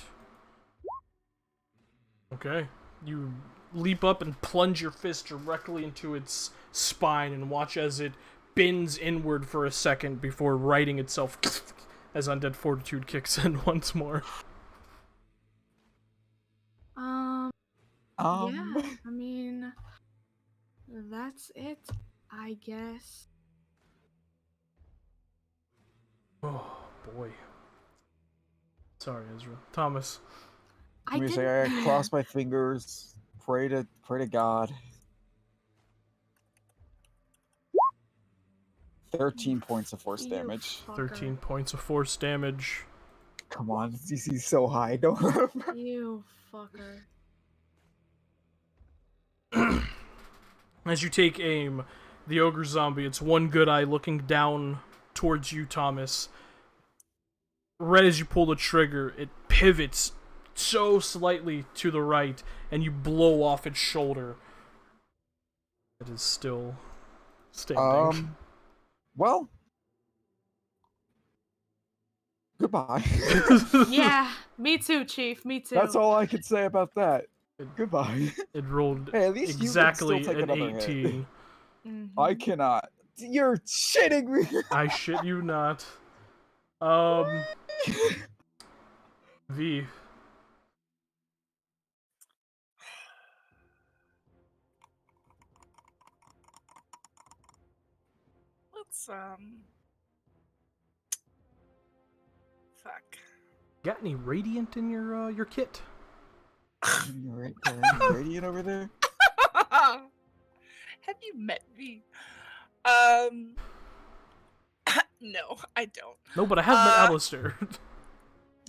Okay. You leap up and plunge your fist directly into its spine and watch as it bends inward for a second before righting itself as Undead Fortitude kicks in once more. Yeah, I mean, that's it, I guess. Oh, boy. Sorry, Ezra. Thomas. I cross my fingers Pray to God. 13 points of force You damage. fucker. 13 points of force damage. Come on, DC's so high. Don't. You fucker. As you take aim, the ogre zombie, its one good eye looking down towards you, Thomas. Right as you pull the trigger, it pivots so slightly to the right, and you blow off its shoulder. It is still standing. Well. Goodbye. Yeah, me too, Chief. Me too. That's all I can say about that. Goodbye. It rolled Hey, at least exactly you can still take an another 18. Hit. I cannot. You're shitting me. I shit you not. V. Let's fuck. Got any radiant in your kit? Right, radiant over there. Have you met me? No, I don't. No, but I have met Alistair.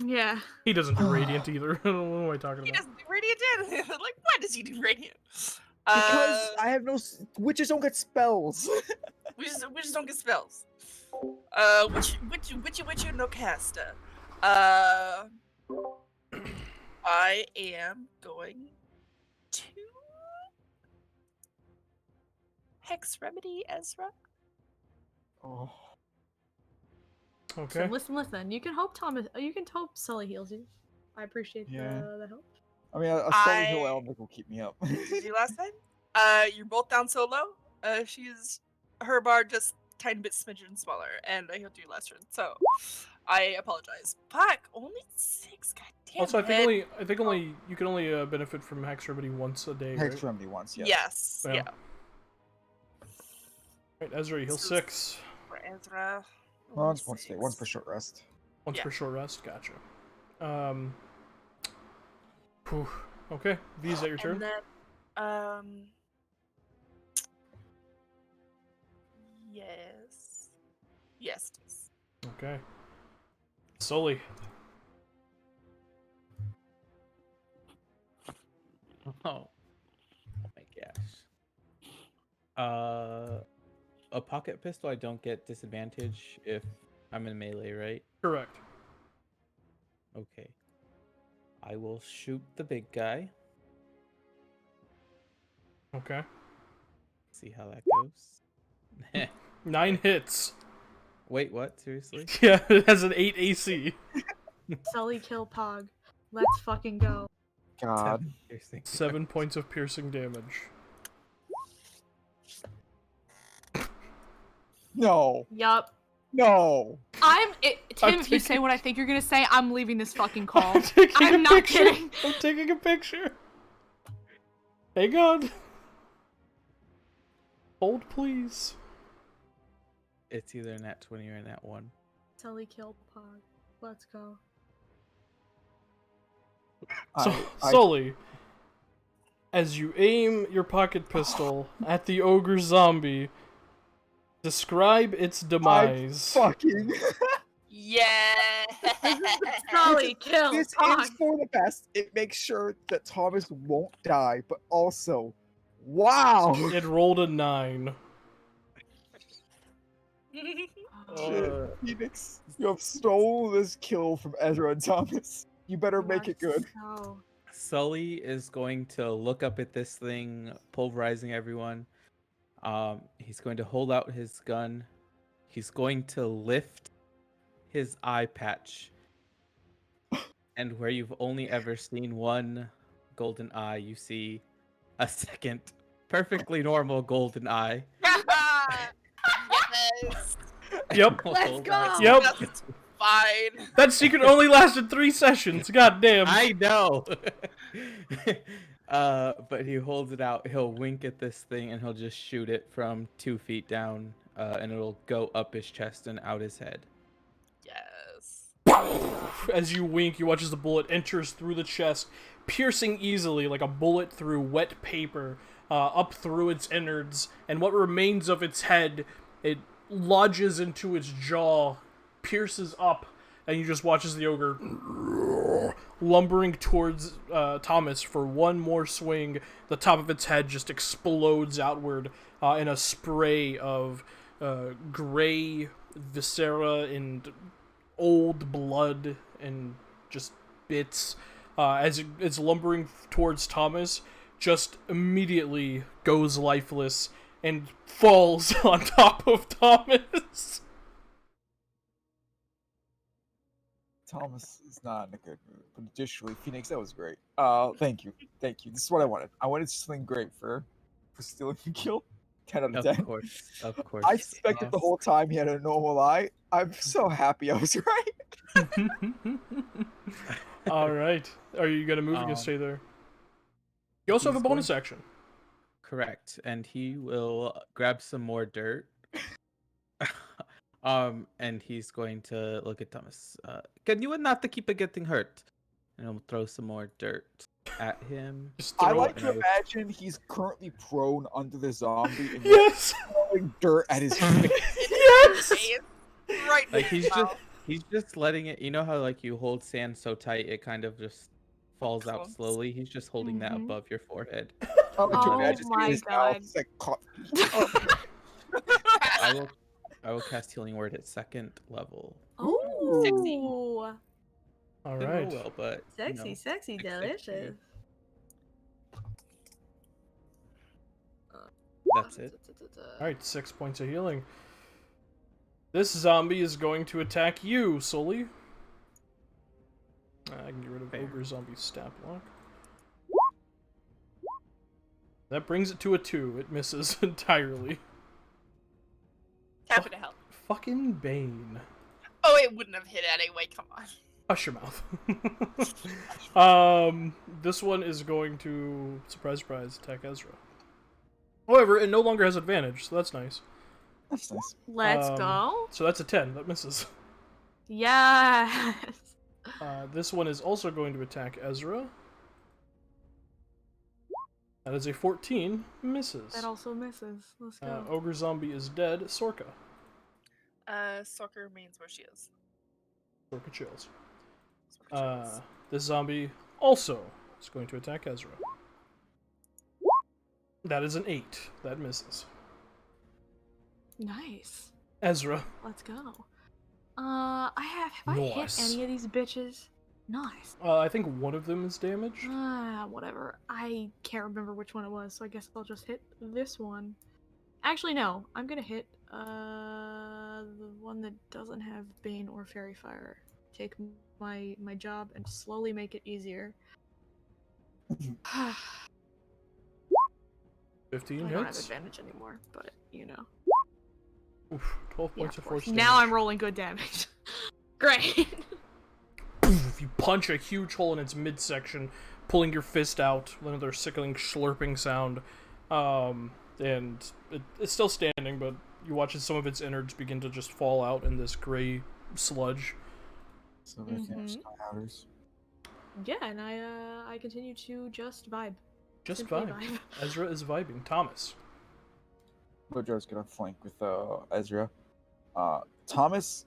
Yeah. He doesn't do radiant either. I don't know what I'm talking He about. doesn't do radiant. Like, why does he do radiant? Because I have no witches don't get spells. We just don't get spells. Witchy no caster. I am going to Hex Remedy Ezra. Oh. Okay. So listen. You can hope Sully heals you. I appreciate the help. I mean, a Sully Hill Elvic will keep me up. Did you last time? You're both down so low. Her bar just tiny bit smidgen smaller, and I healed you last turn, so I apologize. Fuck, only 6. God damn. Also, I think you can only benefit from Hex Remedy once a day. Hex right? Remedy once, yes. Yes. Yeah. Right, Ezra, you heal 6. For Ezra. Well, it's once a day. Once per short rest. Once per short rest. Gotcha. Phew. Okay, V, is that your turn? And then, yes. Yes, it is. Okay. Sully. Oh my gosh. A pocket pistol, I don't get disadvantage if I'm in melee, right? Correct. Okay. I will shoot the big guy. Okay. See how that goes. 9 hits. Wait, what? Seriously? Yeah, it has an 8 AC. Sully kill Pog. Let's fucking go. God. 7 points of piercing damage. No. Yup. No. Tim, if you say what I think you're gonna say, I'm leaving this fucking call. I'm not kidding. I'm taking a picture. Hang on. Hold, please. It's either a nat 20 or a nat 1. Sully kill Pog. Let's go. Sully, as you aim your pocket pistol at the ogre zombie, describe its demise. Fucking. Yeah. Sully kill This Pog. is for the best. It makes sure that Thomas won't die, but also, wow. It rolled a 9. Shit, Phoenix, you have stole this kill from Ezra and Thomas. You better make it good. So... Sully is going to look up at this thing, pulverizing everyone. He's going to hold out his gun. He's going to lift his eye patch. And where you've only ever seen one golden eye, you see a second perfectly normal golden eye. Yes. Yep. Let's go. Yep. That's fine. That secret only lasted 3 sessions. God damn. I know. But he holds it out. He'll wink at this thing and he'll just shoot it from 2 feet down, and it'll go up his chest and out his head. Yes. As you wink, you watch as the bullet enters through the chest, piercing easily like a bullet through wet paper, up through its innards, and what remains of its head, it lodges into its jaw, pierces up, and you just watch as the ogre lumbering towards Thomas for one more swing. The top of its head just explodes outward in a spray of gray viscera and old blood and just bits. As it's lumbering towards Thomas, just immediately goes lifeless and falls on top of Thomas. Thomas is not in a good mood. But additionally, Phoenix, that was great. Thank you. Thank you. This is what I wanted. I wanted something great for stealing the kill. 10 out of 10. Of course. I suspected the whole time he had a normal eye. I'm so happy I was right. All right. Are you going to move or gonna stay there? You also have a bonus action. Correct. And he will grab some more dirt. And he's going to look at Thomas. Can you not keep getting hurt? And he'll throw some more dirt at him. I like to imagine he's currently prone under the zombie and yes, throwing dirt at his face. yes, Right. Like he's just letting it. You know how like you hold sand so tight it kind of just falls out slowly. He's just holding that above your forehead. I like to Oh imagine my his God. mouth is like caught. I will cast Healing Word at 2nd level. Oh, Sexy. all Didn't right. roll well, but Sexy, sexy, delicious. That's it. All right, 6 points of healing. This zombie is going to attack you, Sully. I can get rid of Ogre Zombie's stat block. That brings it to a 2. It misses entirely. Happy to help. Fucking Bane. Oh, it wouldn't have hit anyway. Come on. Hush your mouth. This one is going to, surprise, surprise, attack Ezra. However, it no longer has advantage, so that's nice. That's nice. Let's go. So that's a 10. That misses. Yes. This one is also going to attack Ezra. That is a 14. Misses. That also misses. Let's go. Ogre Zombie is dead. Sorka. Soccer remains where she is. Sorka chills. Sorka chills. This zombie also is going to attack Ezra. That is an 8. That misses. Nice. Ezra. Let's go. Have I hit Nice. any of these bitches? Nice. I think one of them is damaged. Whatever. I can't remember which one it was, so I guess I'll just hit this one. Actually, no. I'm gonna hit the one that doesn't have Bane or Fairy Fire. Take my job and slowly make it easier. 15 I don't have hits. advantage anymore, but you know. Oof, 12 Yeah, points of of course. force Now damage. I'm rolling good damage. Great. Poof, you punch a huge hole in its midsection, pulling your fist out, another sickening slurping sound. And it's still standing, but you watch as some of its innards begin to just fall out in this gray sludge. So we can start outers. Yeah, and I continue to just vibe. Just Simply vibe. Ezra is vibing. Thomas. Bojo's gonna flank with Ezra. Thomas,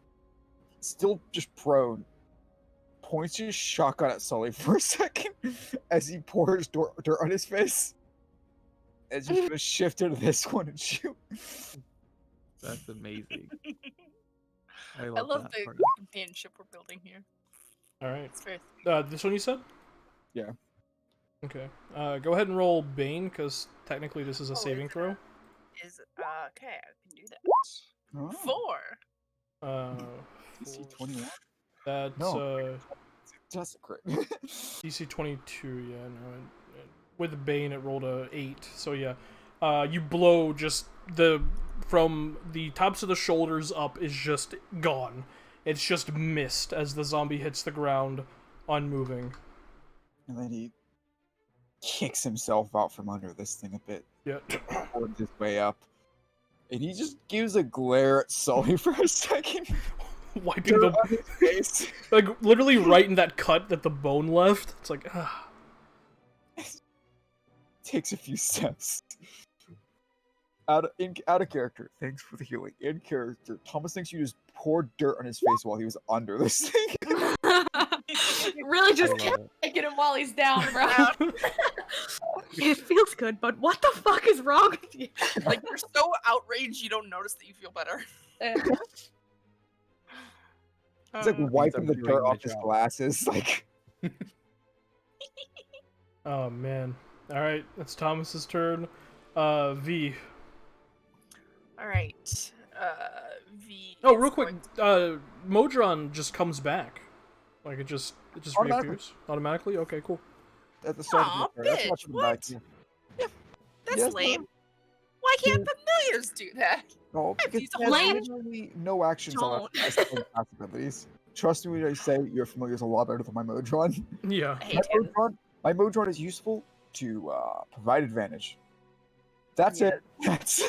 still just prone, points his shotgun at Sully for a second as he pours dirt on his face. And just gonna shift into this one and shoot. That's amazing. I love love that the part. companionship we're building here. All right. It's very This one you said? Yeah. Okay. Go ahead and roll Bane, because technically this is a saving throw. is okay. I can do that. Oh, 4. DC 21. That's No. Just a crit. DC 22. Yeah, no. With Bane, it rolled a 8. So yeah, you blow just from the tops of the shoulders up is just gone. It's just mist as the zombie hits the ground, unmoving. And then he kicks himself out from under this thing a bit. Yeah. Works his way up. And he just gives a glare at Sully for a second. wiping Dirt the on his face. like literally right in that cut that the bone left. It's like, Takes a few steps. Out of character. Thanks for the healing. In character, Thomas thinks you just poured dirt on his face while he was under this thing. Really just I kept love it. taking him while he's down, bro. It feels good, but what the fuck is wrong with you? Like you're so outraged you don't notice that you feel better. It's like wiping the doing dirt the off his job. glasses. Like, oh man. All right, it's Thomas's turn. V. All right. V. Oh, is real quick. going Modron just comes back. Like it just Automatically. reappears automatically. Okay, cool. at the start Aw, of the turn. That's bitch, what's in the what? back, yeah. That's Yes, lame. ma'am. Why can't familiars do that? No, I've because used he a has lame- literally no actions on Don't. his passive abilities. Trust me when I say your familiar is a lot better than my Modron. Yeah. I hate him. My Modron is useful to provide advantage. That's it. That's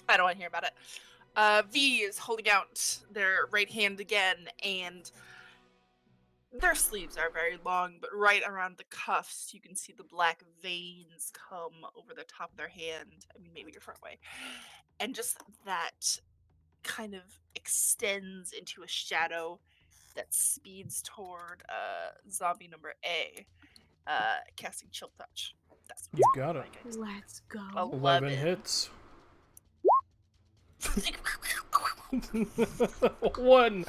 I don't want to hear about it. V is holding out their right hand again, and their sleeves are very long, but right around the cuffs, you can see the black veins come over the top of their hand. I mean, maybe your front way. And just that kind of extends into a shadow that speeds toward zombie number A, casting Chill Touch. That's You got it. Let's go. 11 hits. 1.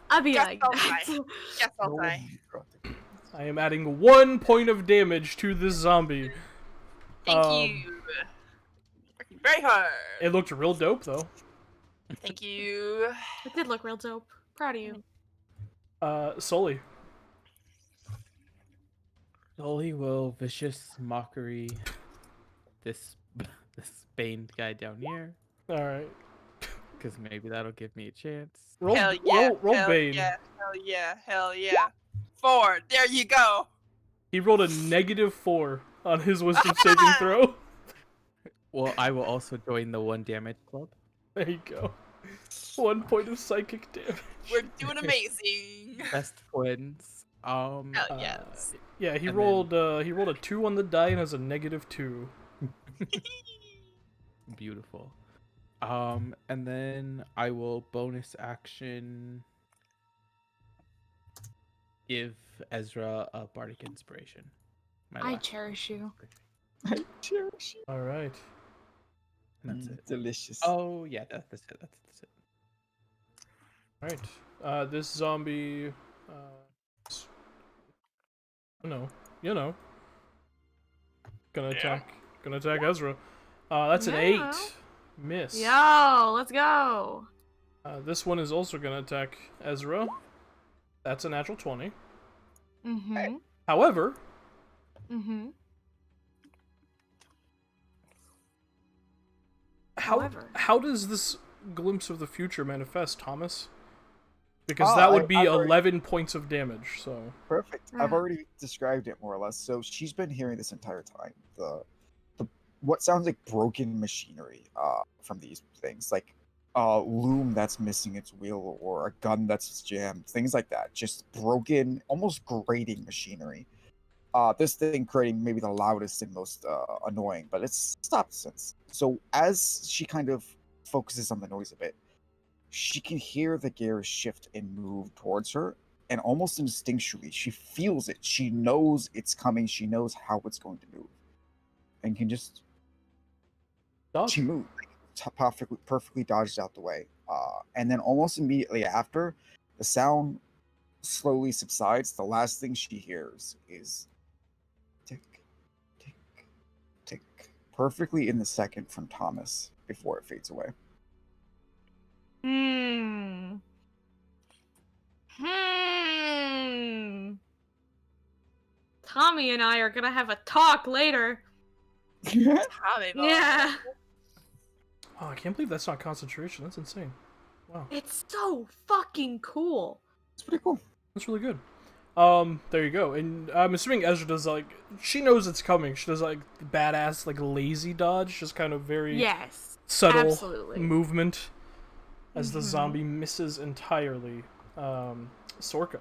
I'll be Guess like I'll that. die. Yes, I'll no die. I am adding 1 point of damage to this zombie. Thank you. Working very hard. It looked real dope though. Thank you. It did look real dope. Proud of you. Sully. Dolly will vicious mockery this Bane guy down here, All right. because maybe that'll give me a chance. Roll, Hell yeah. roll hell Bane. yeah. Hell yeah. Hell yeah. 4. There you go. He rolled a -4 on his wisdom saving throw. Well, I will also join the 1 damage club. There you go. 1 point of psychic damage. We're doing amazing. Best twins. Hell yes. Yeah, he And rolled a 2 on the die and has a -2. Beautiful. And then I will bonus action give Ezra a bardic inspiration. My I last cherish you. I cherish you. All right. and that's it. Delicious. Oh yeah, that's it. That's it. All right. This zombie. You know. Gonna attack Ezra. That's an 8. Yeah. Miss. Yo, let's go. This one is also gonna attack Ezra. That's a natural 20. Mm-hmm. However, Mm-hmm. how does this glimpse of the future manifest, Thomas? Because Oh, that would be I've already- 11 points of damage. So Perfect. I've Ah. already described it more or less. So she's been hearing this entire time the what sounds like broken machinery from these things, like a loom that's missing its wheel or a gun that's jammed, things like that. Just broken, almost grating machinery. This thing creating maybe the loudest and most annoying, but it's stopped since. So as she kind of focuses on the noise a bit, she can hear the gears shift and move towards her, and almost instinctually, she feels it. She knows it's coming. She knows how it's going to move, and can just dodge. she moved, perfectly dodged out the way. And then almost immediately after, the sound slowly subsides. The last thing she hears is tick, tick, tick, perfectly in the second from Thomas before it fades away. Tommy and I are gonna have a talk later. Tommy boy. Yeah. Oh, I can't believe that's not concentration. That's insane. Wow, It's so fucking cool. It's pretty cool. that's really good. There you go. And I'm assuming Ezra does she knows it's coming. She does badass lazy dodge, just kind of very Yes. subtle absolutely. movement. as the zombie misses entirely. Sorka.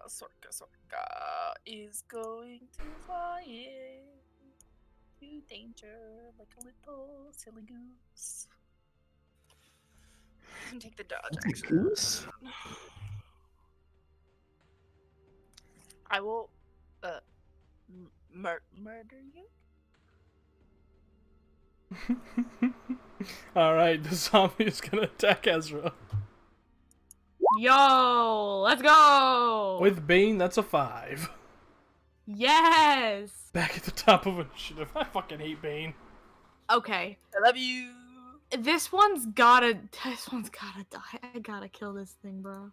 Sorka is going to fly into danger like a little silly goose. And take the dodge action. Goose? I will murder you. Alright, the zombie is gonna attack Ezra. Yo, let's go. With Bane, that's a 5. Yes. Back at the top of initiative. I fucking hate Bane. Okay. I love you. This one's gotta die. I gotta kill this thing, bro.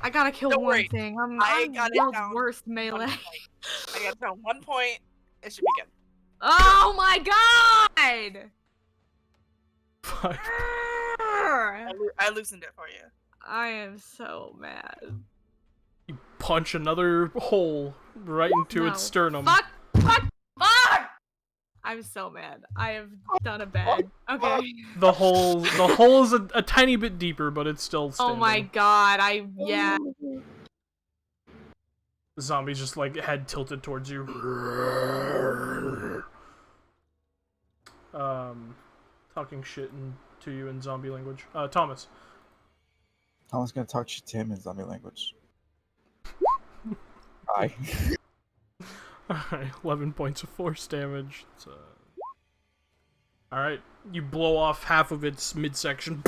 I gotta kill Don't one worry. thing. I'm got the it world's down. worst 1 melee. point. I got it down 1 point. It should be good. Oh my god! 5. I loosened it for you. I am so mad. You punch another hole right into its sternum. Fuck! I'm so mad. I have done a bad. Okay. The hole is a tiny bit deeper, but it's still standing. Oh my god, yeah. The zombie's just like head tilted towards you. Talking shit to you in zombie language. Thomas. Thomas gonna talk shit to him in zombie language. Hi. Alright, 11 points of force damage. Alright, you blow off half of its midsection.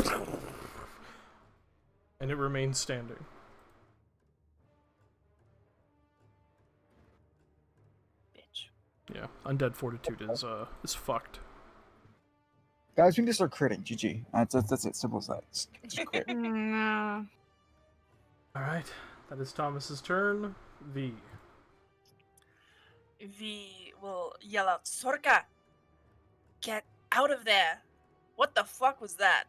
And it remains standing. Bitch. Yeah, undead fortitude is fucked. Guys, we need to start critting. GG. That's it. Simple as that. Just crit. No. Alright, that is Thomas's turn. V. V will yell out, Sorka! Get out of there! What the fuck was that?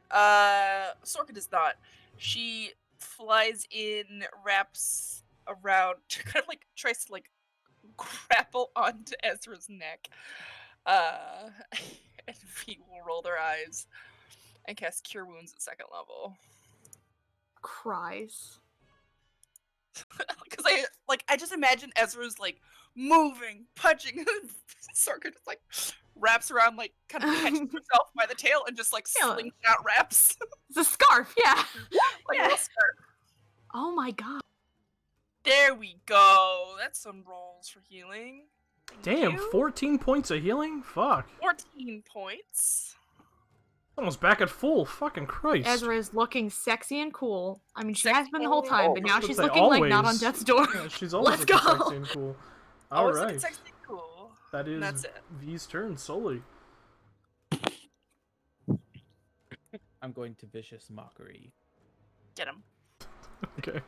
Sorka does not. She flies in, wraps around, kind of like tries to like grapple onto Ezra's neck. And V will roll their eyes and cast Cure Wounds at 2nd level. Cries. Because I just imagine Ezra's like moving, punching, and Sorka just like wraps around, like kind of catches herself by the tail and just like Yeah. slingshot wraps. It's a scarf, yeah. Like a Yeah. little skirt. Oh my god. There we go. That's some rolls for healing. Thank Damn, you. 14 points of healing? Fuck. 14 points. Almost back at full. Fucking Christ. Ezra is looking sexy and cool. I mean, she Sexy has been the whole and time, cool. but now I was she's gonna say, looking like not on always. death's door. Yeah, she's always Let's looking go. sexy and cool. Always looking Alright. sexy and cool. That is That's it. V's turn solely. I'm going to vicious mockery. Get him. Okay.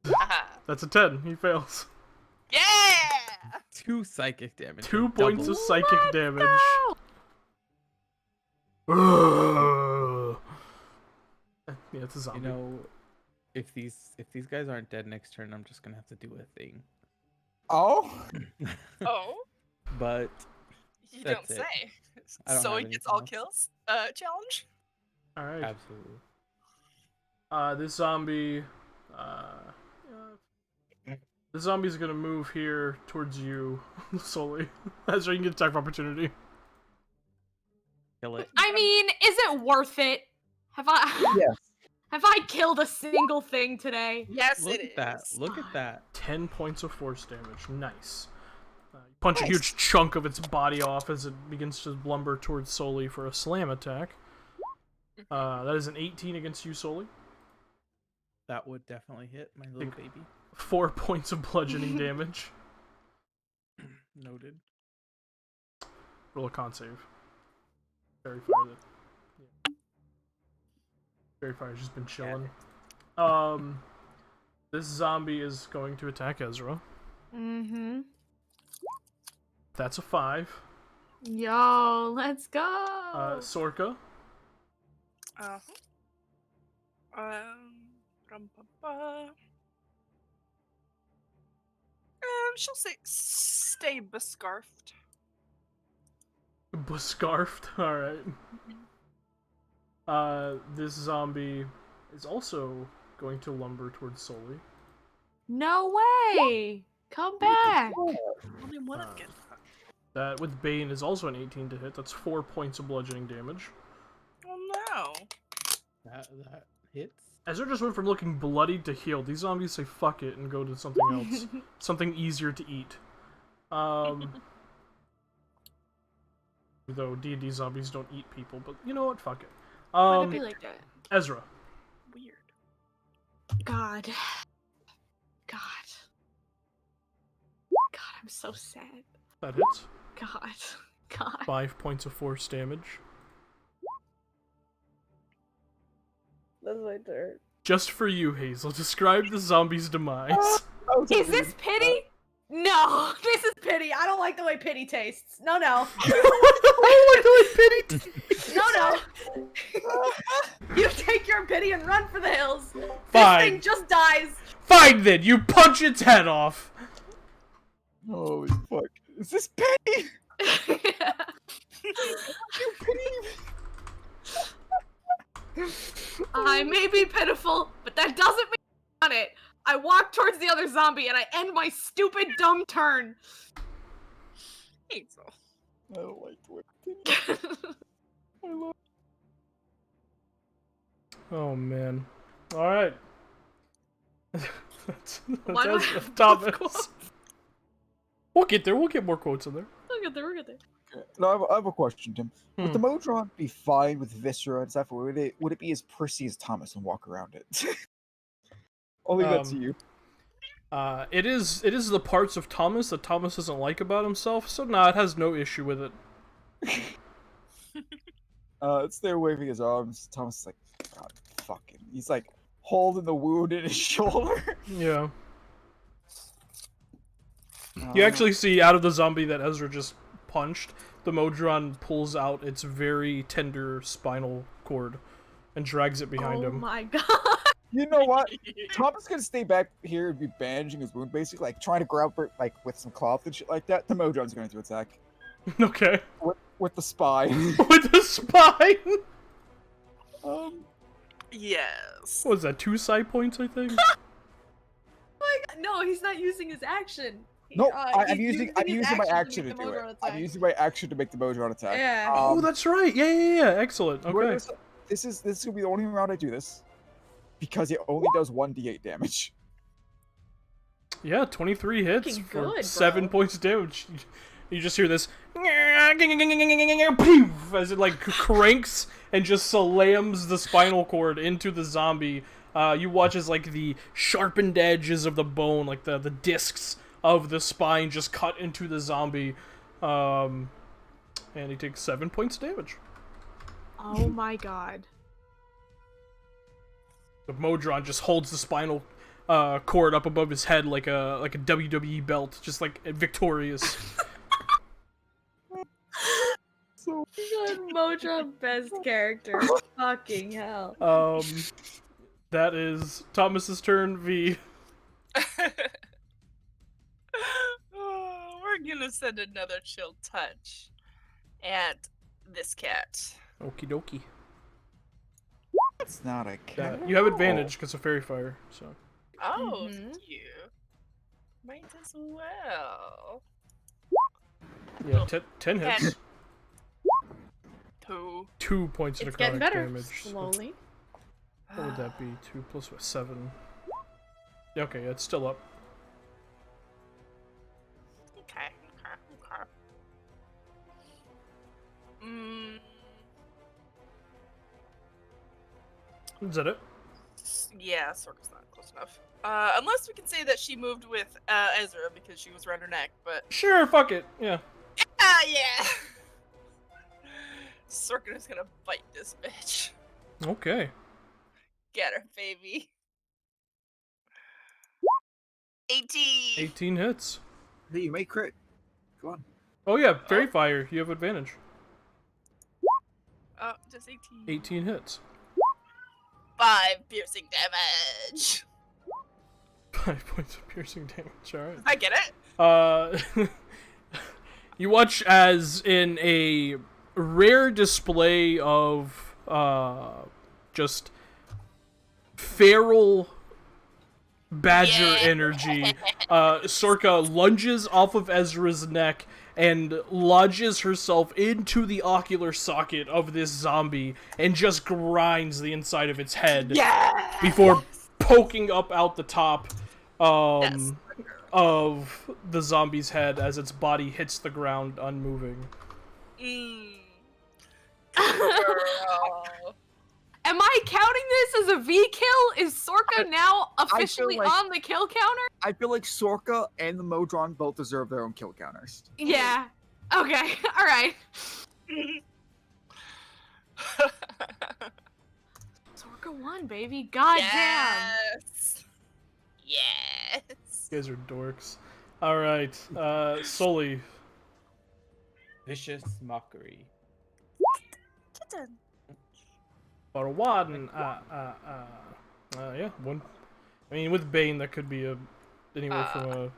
Haha. That's a 10. He fails. Yeah! 2 psychic damage. 2 or points double. of psychic damage. Yeah, it's a zombie. You know, if these guys aren't dead next turn, I'm just gonna have to do a thing. Oh? Oh, But you That's don't it. say. I don't So have he gets anything all else. kills? Challenge? Alright. absolutely. This zombie. The zombie's gonna move here towards you solely. That's right, you can get attack of opportunity. Kill it. I mean, is it worth it? Have I Yes. have I killed a single thing today? Yes, Look it at that. is. Look at that. 10 points of force damage. Nice. You punch a Nice. huge chunk of its body off as it begins to lumber towards Soli for a slam attack. That is an 18 against you, Soli. That would definitely hit my little baby. 4 points of bludgeoning damage. Noted. Roll a con save. Fairy Fire. Yeah. Fairy Fire's just been chilling. This zombie is going to attack Ezra. Mm-hmm. That's a 5. Yo, let's go. Sorka. Rum-pa-pa. She'll say, stay bescarfed. Scarfed. All right. This zombie is also going to lumber towards Sully. No way! Come back! Only one of Uh, good. That with Bane is also an 18 to hit. That's 4 points of bludgeoning damage. Oh no. That hits. Ezra just went from looking bloodied to healed. These zombies say fuck it and go to something else. Something easier to eat. Though D&D zombies don't eat people, but you know what? Fuck it. Why would it be like that? Ezra. Weird. God. God. God, I'm so sad. That hits. God. God. 5 points of force damage. That's my turn. Just for you, Hazel. Describe the zombie's demise. Is this pity? No, this is pity. I don't like the way pity tastes. No, no. I like the way pity. No. You take your pity and run for the hills. Fine. This thing just dies. Fine then, you punch its head off. Holy fuck. Is this Penny? I may be pitiful, but that doesn't mean I'm on it. I walk towards the other zombie and I end my stupid, dumb turn. Hazel. I don't like the way Penny. Oh man. Alright. Why do I that's have Thomas. quotes? We'll get there. We'll get more quotes in there. We'll get there. No, I have a question, Tim. Would the Hmm. Modron be fine with Viscera and stuff, or would it be as prissy as Thomas and walk around it? I'll leave that to you. It is the parts of Thomas that Thomas doesn't like about himself, so nah, it has no issue with it. It's there waving his arms. Thomas is like, God, fucking. He's like holding the wound in his shoulder. Yeah. You actually see out of the zombie that Ezra just punched, the Modron pulls out its very tender spinal cord and drags it behind Oh him. my god. You know what? Thomas gonna stay back here and be bandaging his wound, basically, like trying to grab her, like with some cloth and shit like that. The Modron's going to attack Okay. with the spine. With the spine. Yes. What was that? 2 side points, I think. No, he's not using his action. No, I'm he's using his my to action make to the do it. Modron I'm attack. using my action to make the Modron attack. Yeah. Oh, that's right. Yeah. Excellent. Okay. This is gonna be the only round I do this because it only does 1d8 damage. Yeah, 23 hits Looking for good, 7 bro. points of damage. You just hear this as it like cranks and just slams the spinal cord into the zombie. You watch as like the sharpened edges of the bone, like the discs of the spine, just cut into the zombie, and he takes 7 points of damage. Oh my god. The Modron just holds the spinal cord up above his head like a WWE belt, just like victorious. So God, Modron best character. Fucking hell. That is Thomas's turn. V. Oh, we're gonna send another chill touch at this cat. Okie dokie. it's not a cat. You have advantage because of fairy fire. So Oh, Mhm. thank you. Might as well. yeah, 10 hits. 2. 2 points of It's getting necrotic better. damage. Slowly. What would that be? 2 plus what? 7. Yeah, okay, it's still up. Okay. Is that it? Yeah, sort of not close enough. Unless we can say that she moved with Ezra because she was around her neck, but Sure, fuck it. Yeah. yeah. Sorkin is gonna bite this bitch. Okay. Get her, baby. 18. 18 hits. Hey, you may crit. Go on. Oh yeah, fairy fire. You have advantage. Oh, just 18. 18 hits. 5 piercing damage. 5 points of piercing damage. All right. I get it. You watch as in a rare display of just feral badger energy, Sorka lunges off of Ezra's neck and lodges herself into the ocular socket of this zombie and just grinds the inside of its head before poking up out the top of the zombie's head as its body hits the ground unmoving. Girl. Am I counting this as a V kill? Is Sorka now officially like- on the kill counter? I feel like Sorka and the Modron both deserve their own kill counters. Yeah. Okay. All right. Sorka won, baby. God damn. Yes. You guys are dorks. Alright, Sully. Vicious mockery. Kitten. For one, yeah, one. I mean, with Bane, that could be anywhere from a.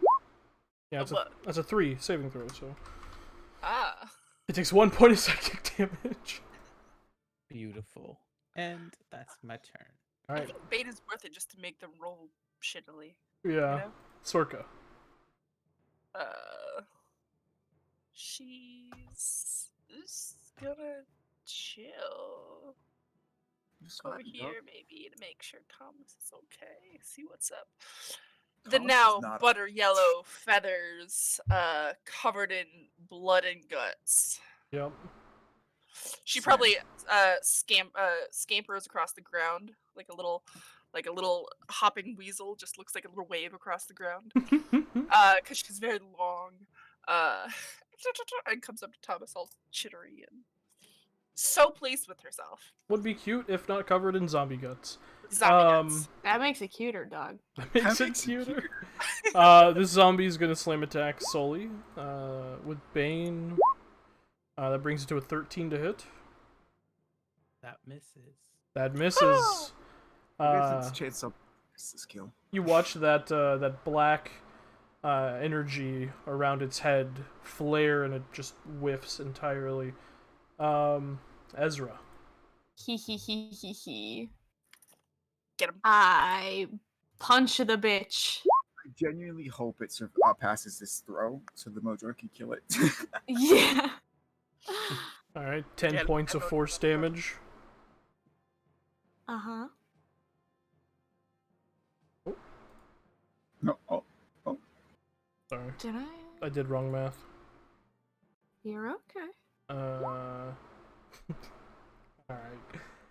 Yeah, that's a 3 saving throw, so. It takes 1 point of psychic damage. Beautiful. And that's my turn. I Alright, think bait is worth it just to make them roll shittily. yeah, You know? Sorka. She's just gonna chill over here, maybe, to make sure Thomas is okay. See what's up. The Thomas now is not butter yellow feathers, covered in blood and guts. Yep. She Same. probably scampers across the ground like a little hopping weasel. Just looks like a little wave across the ground. Because she's very long. And comes up to Thomas all chittery and so pleased with herself. Would be cute if not covered in zombie guts. Zombie guts. That makes it cuter, dog. That makes it cuter. This zombie's gonna slam attack Sully with Bane. That brings it to a 13 to hit. That misses. That misses. I guess it's a chance to miss this kill. You watch that that black energy around its head flare and it just whiffs entirely. Ezra. He. Get him. I punch the bitch. I genuinely hope it passes this throw so the Modron can kill it. Yeah. Alright, 10 Get points of force damage. Uh-huh. No, Sorry, Did I? I did wrong math. You're okay. Alright.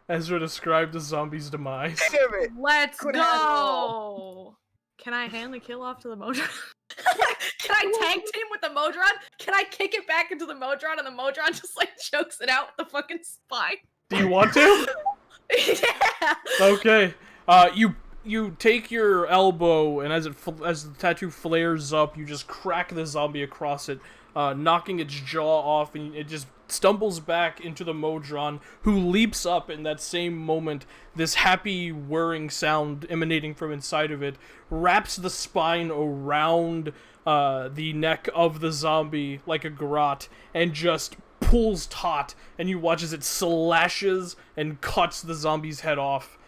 Ezra described the zombie's demise. damn it! Let's Could've had it go! Can I hand the kill off to the Modron? Can I tag team with the Modron? Can I kick it back into the Modron and the Modron just like chokes it out with the fucking spine? Do you want to? Yeah! Okay. You take your elbow and as the tattoo flares up, you just crack the zombie across it, knocking its jaw off, and it just stumbles back into the Modron, who leaps up in that same moment. This happy whirring sound emanating from inside of it wraps the spine around the neck of the zombie like a garrote and just pulls taut, and you watch as it slashes and cuts the zombie's head off.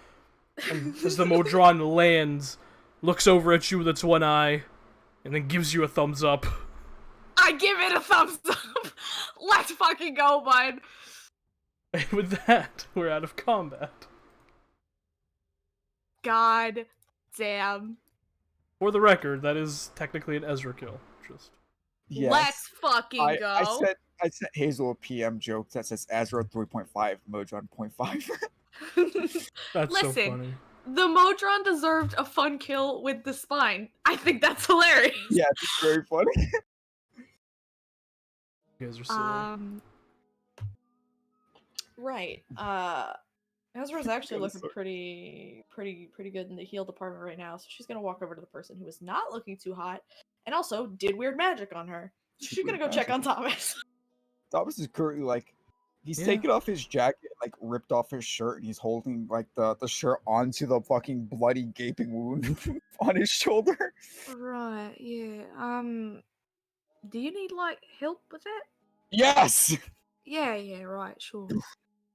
And as the Modron lands, looks over at you with its one eye, and then gives you a thumbs up. I give it a thumbs up! Let's fucking go, bud! And with that, we're out of combat. God damn. For the record, that is technically an Ezra kill. Just Yes. Let's fucking go. I sent Hazel a PM joke that says Ezra 3.5, Modron 0.5. that's so Listen. funny. The Modron deserved a fun kill with the spine. I think that's hilarious. Yeah, it's very funny. You guys are silly. Right. Ezra's actually Kinda looking suck. pretty good in the heal department right now, so she's gonna walk over to the person who is not looking too hot, and also did weird magic on her. So she's gonna go check on Thomas. Thomas is currently like, he's Yeah. taken off his jacket, like ripped off his shirt, and he's holding like the shirt onto the fucking bloody gaping wound on his shoulder. Right. Yeah. Do you need like help with that? Yes. Yeah, right, sure.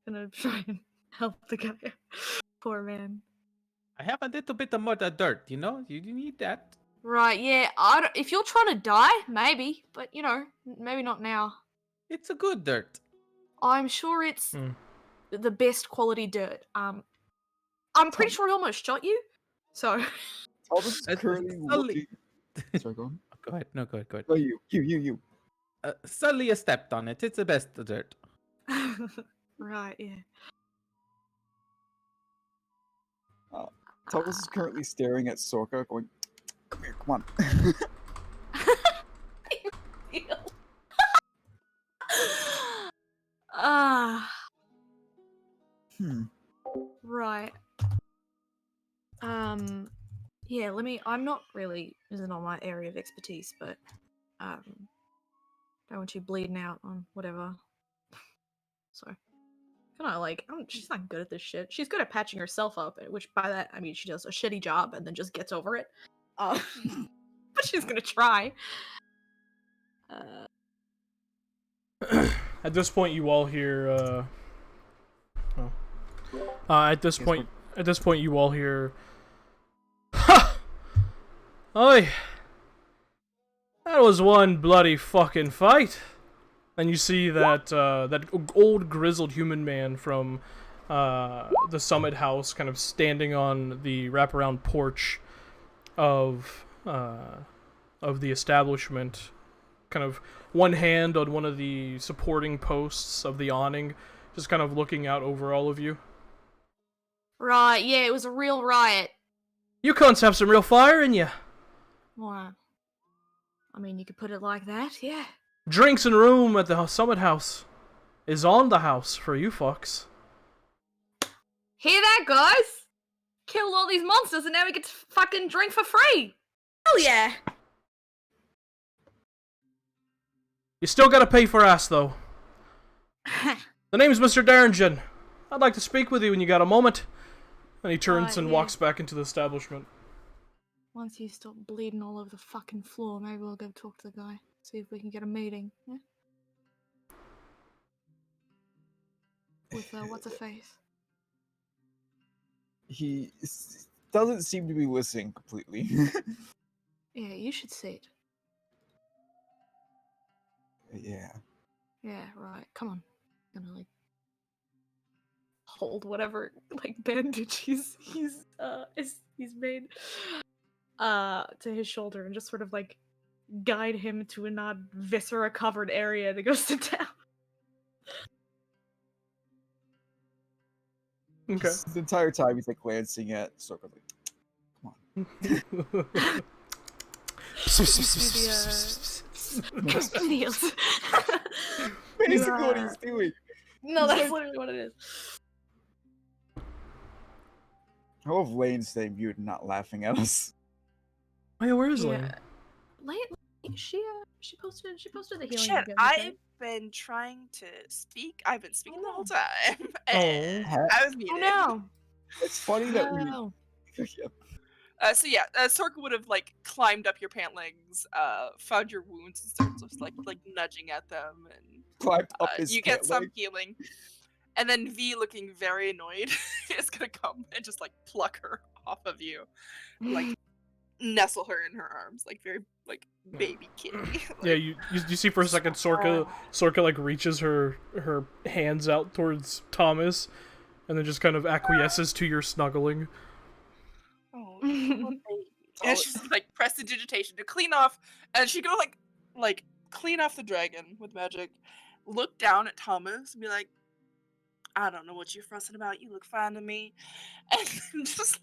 Gonna try and help the guy. Poor man. I have a little bit of more dirt, you know? You need that. Right, yeah. If you're trying to die, maybe, but maybe not now. It's a good dirt. I'm sure it's the best quality dirt. I'm pretty sure he almost shot you. So Thomas is currently Sully. looking. Sorry, go on. Go ahead. No, go ahead. Oh, you. Sully has stepped on it. It's the best dirt. right, yeah. Thomas is currently staring at Sorka, going, "Come here, come on." Right. Yeah, I'm not really, this is not my area of expertise, but, don't want you bleeding out on whatever. So, kind of like, she's not good at this shit. She's good at patching herself up, which by that, I mean, she does a shitty job and then just gets over it. But she's gonna try. At this point, you all hear. At this point, you all hear. Ha! Oi! That was one bloody fucking fight. And you see that that old grizzled human man from the Summit House, kind of standing on the wraparound porch of the establishment, kind of one hand on one of the supporting posts of the awning, just kind of looking out over all of you. Right, yeah, it was a real riot. You cunts have some real fire in you. Well, I mean, you could put it like that, yeah. Drinks and room at the Summit House is on the house for you fucks. Hear that, guys? Killed all these monsters and now we get to fucking drink for free. Hell yeah. You still gotta pay for ass, though. The name's Mr. Darringen. I'd like to speak with you when you got a moment. And he turns and walks back into the establishment. Once you stop bleeding all over the fucking floor, maybe we'll go talk to the guy. See if we can get a meeting, yeah? With, what's-her-face? He doesn't seem to be listening completely. Yeah, you should see it. Yeah. Yeah, right. Come on. I'm gonna, hold whatever, bandage he's made to his shoulder and just sort of, guide him to a not viscera-covered area to go sit down. Okay. The entire time he's glancing at Sorka, come on. Basically what he's doing. No, that's literally what it is. I love Lane staying mute and not laughing at us. Oh yeah, where is Lane? Lane, she posted the healing. Shit, I've been trying to speak. I've been speaking the whole time. And I was muted. Oh no. It's funny that we... Sorka would have climbed up your pant legs, found your wounds and started just nudging at them, and climbed up his you get pant some leg. healing. And then V, looking very annoyed, is gonna come and just pluck her off of you, nestle her in her arms, very baby kitty. Yeah, you see for a second Sorka reaches her hands out towards Thomas, and then just kind of acquiesces to your snuggling. Oh, baby. And she's prestidigitation to clean off, and she go clean off the dragon with magic, look down at Thomas and be like, I don't know what you're fussing about, you look fine to me, and then just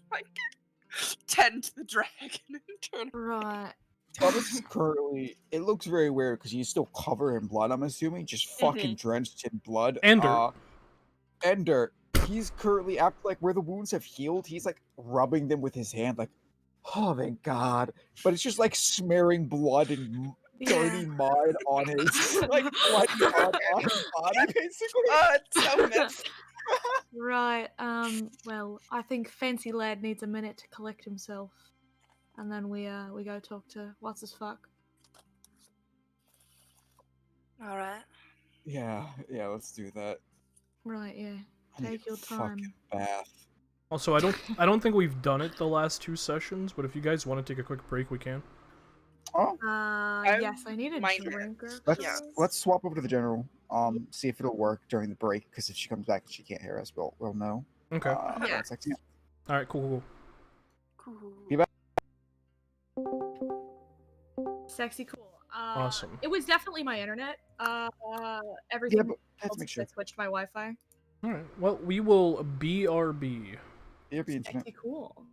tend to the dragon and turn right. Thomas is currently, it looks very weird because he's still covered in blood, I'm assuming, just fucking drenched in blood. And dirt. And dirt. He's currently, after where the wounds have healed, he's rubbing them with his hand, oh thank God. But it's just smearing blood and dirty mud on his bloody mud on his body, basically. Oh, it's so messy. Right, well, I think Fancy Lad needs a minute to collect himself. And then we go talk to what's-his-fuck. Yeah, let's do that. Right, yeah. I need Take a your fucking time. bath. Also, I don't think we've done it the last 2 sessions, but if you guys want to take a quick break, we can. Oh, Yes, I need a Mind drink. let's actually. swap over to the general. See if it'll work during the break. Because if she comes back and she can't hear us, we'll know. Okay. Yeah. 1 second. All right. Cool. Cool. Be back. Sexy cool. Awesome. It was definitely my internet. Yeah, Everything but I have to make sure. switched my Wi-Fi. All right. Well, we will BRB. It'll be internet. Sexy cool.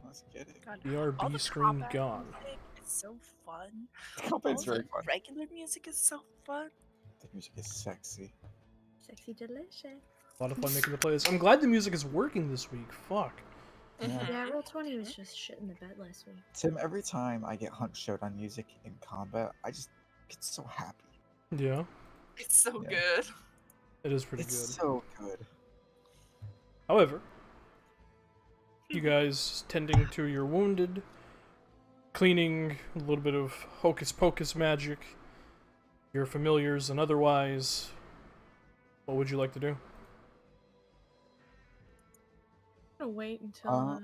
Let's get it. God, all BRB the screen combat gone. music is so fun. The All combat's very the fun. regular music is so fun. The music is sexy. Sexy delicious. A lot of fun making the plays. I'm glad the music is working this week. Fuck. Yeah. Yeah, Roll20 was just shit in the bed last week. Tim, every time I get Hunt Showdown music in combat, I just get so happy. Yeah, It's so Yeah. good. it is pretty It's good. so good. However, you guys tending to your wounded, cleaning a little bit of hocus pocus magic, your familiars and otherwise, What would you like to do? I'm gonna wait until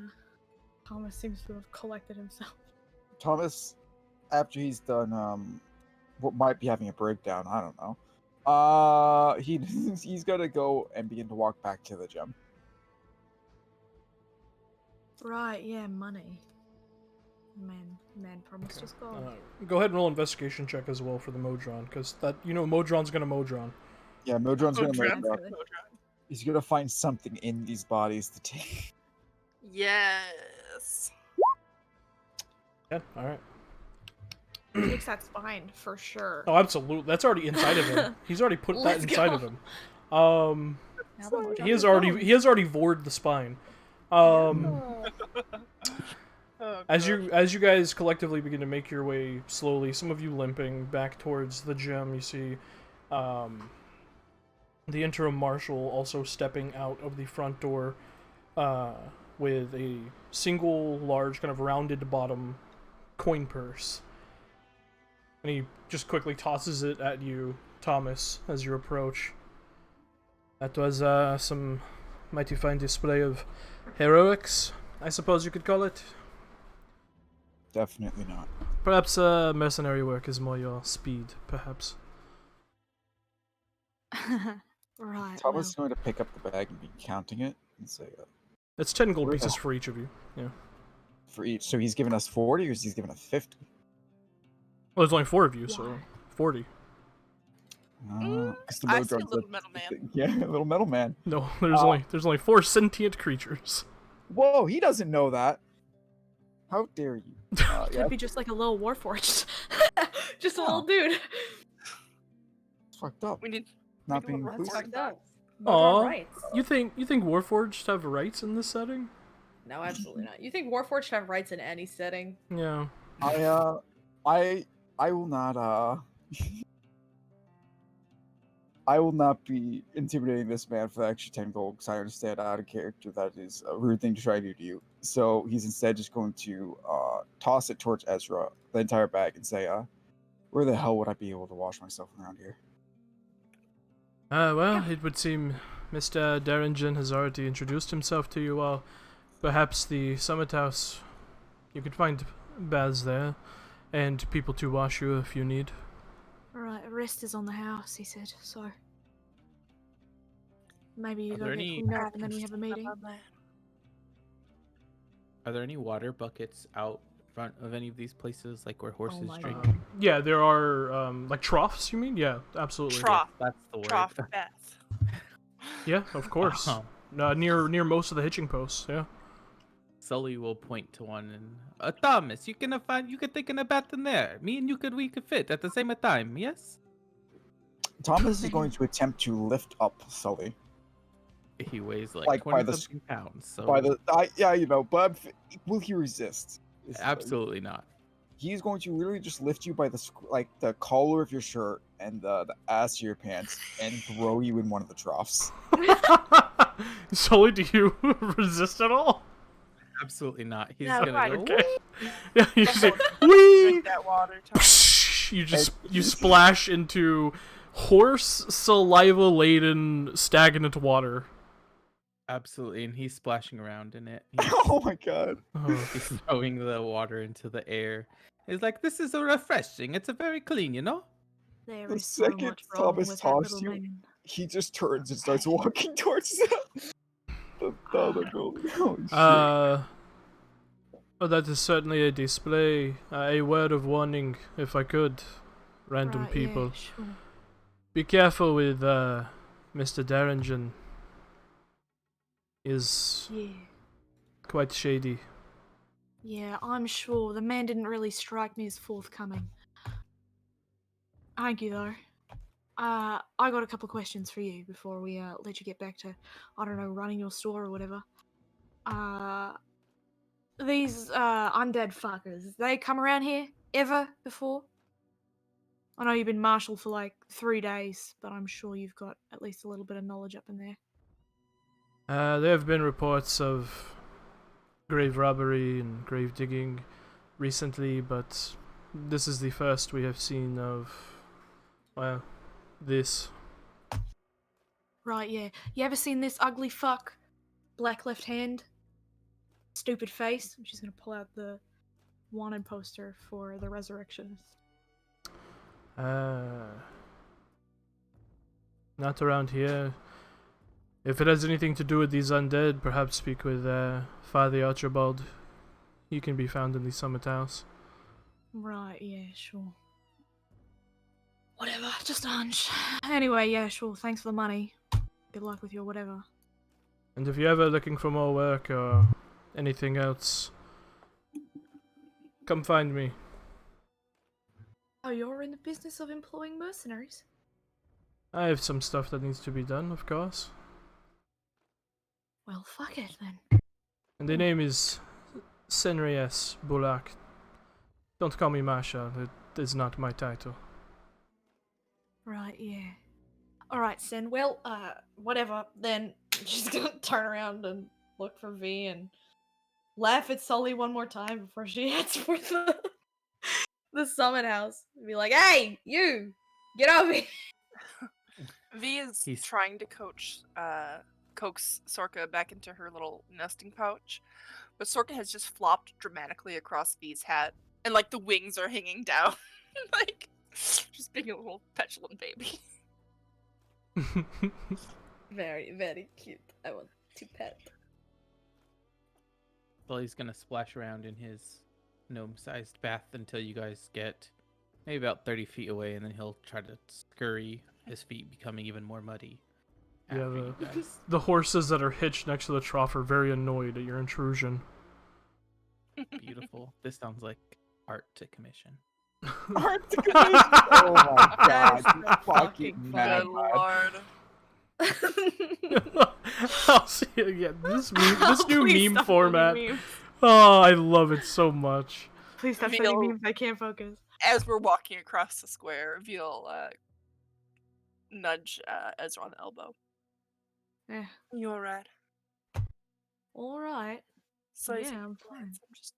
Thomas seems to have collected himself. Thomas, after he's done, what might be having a breakdown, I don't know. He's gonna go and begin to walk back to the gym. Right, yeah, money. Man promised us gold. Go ahead and roll investigation check as well for the Modron, because Modron's gonna Modron. Yeah, Modron's gonna Modron. Modron. He's gonna find something in these bodies to take. Yes. Yeah, all right. Takes that spine for sure. Oh, absolutely. That's already inside of him. He's already put that Let's inside go. of him. Now the Modron He has is already gone. he has already vored the spine. Oh, As gosh. you guys collectively begin to make your way slowly, some of you limping back towards the gym, you see the interim marshal also stepping out of the front door with a single large kind of rounded bottom coin purse. And he just quickly tosses it at you, Thomas, as you approach. That was some mighty fine display of heroics, I suppose you could call it. Definitely not. Perhaps mercenary work is more your speed, perhaps. Right. Thomas is going to pick up the bag and be counting it and say, It's 10 gold Where pieces the- for each of you. Yeah. for each. So he's giving us 40, or is he giving us 50? Well, there's only 4 of you, so Why? 40. 'Cause the I see a Modron's little metal man. Yeah, a little metal man. No, there's only 4 sentient creatures. Whoa, he doesn't know that. How dare you? Could Yeah, be just like a little warforged. Just a Yeah. little dude. it's fucked up. We need Not make a being little inclusive. report. up. Aw. rights. You think Warforged have rights in this setting? No, absolutely not. You think Warforged should have rights in any setting? Yeah. I will not I will not be intimidating this man for the extra 10 gold because I understand out of character that is a rude thing to try to do to you. So he's instead just going to toss it towards Ezra, the entire bag, and say, where the hell would I be able to wash myself around here? Well, it would seem Mr. Derringen has already introduced himself to you all. Perhaps the Summit House. You could find baths there, and people to wash you if you need. Right, rest is on the house, he said, so. Maybe you Are go there get any- cleaned up and then we have a meeting. Are there any water buckets out front of any of these places, like where horses my drink? God. Yeah, there are, like troughs, you mean? Yeah, absolutely. Trough. That's the word. Trough bath. Yeah, of course. Near most of the hitching posts, yeah. Sully will point to one and Thomas, you can take a bath in there. Me and we could fit at the same time, yes? Thomas is going to attempt to lift up Sully. He weighs like Like, by 20 the something pounds, so but will he resist? absolutely not. He's going to literally just lift you by the collar of your shirt and the ass of your pants and throw you in one of the troughs. Sully, do you resist at all? Absolutely not. He's No, gonna right, go. Okay. Yeah, you say, wee! Drink that water, Tom. You splash into horse saliva-laden stagnant water. Absolutely, and he's splashing around in it. Oh my god. Oh. He's throwing the water into the air. He's like, "This is a refreshing. It's a very clean, you know." There The is so second much wrong Thomas with that tossed little you- man. He just turns and starts walking towards the other building. Oh, shit. Well, that is certainly a display. A word of warning, if I could, random Right, people. Yeah, sure. Be careful with Mr. Derringen. Is Yeah. quite shady. Yeah, I'm sure. The man didn't really strike me as forthcoming. Thank you, though. I got a couple of questions for you before we let you get back to, I don't know, running your store or whatever. These undead fuckers, they come around here ever before? I know you've been marshal for like 3 days, but I'm sure you've got at least a little bit of knowledge up in there. There have been reports of grave robbery and grave digging recently, but this is the first we have seen of, well, this. Right, yeah. You ever seen this ugly fuck? Black left hand? Stupid face? She's gonna pull out the wanted poster for the Resurrectionist. Not around here. If it has anything to do with these undead, perhaps speak with Father Archibald. He can be found in the Summit House. Right, yeah, sure. Whatever, just a hunch. Anyway, yeah, sure, thanks for the money. Good luck with your whatever. And if you're ever looking for more work or anything else, come find me. Oh, you're in the business of employing mercenaries? I have some stuff that needs to be done, of course. Well, fuck it then. And the name is Senrius Bulak. Don't call me Masha, it is not my title. Right, yeah. Alright, Sin. Well, whatever. Then she's gonna turn around and look for V and laugh at Sully one more time before she heads for the summit house. Be like, hey, you! Get over here! V is trying to coax Sorka back into her little nesting pouch, but Sorka has just flopped dramatically across V's hat, and like the wings are hanging down, like just being a little petulant baby. Very, very cute. I want to pet. Sully's gonna splash around in his gnome-sized bath until you guys get maybe about 30 feet away, and then he'll try to scurry, his feet becoming even more muddy. Yeah, the horses that are hitched next to the trough are very annoyed at your intrusion. Beautiful. This sounds like art to commission. Art to commission! Oh my god, you fucking Good mad. lord. I'll see it again. This new Please meme stop format. sending memes. Oh, I love it so much. Please stop Veal- sending memes, I can't focus. As we're walking across the square, Veal nudge Ezra on the elbow. Eh, You alright? alright. So Yeah, I'm fine. I'm just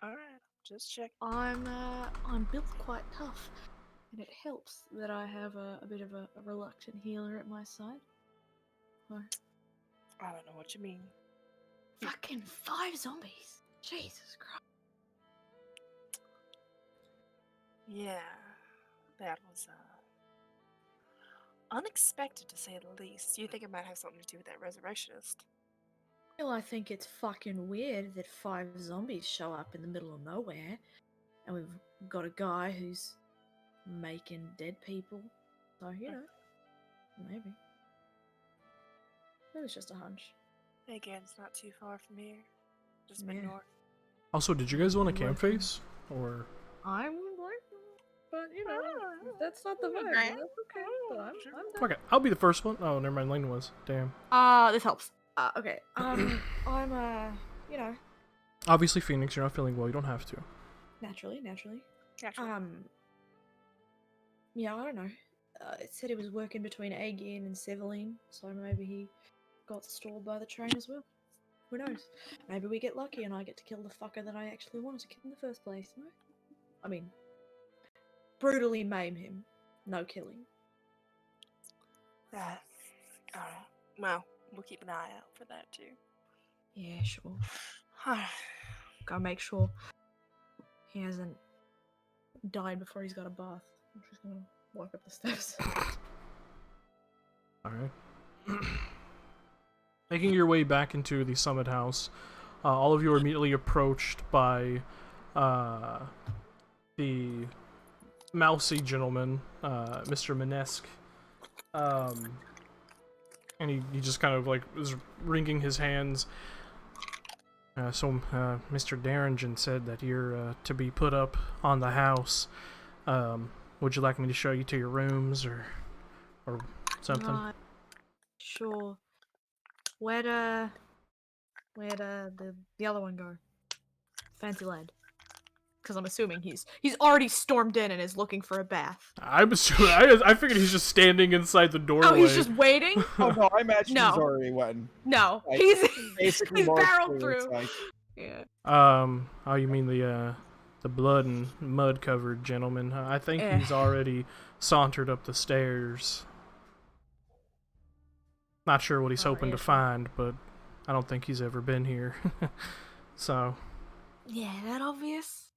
alright. Just check. I'm built quite tough, and it helps that I have a bit of a reluctant healer at my side. Or I don't know what you mean. fucking 5 zombies. Jesus Christ. Yeah, that was unexpected to say the least. You think it might have something to do with that resurrectionist? Well, I think it's fucking weird that 5 zombies show up in the middle of nowhere, and we've got a guy who's making dead people. So, you know, maybe. It was just a hunch. Again, it's not too far from here. Just been north. Also, did you guys want a camp face? Or I would like to, but you know, that's not the vibe. Right. That's okay. But I'm down. okay, I'll be the first one. Oh, never mind. Lane was. Damn. This helps. Okay. I'm you know, Obviously, Phoenix, you're not feeling well. You don't have to. naturally. Naturally. Yeah, I don't know. It said he was working between Aegean and Seveline, so maybe he got stalled by the train as well. Who knows? Maybe we get lucky and I get to kill the fucker that I actually wanted to kill in the first place. No? I mean, brutally maim him. No killing. Alright. Well, we'll keep an eye out for that too. Yeah, sure. Gotta make sure he hasn't died before he's got a bath. I'm just gonna walk up the steps. Alright. Making your way back into the Summit House, all of you are immediately approached by the mousy gentleman, Mr. Minesk. And he just kind of like was wringing his hands. So Mr. Darringen said that you're to be put up on the house. Would you like me to show you to your rooms or something? Sure. Where'd the other one go? Fancy lad. Because I'm assuming he's already stormed in and is looking for a bath. I'm assuming. I figured he's just standing inside the doorway. Oh, he's just waiting? Oh no, I imagine No. he's already went. No, Like, he's Basically, he's marched barreled It's through. like, Yeah. Oh, you mean the blood and mud covered gentleman? I think Eh. he's already sauntered up the stairs. Not sure what he's Oh, hoping yeah, to sure. find, but I don't think he's ever been here. So, Yeah, that obvious.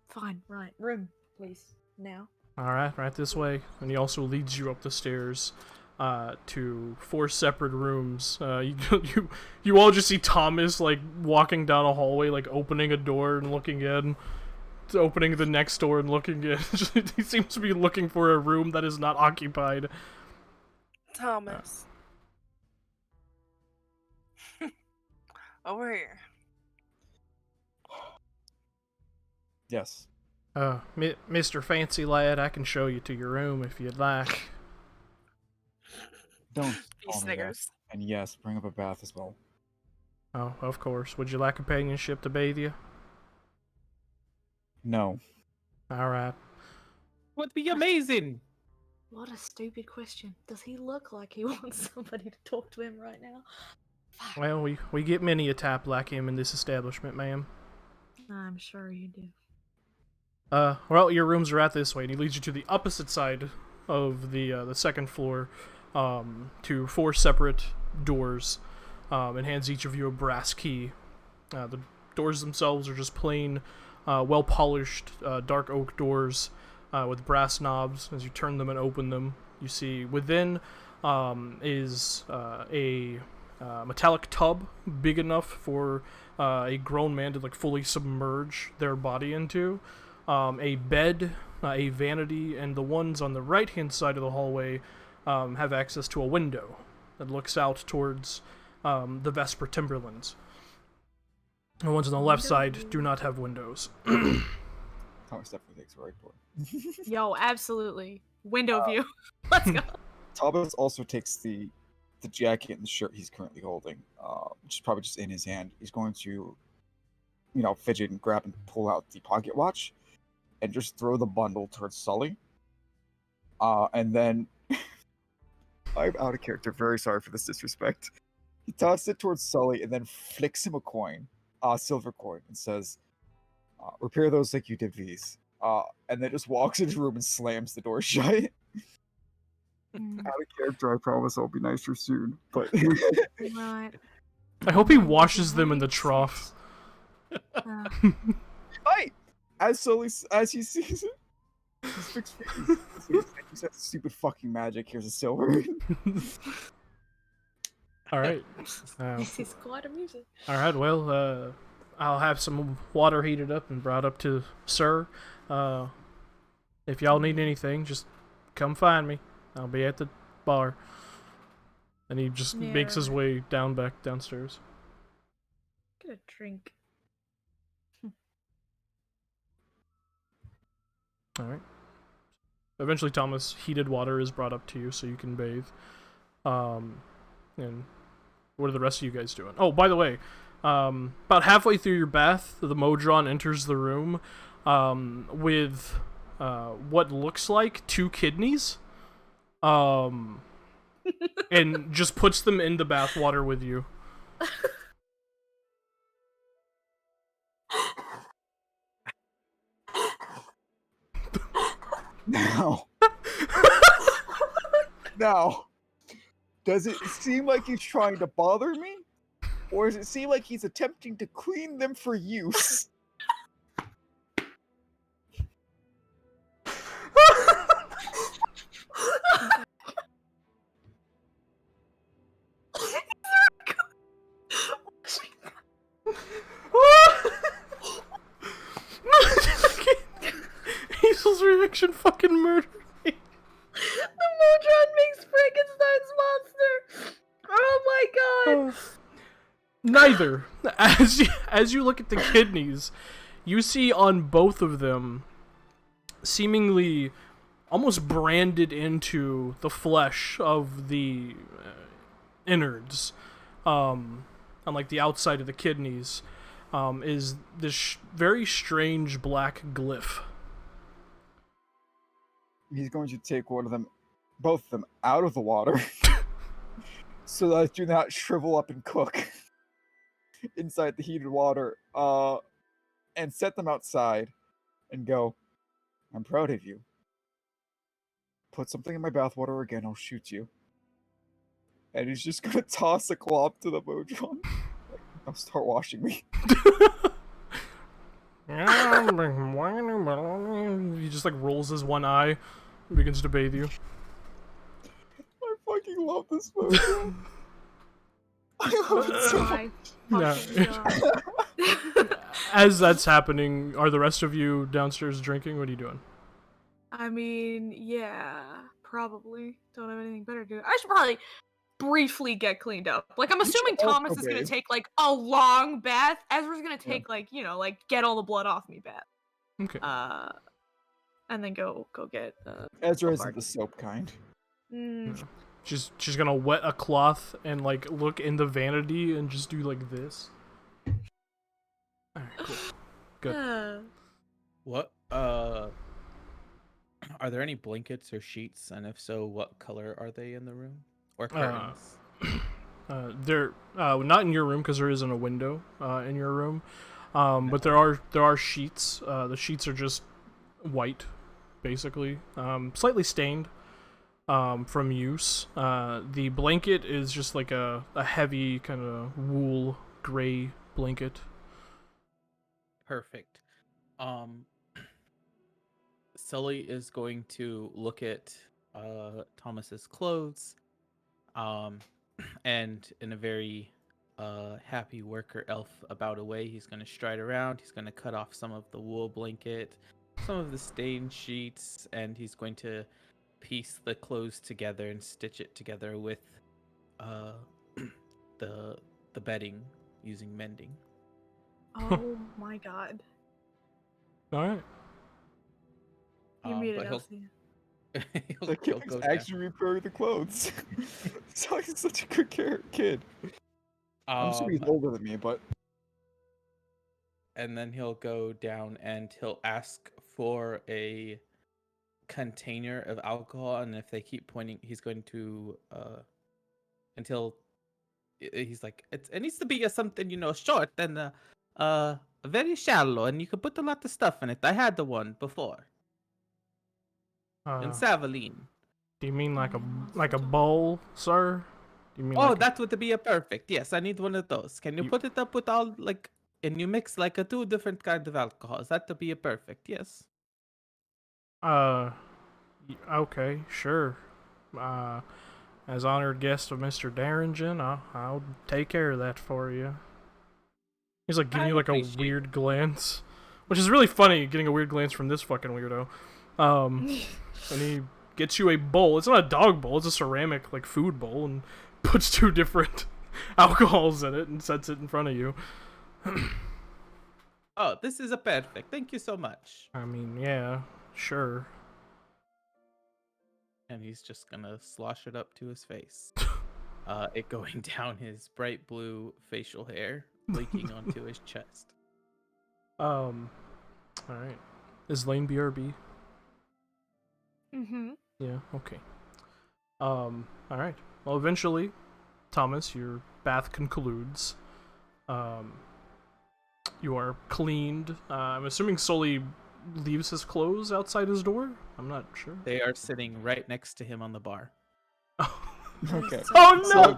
Fine, right. Room, please. Now. alright, right this way. And he also leads you up the stairs to 4 separate rooms. You all just see Thomas, like, walking down a hallway, like, opening a door and looking in. Opening the next door and looking in. He seems to be looking for a room that is not occupied. Thomas. Over here. Yes. Mr. Fancy Lad, I can show you to your room if you'd like. Don't He call me that. sniggers. And yes, bring up a bath as well. Oh, of course. Would you like companionship to bathe you? No. Alright. Would be amazing. What a stupid question. Does he look like he wants somebody to talk to him right now? Fuck. Well, we get many a type like him in this establishment, ma'am. I'm sure you do. Well, your rooms are out this way, and he leads you to the opposite side of the second floor, to 4 separate doors, and hands each of you a brass key. The doors themselves are just plain, well-polished, dark oak doors, with brass knobs. As you turn them and open them, you see within, is, a metallic tub big enough for, a grown man to, like, fully submerge their body into. A bed, a vanity, and the ones on the right-hand side of the hallway have access to a window that looks out towards the Vesper Timberlands. The ones on the left side do not have windows. Thomas definitely takes the right door. Yo, absolutely. Window view. Let's go. Thomas also takes the jacket and the shirt he's currently holding, which is probably just in his hand. He's going to, fidget and grab and pull out the pocket watch and just throw the bundle towards Sully. And then I'm out of character. Very sorry for this disrespect. He tosses it towards Sully and then flicks him a coin, silver coin, and says, "Repair those like you did these." And then just walks into his room and slams the door shut. Out of character, I promise I'll be nicer soon. But Right. I hope he washes them in the trough. Right! As he sees it, he's fixed he's that stupid fucking magic. Here's a silver. Alright. This is quite amusing. Alright, well, I'll have some water heated up and brought up to Sir. If y'all need anything, just come find me. I'll be at the bar. And he just makes his way back downstairs. Get a drink. Alright. Eventually, Thomas, heated water is brought up to you so you can bathe. And what are the rest of you guys doing? Oh, by the way, about halfway through your bath, the Modron enters the room with what looks like 2 kidneys. And just puts them in the bath water with you. Now, does it seem like he's trying to bother me? Or does it seem like he's attempting to clean them for use? Hazel's reaction fucking murdered me. The Modron makes Frankenstein's monster. Oh my god. Neither. As you look at the kidneys, you see on both of them, seemingly almost branded into the flesh of the innards, on like the outside of the kidneys, is this very strange black glyph. He's going to take both of them, out of the water, so that I do not shrivel up and cook inside the heated water, and set them outside, and go, "I'm proud of you. Put something in my bathwater again, I'll shoot you." and he's just gonna toss a cloth to the Modron. I'll start washing me. He just like rolls his one eye and begins to bathe you. I fucking love this Modron. I love it so much. My fucking God. As that's happening, are the rest of you downstairs drinking? What are you doing? I mean, yeah, probably. Don't have anything better to do. I should probably briefly get cleaned up. Like, I'm assuming Thomas is gonna take, like, a long bath. Ezra's gonna take, like, you know, like, get all the blood off me bath. Okay. And then go get, Ezra isn't the soap kind. She's gonna wet a cloth and like look in the vanity and just do like this. Alright, cool. Good. What? Are there any blankets or sheets? And if so, what color are they in the room? Or curtains? They're not in your room because there isn't a window in your room. But there are sheets. The sheets are just white, basically, slightly stained from use. The blanket is just like a heavy kind of wool gray blanket. Perfect. Sully is going to look at Thomas's clothes, and in a very happy worker elf about a way, he's going to stride around. He's going to cut off some of the wool blanket, some of the stained sheets, and he's going to piece the clothes together and stitch it together with the bedding using mending. Oh my God. All right. You made it, but Elsie. The kid is actually repairing the clothes. So he's such a good kid. I'm assuming he's older than me, but. And then he'll go down and he'll ask for a container of alcohol, and if they keep pointing, he's going to until he's like, it needs to be something, you know, short and very shallow, and you can put a lot of stuff in it. I had the one before in Savaline. Do you mean like a bowl, sir? Do you mean That would be a perfect. Yes, I need one of those. Can you put it up with all like, and you mix like a 2 different kind of alcohols? That would be a perfect. Yes. Okay, sure. As honored guest of Mr. Darringen, I'll take care of that for you. He's like giving you like a weird glance, which is really funny, getting a weird glance from this fucking weirdo. And he gets you a bowl. It's not a dog bowl, it's a ceramic like food bowl, and puts 2 different alcohols in it and sets it in front of you. Oh, this is a perfect. Thank you so much. I mean, yeah, sure. And he's just gonna slosh it up to his face. It going down his bright blue facial hair, leaking onto his chest. All right. Is Lane BRB? Mm-hmm. Yeah, okay. All right. Well, eventually, Thomas, your bath concludes. You are cleaned. I'm assuming Sully leaves his clothes outside his door? I'm not sure. They are sitting right next to him on the bar. Okay. Oh no!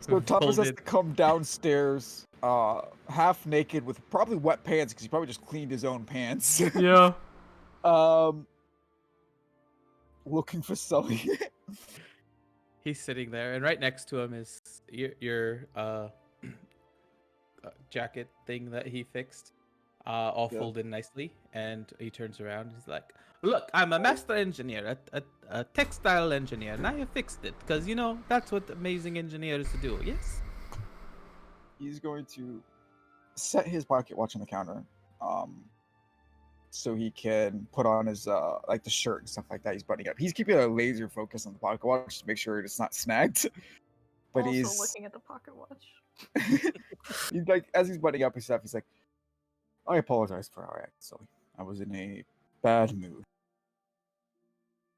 So Thomas has to come downstairs, half naked with probably wet pants because he probably just cleaned his own pants. Yeah. Looking for Sully. He's sitting there, and right next to him is your jacket thing that he fixed, all folded nicely. And he turns around. He's like, "Look, I'm a master engineer, a textile engineer, and I have fixed it because you know that's what amazing engineers do." Yes. He's going to set his pocket watch on the counter, so he can put on his like the shirt and stuff like that. He's buttoning up. He's keeping a laser focus on the pocket watch to make sure it's not snagged. But also he's looking at the pocket watch. He's like, as he's buttoning up his stuff, he's like, "I apologize for how I acted, Sully. I was in a bad mood."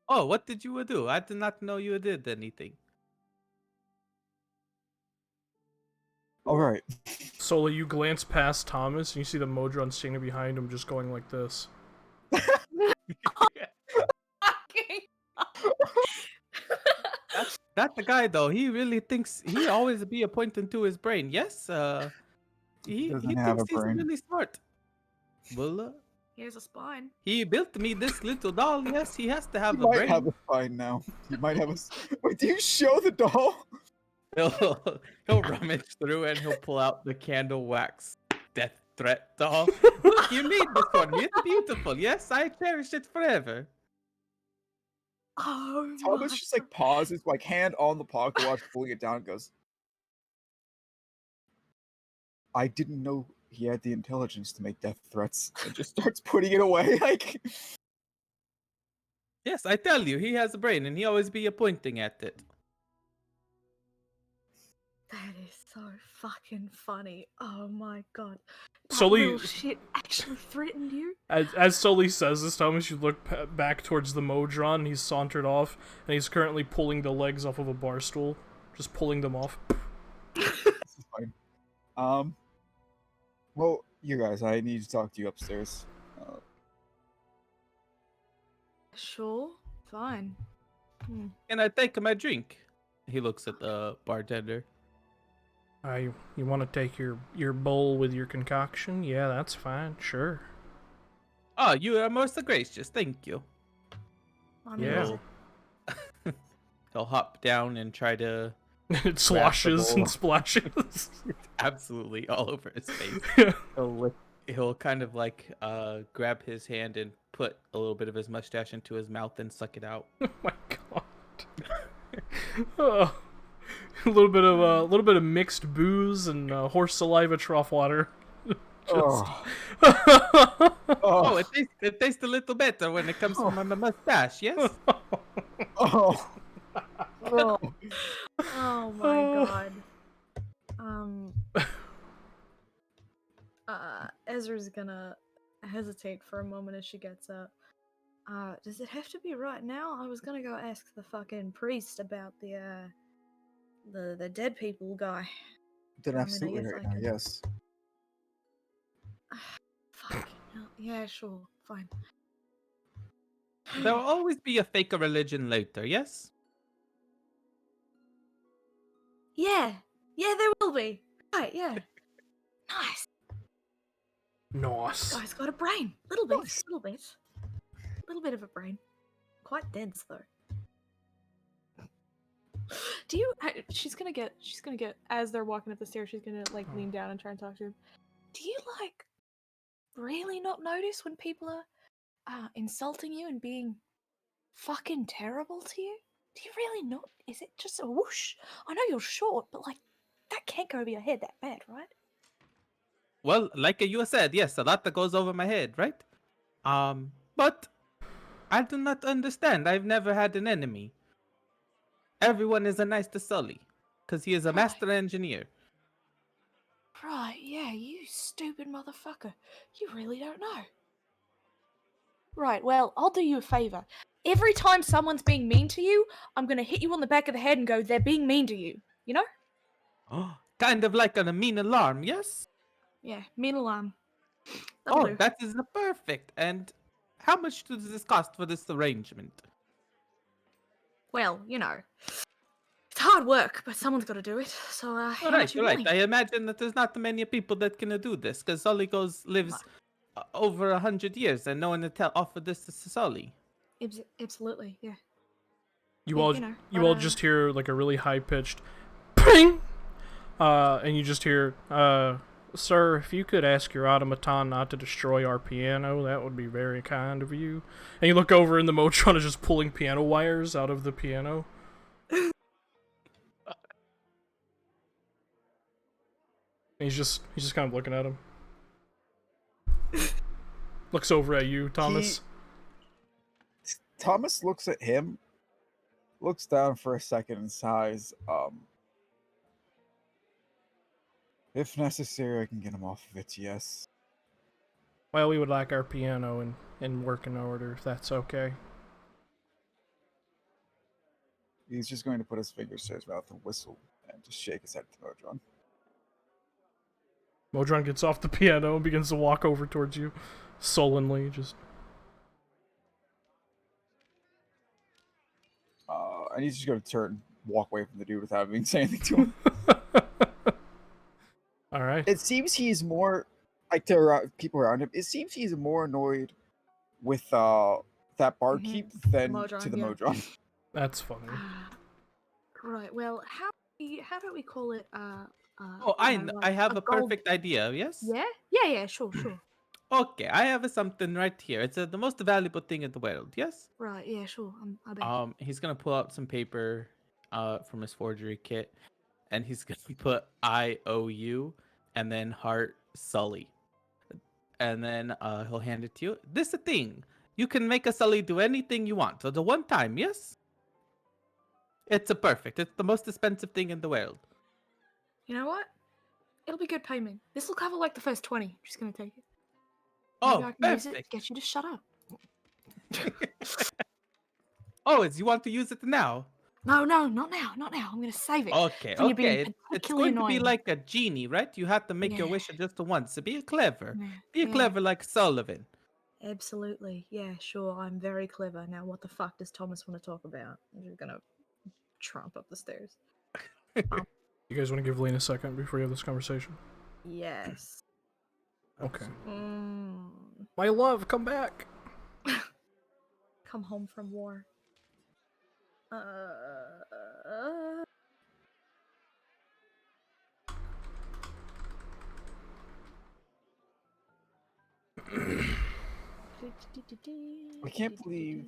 Oh, what did you do? I did not know you did anything. All right. Sully, you glance past Thomas and you see the Modron standing behind him, just going like this. That the guy though. He really thinks he always be pointing to his brain. Yes, he Doesn't have thinks a he's brain. really smart. Well, Here's a spine. he built me this little doll. Yes, he has to He have a might brain. have a spine now. He might have a. Wait, do you show the doll? He'll rummage through and he'll pull out the candle wax death threat doll. Look, you made this for me. It's beautiful. Yes, I cherish it forever. Oh Thomas my just like pauses, like hand on the pocket watch, pulling it down, and goes, I didn't know he had the intelligence to make death threats, and just starts putting it away. Like, Yes, I tell you, he has a brain and he always be pointing at it. That is so fucking funny. Oh my god. That Sully- little shit actually threatened you? As Sully says this, Thomas, you look back towards the Modron, and he's sauntered off, and he's currently pulling the legs off of a bar stool. Just pulling them off. this is fine. Well, you guys, I need to talk to you upstairs. Sure, fine. Can I take my drink? He looks at the bartender. You want to take your bowl with your concoction? Yeah, that's fine. Sure. Oh, you are most gracious. Thank you. I mean, Yeah. He'll hop down and try to It sloshes bowl. and splashes. absolutely all over his face. He'll kind of like grab his hand and put a little bit of his mustache into his mouth and suck it out. Oh my god. Oh. A little bit of mixed booze and horse saliva trough water. Oh. Oh, it tastes a little better when it comes from my mustache, yes? Oh. Oh. Oh my god. Ezra's gonna hesitate for a moment as she gets up. Does it have to be right now? I was gonna go ask the fucking priest about the dead people guy. Then I mean, I absolutely guess right I now, can- yes. Fucking hell. Yeah, sure, fine. There'll always be a fake religion later, yes? Yeah, there will be. Right, yeah. Nice. Nice. Guy's got a brain. Little bit. Little bit of a brain. Quite dense though. Do you? She's gonna get. As they're walking up the stairs, she's gonna like lean down and try and talk to him. Do you like really not notice when people are insulting you and being fucking terrible to you? Do you really not? Is it just a whoosh? I know you're short, but like that can't go over your head that bad, right? Well, like you said, yes, a lot that goes over my head, right? But I do not understand. I've never had an enemy. Everyone is nice to Sully, because he is a Right. master engineer. Right, yeah, you stupid motherfucker. You really don't know. Right, well, I'll do you a favor. Every time someone's being mean to you, I'm gonna hit you on the back of the head and go, they're being mean to you. You know? Kind of like a mean alarm, yes? Yeah, mean alarm. That'll Oh, do. that is perfect. And how much does this cost for this arrangement? Well, you know. It's hard work, but someone's gotta do it. So how much you Right. willing? I imagine that there's not many people that can do this, because Sully lives over 100 years, and no one offered this to Sully. Absolutely, yeah. You Yeah, all you know, you but, all just hear like a really high pitched ping, and you just hear, sir, if you could ask your automaton not to destroy our piano, that would be very kind of you. And you look over, and the Motron is just pulling piano wires out of the piano. And he's just kind of looking at him. Looks over at you, Thomas. Thomas looks at him, looks down for a second and sighs. If necessary, I can get him off of it, yes. Well, we would like our piano in working order, if that's okay. He's just going to put his fingers to his mouth and whistle and just shake his head to Modron. Modron gets off the piano and begins to walk over towards you, sullenly, just... And he's just going to turn walk away from the dude without even saying anything to him. All right. It seems he's more like people around him. It seems he's more annoyed with that barkeep than Mojang, to the yeah. Mojang. That's funny. Right. Well, how about we call it Oh, I have a gold... perfect idea. Yes. Yeah. Sure. Okay, I have something right here. It's the most valuable thing in the world. Yes. Right. Yeah. Sure. I bet. He's gonna pull out some paper, from his forgery kit, and he's gonna put IOU and then heart Sully, and then he'll hand it to you. This is the thing. You can make a Sully do anything you want. So the one time, yes. It's a perfect. It's the most expensive thing in the world. You know what? It'll be good payment. This will cover like the first 20. I'm just gonna take it. Oh, Maybe I can use it to perfect. get you to shut up. Oh, you want to use it now? No, not now. I'm gonna save it. Okay, When you're being It's particularly going to be annoying. like a genie, right? You have to make your Yeah. wish just once. So be clever. Yeah, Be yeah. clever like Sullivan. Absolutely. Yeah, sure. I'm very clever. Now, what the fuck does Thomas want to talk about? I'm just gonna tromp up the stairs. You guys want to give Lane a second before you have this conversation? Yes. Okay. Mm. My love, come back. Come home from war. I can't believe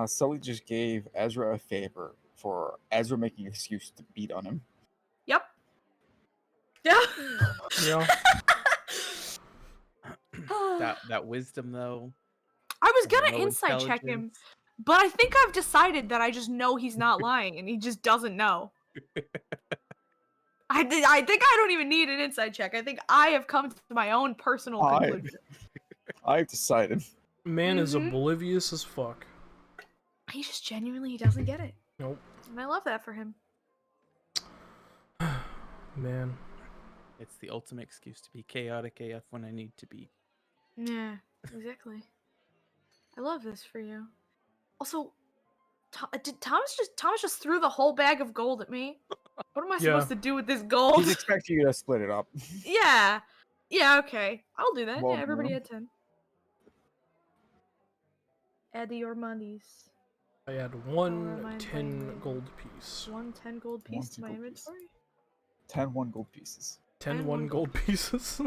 Sully just gave Ezra a favor for Ezra making an excuse to beat on him. Yep. Yeah. Yeah. That wisdom though. I was gonna low insight check him, intelligence. but I think I've decided that I just know he's not lying, and he just doesn't know. I think I don't even need an insight check. I think I have come to my own personal conclusion. I've decided. Man is oblivious as fuck. He just genuinely doesn't get it. Nope. And I love that for him. Man. It's the ultimate excuse to be chaotic AF when I need to be. Yeah, exactly. I love this for you. Also, did Thomas just threw the whole bag of gold at me? What am I supposed to do with this gold? He's expecting you to split it up. Yeah. Yeah, okay. I'll do that. Well, yeah, everybody no. had 10. Add your monies. I had Oh, one mine, 10 gold piece. 1 10 gold piece to my 10 gold piece. inventory. 10 1 gold pieces. 10 And 1 one gold pieces.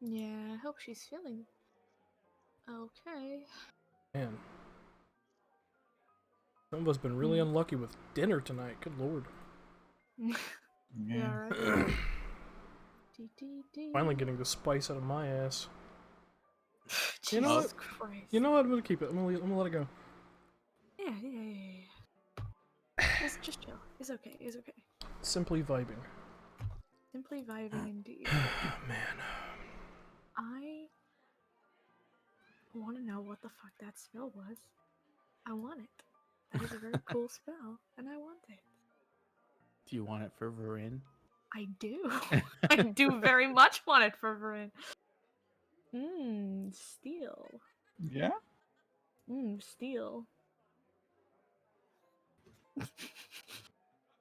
Yeah, I hope she's feeling okay. Man. Some of us been really unlucky with dinner tonight. Good lord. Yeah, right. Finally getting the spice out of my ass. Jesus You know what? Christ. You know what? I'm gonna keep it. I'm gonna let it go. Yeah. Just chill. It's okay. Simply vibing. Simply vibing indeed. Man. I want to know what the fuck that spell was. I want it. That is a very cool spell, and I want it. Do you want it for Varin? I do. I do very much want it for Varin. Steel. Yeah? Steel.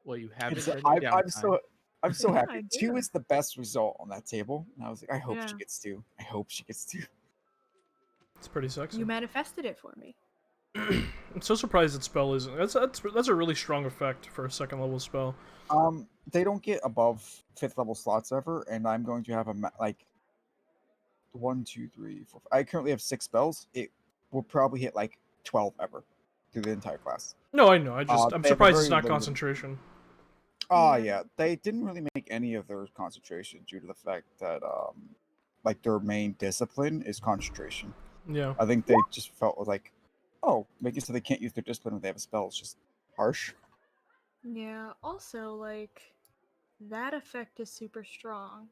Well, you have it. I'm so Yeah, happy. I 2 do. is the best result on that table. And I was like, I hope she Yeah. gets 2. I hope she gets 2. It's pretty sexy. You manifested it for me. I'm so surprised that spell isn't. That's a really strong effect for a second level spell. They don't get above 5th level slots ever, and I'm going to have like 1, 2, 3, 4. I currently have 6 spells. It will probably hit like 12 ever through the entire class. No, I know. I'm they have a surprised it's very not limited- concentration. Yeah, they didn't really make any of their concentration due to the fact that like their main discipline is concentration. Yeah. I think they just felt like, oh, making so they can't use their discipline when they have a spell is just harsh. Yeah, also, like, that effect is super strong.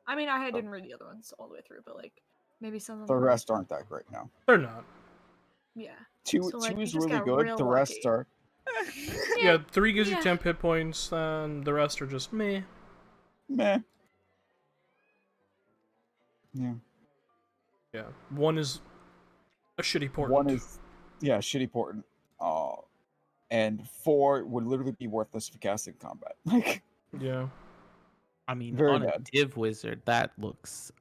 I mean, I didn't read the other ones all the way through, but, like, maybe some of The them rest aren't that great now. They're not. Yeah. 2 So, like, you is just really got good. real The rest lucky. are Yeah, 3 gives you yeah. 10 hit points, and the rest are just meh. meh. Yeah. Yeah. 1 is a shitty portent. 1 is Yeah, shitty portent. And 4 would literally be worthless for casting combat. Like, Yeah. I mean, very on a bad. div wizard, that looks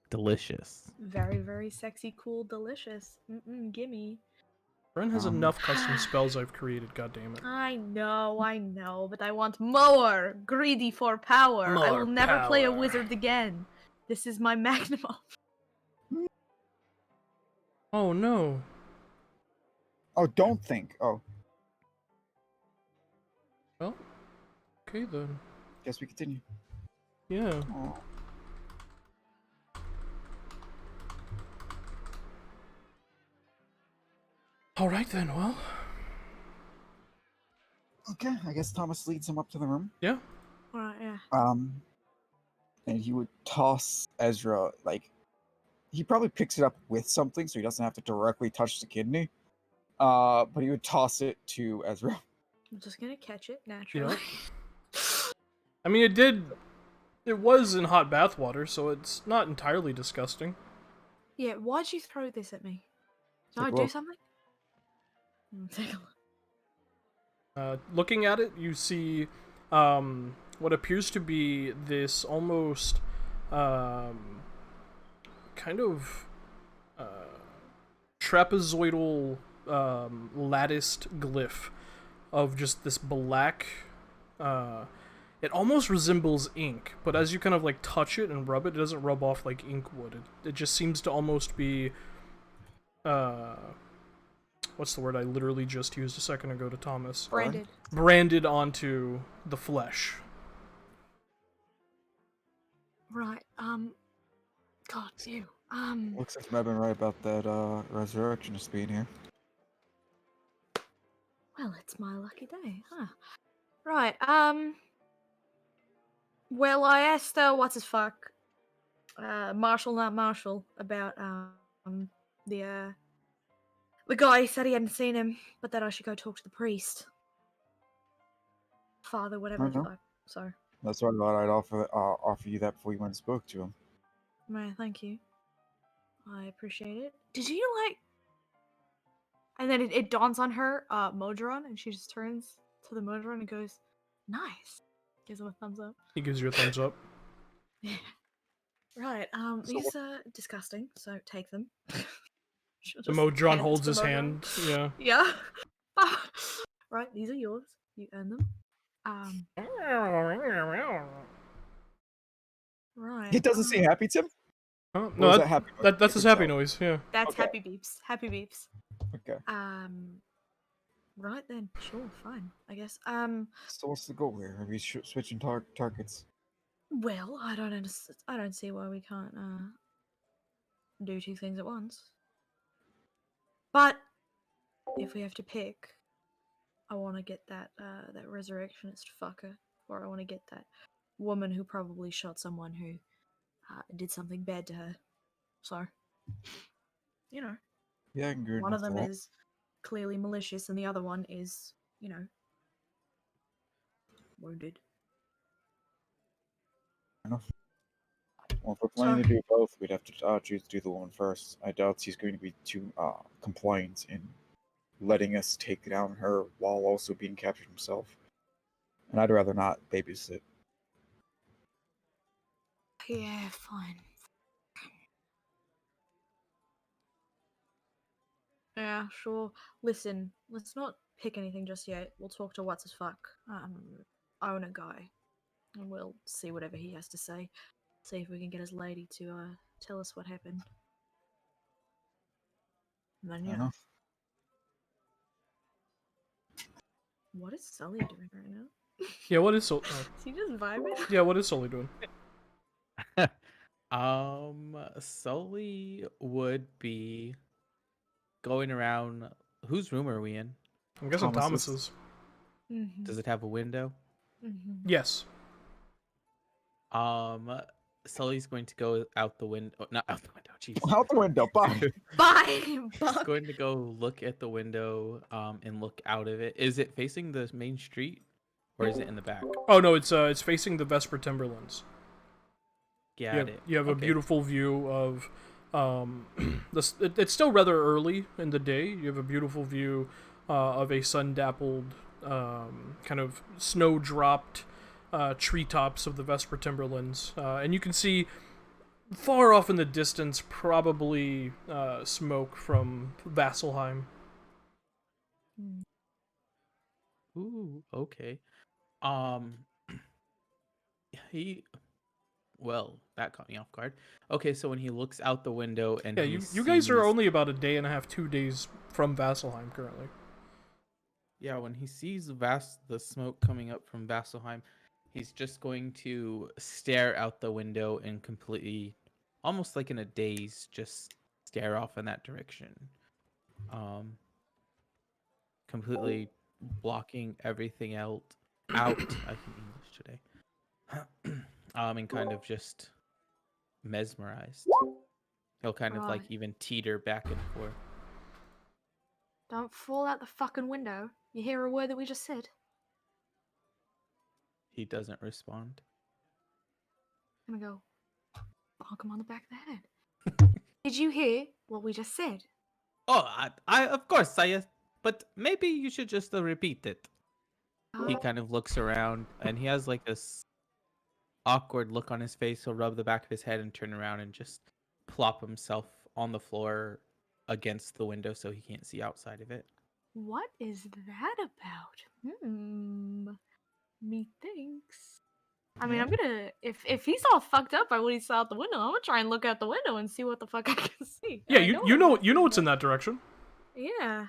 delicious. Very, very sexy, cool, delicious. Gimme. Ren has enough custom spells I've created, God damn it. I know, but I want more. Greedy for power. I will More never play a power. wizard again. This is my magnum. Oh no. Oh, don't think. Oh, Well, okay then. guess we continue. Yeah. Oh. Alright then, well. Okay, I guess Thomas leads him up to the room. Yeah. Right, yeah. And he would toss Ezra, like, he probably picks it up with something so he doesn't have to directly touch the kidney. But he would toss it to Ezra. I'm just gonna catch it naturally. I mean, it was in hot bath water, so it's not entirely disgusting. Yeah, why'd you throw this at me? Did Take I a do look. something? Take a look. Looking at it, you see what appears to be this almost kind of trapezoidal latticed glyph of just this black. It almost resembles ink, but as you kind of like touch it and rub it, it doesn't rub off like ink would. It just seems to almost be what's the word I literally just used a second ago to Thomas? Branded. Branded onto the flesh. Right, God, ew. Looks like I've been right about that resurrectionist being here. Well, it's my lucky day, huh? Right, well, I asked, what's his fuck? Marshall, not Marshall, about, the guy. He said he hadn't seen him, but that I should go talk to the priest. Father, whatever the know. fuck. So, That's why I thought I'd offer you that before you went and spoke to him. man, thank you. I appreciate it. Did you, like... And then it dawns on her, Modron, and she just turns to the Modron and goes, nice. Gives him a thumbs up. He gives you a thumbs up. Yeah. Right, So these are disgusting, so take them. She'll The just Modron hand holds to the his Modron. hand. Yeah. Yeah. Right, these are yours. You earn them. Right. It doesn't say happy, Tim? Oh, Or no, is that, that happy? that's his happy noise. Yeah. That's Okay. happy beeps. Happy beeps. Okay. Right then. Sure, fine. I guess. So what's the goal here? Are we switching targets? Well, I don't see why we can't do two things at once. But if we have to pick, I want to get that that resurrectionist fucker, or I want to get that woman who probably shot someone who did something bad to her. So, you know, Yeah, I can agree one with of them that. is clearly malicious, and the other one is, you know, wounded. Enough. Well, if we're planning to do both, we'd have to choose to do the woman first. I doubt she's going to be too compliant in letting us take down her while also being captured himself. And I'd rather not babysit. Yeah, fine. Yeah, sure. Listen, let's not pick anything just yet. We'll talk to what's his fuck, owner guy, and we'll see whatever he has to say. See if we can get his lady to tell us what happened. And then, you know, what is Sully doing right now? Yeah. What is Sully? Is he just vibing? Yeah. What is Sully doing? Sully would be going around. Whose room are we in? I'm guessing Thomas's. Thomas's. Mm-hmm. Does it have a window? Mm-hmm. Yes. Sully's going to go out the window. Not out the window. Jeez. Out the window, bye. Bye, He's Buck. going to go look at the window. And look out of it. Is it facing the main street, or is it in the back? Oh no, it's facing the Vesper Timberlands. Got it. You have a Okay. beautiful view of It's still rather early in the day. You have a beautiful view of a sun-dappled, kind of snow-dropped treetops of the Vesper Timberlands, and you can see far off in the distance, probably smoke from Vasselheim. Ooh, okay. Um, he. Well, that caught me off guard. Okay, so when he looks out the window and Yeah, he you guys are sees- only about a day and a half, 2 days from Vasselheim currently. Yeah, when he sees the smoke coming up from Vasselheim, he's just going to stare out the window and completely, almost like in a daze, just stare off in that direction. Completely blocking everything out. I can English today. And kind of just mesmerized. He'll kind of like Right. even teeter back and forth. Don't fall out the fucking window. You hear a word that we just said? He doesn't respond. I'm gonna go bonk him on the back of the head. Did you hear what we just said? Oh, I of course but maybe you should just repeat it. He kind of looks around and he has like this awkward look on his face. He'll rub the back of his head and turn around and just plop himself on the floor against the window so he can't see outside of it. What is that about? Methinks. I mean, I'm gonna if he's all fucked up by what he saw out the window, I'm gonna try and look out the window and see what the fuck I can see. Yeah, I you know what's in that direction. Yeah.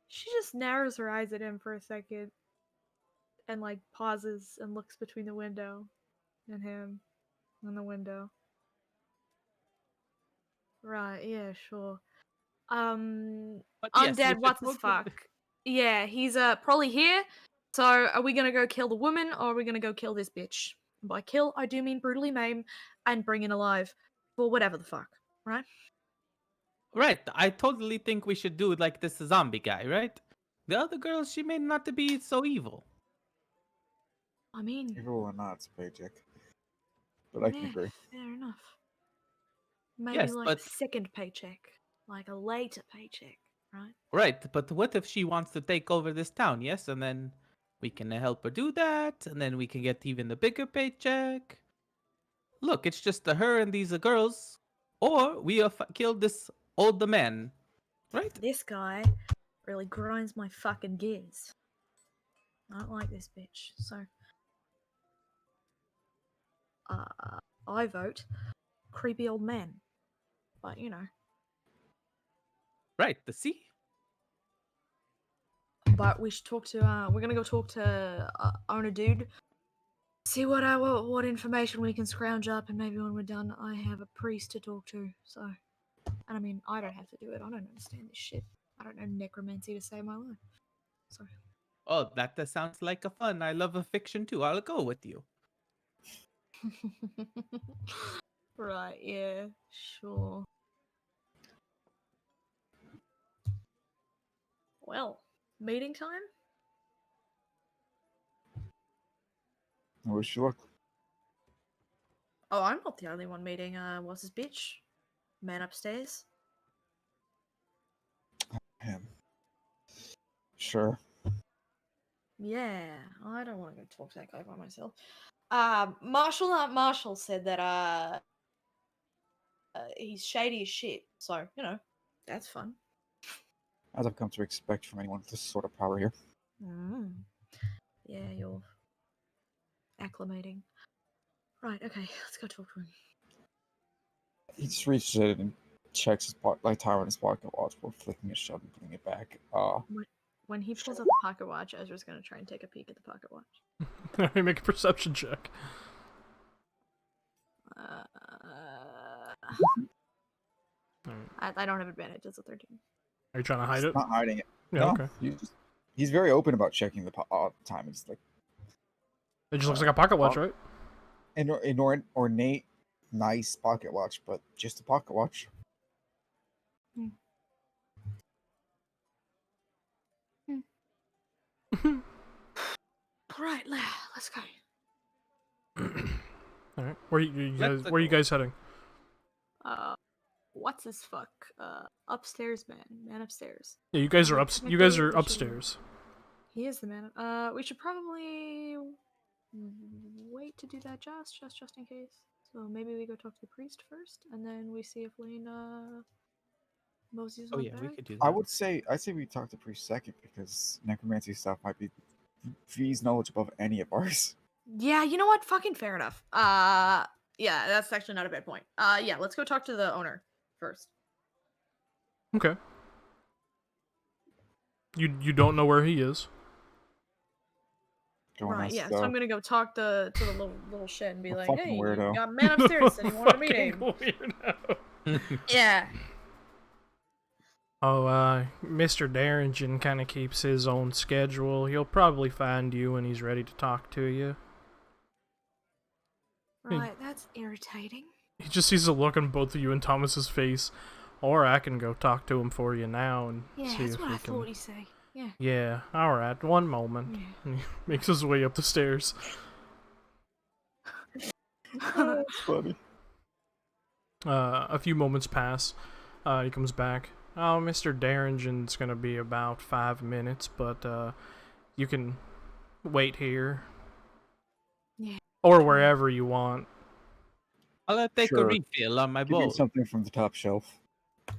She just narrows her eyes at him for a second and like pauses and looks between the window and him and the window. Right, yeah, sure. But yes, we Undead, should what's his look fuck? Yeah, he's probably here. So are we gonna go kill the woman or are we gonna go kill this bitch? And by kill, I do mean brutally maim and bring in alive. For whatever the fuck, right? Right, I totally think we should do it like this zombie guy, right? The other girl, she may not be so evil. I mean, Evil or not, it's a paycheck. But I can yeah, agree. fair enough. Maybe Yes, like but a second paycheck. Like a later paycheck, right? right, but what if she wants to take over this town? Yes, and then we can help her do that, and then we can get even a bigger paycheck. Look, it's just her and these girls, or we have killed this old man, right? This guy really grinds my fucking gears. I don't like this bitch, so I vote creepy old man. But you know. Right, the sea. But we should talk to we're gonna go talk to owner dude. See what information we can scrounge up, and maybe when we're done, I have a priest to talk to. So, and I mean, I don't have to do it. I don't understand this shit. I don't know necromancy to save my life. So, Oh, that sounds like a fun. I love a fiction too. I'll go with you. right, yeah, sure. Well, meeting time. I wish you luck. Oh, I'm not the only one meeting. What's his bitch? Man upstairs. Him. Sure. Yeah, I don't want to go talk to that guy by myself. Marshall said that he's shady as shit. So you know, that's fun. As I've come to expect from anyone with this sort of power here. Yeah, you're acclimating. Right. Okay, let's go talk to him. He just reaches in and checks his time on his pocket watch before flicking his shut and putting it back. When he pulls out the pocket watch, Ezra's gonna try and take a peek at the pocket watch. Make a perception check. I don't have advantage. It's a 13. Are you trying to hide He's it? not hiding it. Yeah, No, okay. He's very open about checking the time. It's like It just looks like a pocket watch, right? an ornate, nice pocket watch, but just a pocket watch. Right, let's go. All right. Where are you guys heading? what's his fuck? Upstairs man upstairs. Yeah, you guys are Well, You guys technically, are we should- upstairs. He is the man. We should probably wait to do that just in case. So maybe we go talk to the priest first, and then we see if Lane moseys Oh on yeah, we back. could do I that. would say we talk to priest second because necromancy stuff might be V's knowledge above any of ours. Yeah, you know what? Fucking fair enough. Yeah, that's actually not a bad point. Yeah, let's go talk to the owner first. Okay. You don't know where he is. Right, yeah. So I'm gonna go talk to the little shit and be A like, fucking hey, weirdo. you got a man upstairs and he wanted a meeting. Weirdo. Yeah. Oh, Mr. Darrington kind of keeps his own schedule. He'll probably find you when he's ready to talk to you. Right, that's irritating. He just sees a look on both of you and Thomas's face. Or I can go talk to him for you now and Yeah, see that's if what we I can. thought he'd say. Yeah. Yeah, alright, one moment. Yeah. And he makes his way up the stairs. That's funny. A few moments pass. He comes back. Oh, Mr. Darrington's gonna be about 5 minutes, but you can wait here. Yeah. Or wherever you want. I'll take a Sure. refill on my Give me bowl. something from the top shelf.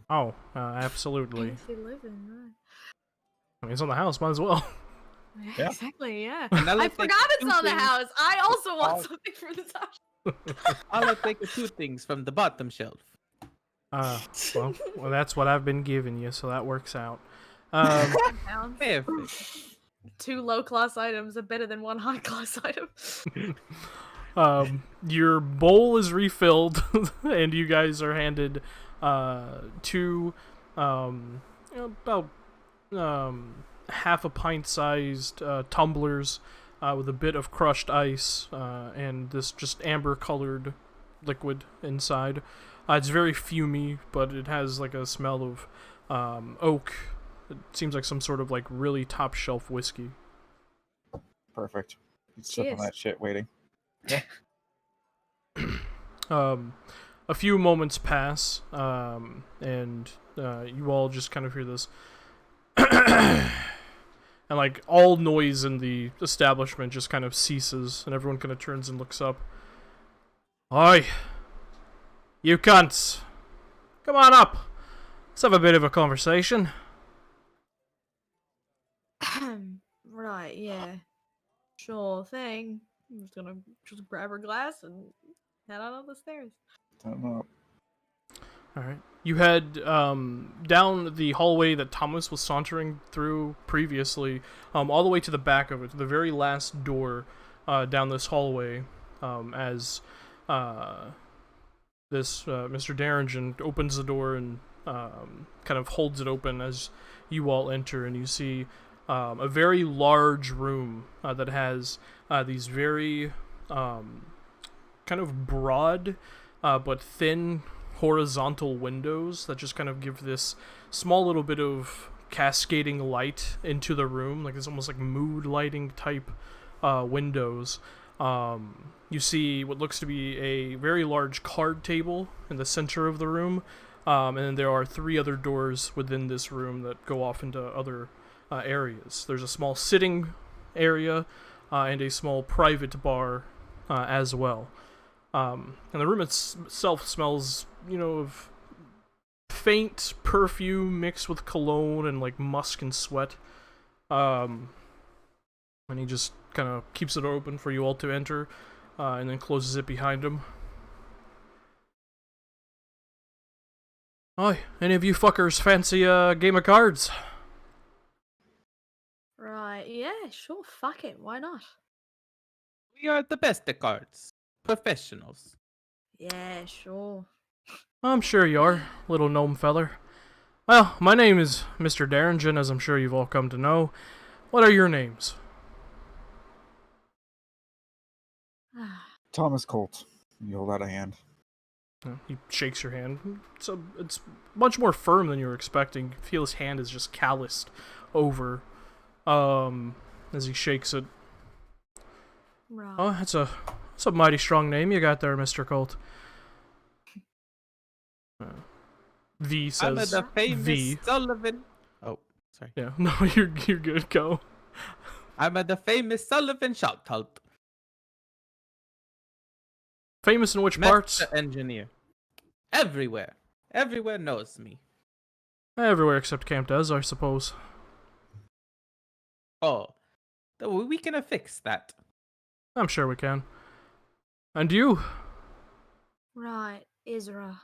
Oh, absolutely. Fancy living, right? I mean, it's on the house, might as well. Yeah. Exactly, yeah. And I'll I take forgot it's two on the things- house. I also want Oh. something for the top. I'll take two things from the bottom shelf. Well, that's what I've been giving you, so that works out. Pounds. Perfect. 2 low-class items are better than 1 high-class item. Your bowl is refilled, and you guys are handed 2 about half a pint-sized tumblers with a bit of crushed ice and this just amber-colored liquid inside. It's very fumy, but it has like a smell of oak. It seems like some sort of like really top-shelf whiskey. Perfect. You sip on Cheers. that shit waiting. A few moments pass, and you all just kind of hear this, and like all noise in the establishment just kind of ceases, and everyone kind of turns and looks up. Oi, you cunts! Come on up. Let's have a bit of a conversation. Right, yeah. Sure thing. I'm just gonna grab her glass and head on up the stairs. Don't know. All right. You head down the hallway that Thomas was sauntering through previously, all the way to the back of it, to the very last door down this hallway, as this Mr. Darrington opens the door and kind of holds it open as you all enter, and you see a very large room that has these very kind of broad but thin horizontal windows that just kind of give this small little bit of cascading light into the room, like it's almost like mood lighting type windows. You see what looks to be a very large card table in the center of the room, and then there are 3 other doors within this room that go off into other areas. There's a small sitting area and a small private bar as well. And the room itself smells, of faint perfume mixed with cologne and like musk and sweat. And he just kind of keeps it open for you all to enter, and then closes it behind him. Hi, any of you fuckers fancy a game of cards? Right, yeah, sure, fuck it, why not? We are the best at cards. Professionals. Yeah, sure. I'm sure you are, little gnome feller. Well, my name is Mr. Darrington, as I'm sure you've all come to know. What are your names? Thomas Colt. You hold out a hand. He shakes your hand. It's much more firm than you were expecting. You feel his hand is just calloused over as he shakes it. Right. Oh, that's a mighty strong name you got there, Mr. Colt. V I'm says the famous V. Sullivan. Oh, sorry. Yeah, no, you're good. Go. I'm the famous Sullivan Shoutout. Famous in which parts? Master engineer. Everywhere. Everywhere knows me. Everywhere except Camp Des, I suppose. Oh, we can fix that. I'm sure we can. And you? Right, Issylra.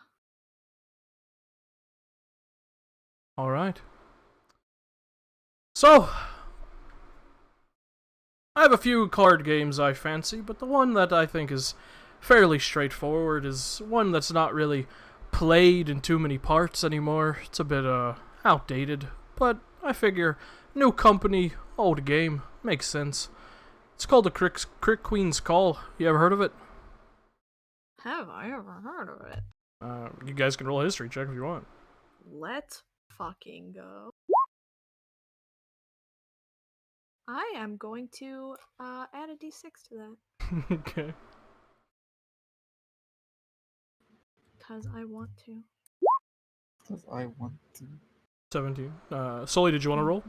Alright. So, I have a few card games I fancy, but the one that I think is fairly straightforward is one that's not really played in too many parts anymore. It's a bit, outdated, but I figure new company, old game, makes sense. It's called the Crick Queen's Call. You ever heard of it? Have I ever heard of it? You guys can roll a history check if you want. Let's fucking go. I am going to add a d6 to that Okay. because I want to. Because I want to. 17. Sully, did you want to roll?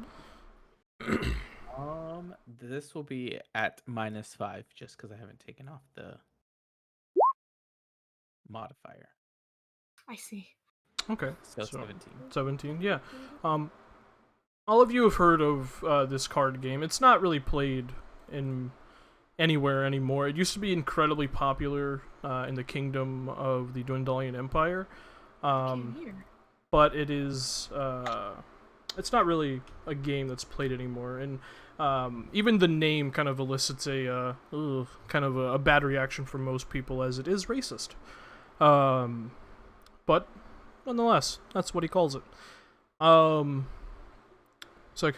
This will be at -5 just because I haven't taken off the modifier. I see. Okay. So 17. 17, yeah. All of you have heard of this card game. It's not really played in anywhere anymore. It used to be incredibly popular in the kingdom of the Dwendalian Empire. But it is it's not really a game that's played anymore, and even the name kind of elicits a kind of a bad reaction from most people, as it is racist. But nonetheless, that's what he calls it. It's like,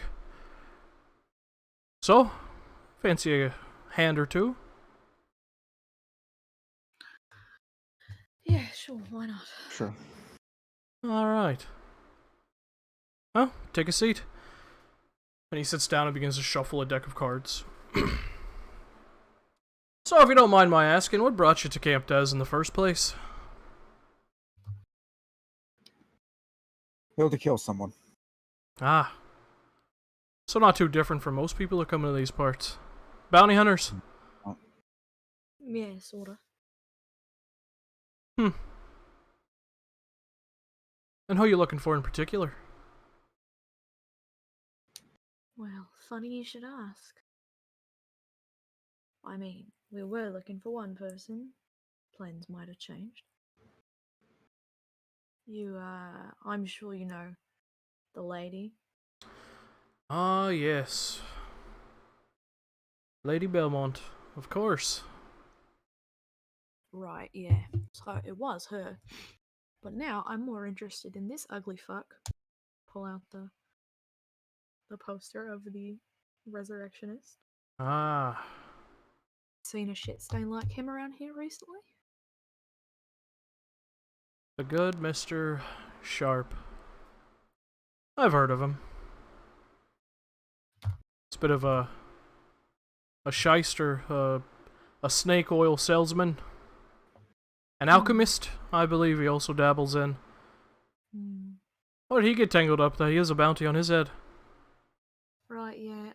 so fancy a hand or two? Yeah, sure, why not? Sure. All right. Well, take a seat. And he sits down and begins to shuffle a deck of cards. So, if you don't mind my asking, what brought you to Camp Des in the first place? Be able to kill someone. Ah. So not too different from most people who come into these parts. Bounty hunters. Yeah, sorta. And who are you looking for in particular? Well, funny you should ask. I mean, we were looking for one person. Plans might have changed. I'm sure you know the lady. Ah, yes. Lady Belmont, of course. Right, yeah. So it was her. But now I'm more interested in this ugly fuck. Pull out the poster of the resurrectionist. Ah. Seen a shit stain like him around here recently? The good Mr. Sharp. I've heard of him. It's a bit of a shyster, a snake oil salesman. An alchemist, I believe he also dabbles in. What did he get tangled up that he has a bounty on his head? Right, yeah.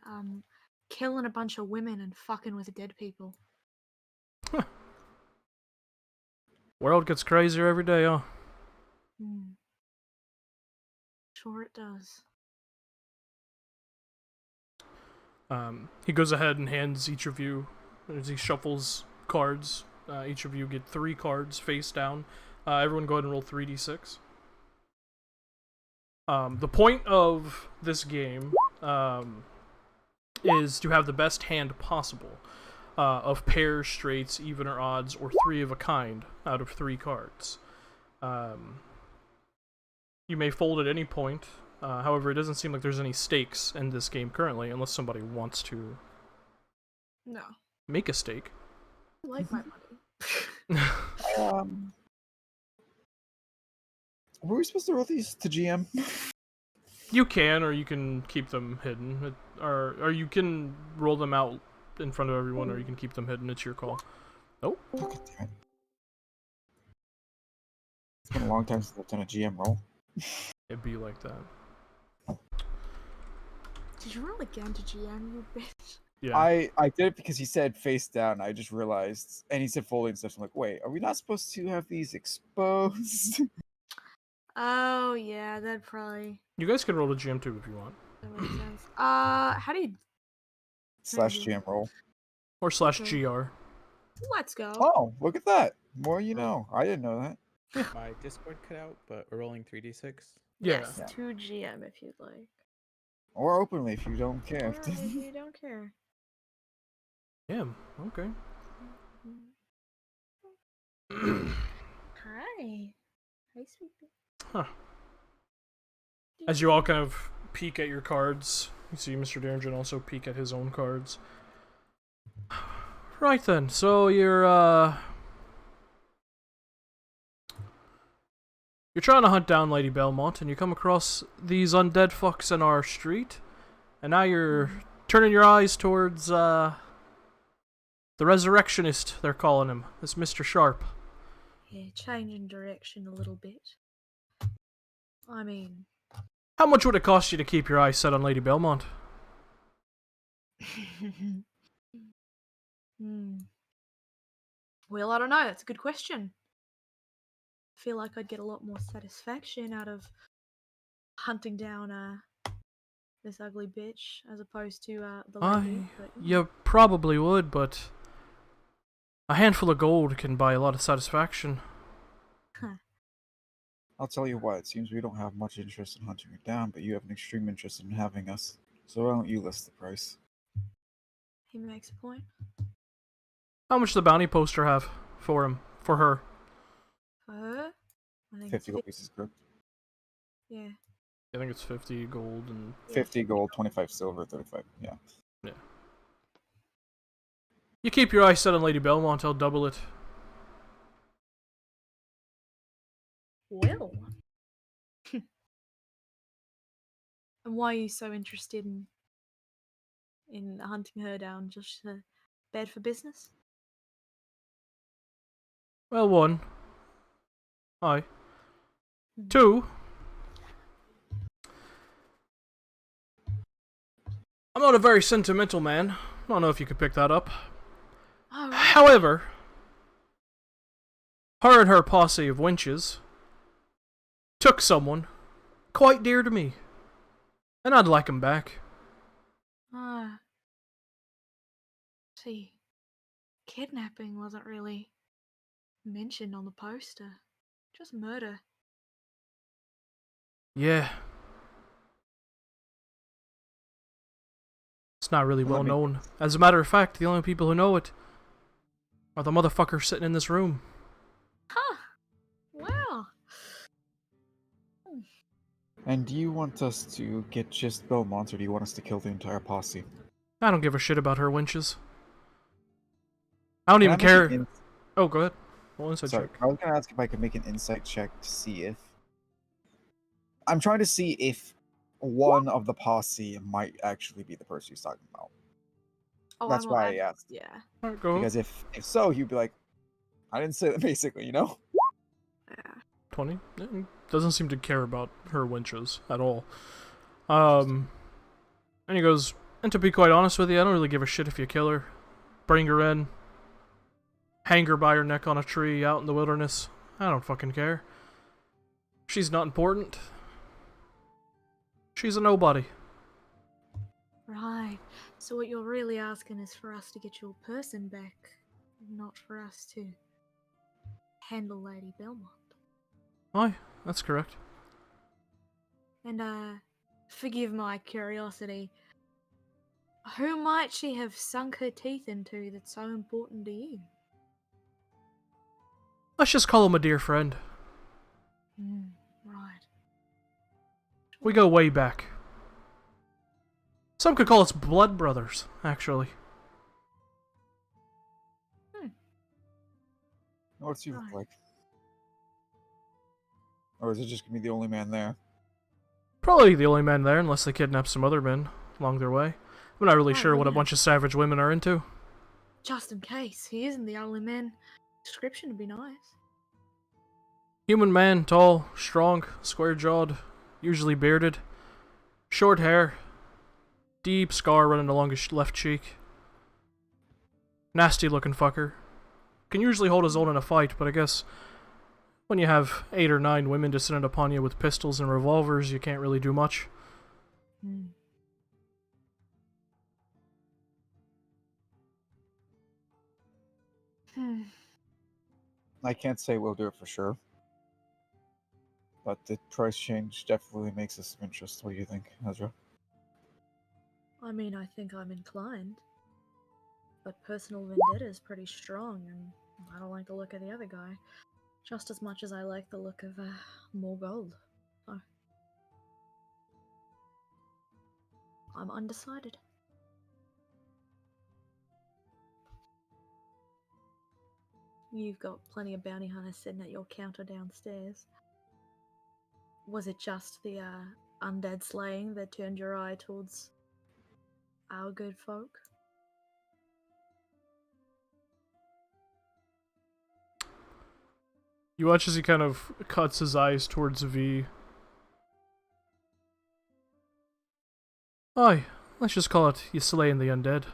Killing a bunch of women and fucking with dead people. World gets crazier every day, huh? Sure it does. He goes ahead and hands each of you, as he shuffles cards, each of you get 3 cards face down. Everyone go ahead and roll 3d6. The point of this game is to have the best hand possible of pairs, straights, even or odds, or 3 of a kind out of 3 cards. You may fold at any point. However, it doesn't seem like there's any stakes in this game currently, unless somebody wants to No. make a stake. I like my money. Were we supposed to roll these to GM? You can, or you can keep them hidden, or you can roll them out in front of everyone, or you can keep them hidden. It's your call. Oh, Fuck it, damn it. It's been a long time since I've done a GM roll. It'd be like that. Did you roll again to GM, you bitch? Yeah. I did it because he said face down. I just realized, and he said folding stuff. I'm like, wait, are we not supposed to have these exposed? Oh yeah, that'd probably You guys can roll a GM too if you want. that makes sense. How do you Slash GM roll. Or slash Okay. GR. let's go? Oh, look at that. More you know. I didn't know that. My Discord cut out, but we're rolling 3d6. Yeah. Yes, Yeah. 2 GM if you'd like. Or openly if you don't care. Or if you don't care. Yeah, okay. Hi. Hi, sweetie. Huh. As you all kind of peek at your cards, you see Mr. Derringen also peek at his own cards. Right then, so you're trying to hunt down Lady Belmont, and you come across these undead fucks in our street, and now you're turning your eyes towards the resurrectionist, they're calling him, this Mr. Sharp. Yeah, changing direction a little bit. I mean, How much would it cost you to keep your eyes set on Lady Belmont? Well, I don't know. That's a good question. I feel like I'd get a lot more satisfaction out of hunting down this ugly bitch as opposed to the lady. But, You probably would, but a handful of gold can buy a lot of satisfaction. I'll tell you what, it seems we don't have much interest in hunting her down, but you have an extreme interest in having us. So why don't you list the price? He makes a point. How much does the bounty poster have for him, for her? For her, I think 50 it's gold pieces, correct? yeah. I think it's 50 gold and 50 gold, 25 silver, 35. Yeah. you keep your eyes set on Lady Belmont, I'll double it. Well. And why are you so interested in hunting her down? Just bad for business? Well, one. Aye. Two. I'm not a very sentimental man. I don't know if you could pick that up. Oh, right. However, her and her posse of wenches took someone quite dear to me, and I'd like him back. See, kidnapping wasn't really mentioned on the poster. Just murder. Yeah. It's not really well known. As a matter of fact, the only people who know it are the motherfuckers sitting in this room. Huh. Wow. And do you want us to get just Belmont, or do you want us to kill the entire posse? I don't give a shit about her wenches. I don't Can I even make care. an Oh, go ahead. Well, inside Sorry, check. I was gonna ask if I could make an insight check to see if I'm trying to see if one of the posse might actually be the person he's talking about. Oh, That's why I asked. Yeah. Alright, go. Because if so, he'd be like, I didn't say that basically, you know? Yeah. 20. Doesn't seem to care about her wenches at all. And he goes, and to be quite honest with you, I don't really give a shit if you kill her. Bring her in. Hang her by her neck on a tree out in the wilderness. I don't fucking care. She's not important. She's a nobody. Right. So what you're really asking is for us to get your person back, not for us to handle Lady Belmont. Aye, that's correct. And forgive my curiosity. Who might she have sunk her teeth into that's so important to you? Let's just call him a dear friend. Right. We go way back. Some could call us blood brothers, actually. What's he look Right. like? Or is it just gonna be the only man there? Probably the only man there, unless they kidnap some other men along their way. I'm not really Oh, sure what a yeah. bunch of savage women are into. Just in case, he isn't the only man. Description would be nice. Human man, tall, strong, square-jawed, usually bearded, short hair, deep scar running along his left cheek. Nasty-looking fucker. Can usually hold his own in a fight, but I guess when you have 8 or 9 women descended upon you with pistols and revolvers, you can't really do much. I can't say we'll do it for sure. But the price change definitely makes us of interest. What do you think, Ezra? I mean, I think I'm inclined. But personal vendetta is pretty strong, and I don't like the look of the other guy. Just as much as I like the look of more gold. So, I'm undecided. You've got plenty of bounty hunters sitting at your counter downstairs. Was it just the undead slaying that turned your eye towards our good folk? You watch as he kind of cuts his eyes towards V. Aye, let's just call it you slaying the undead.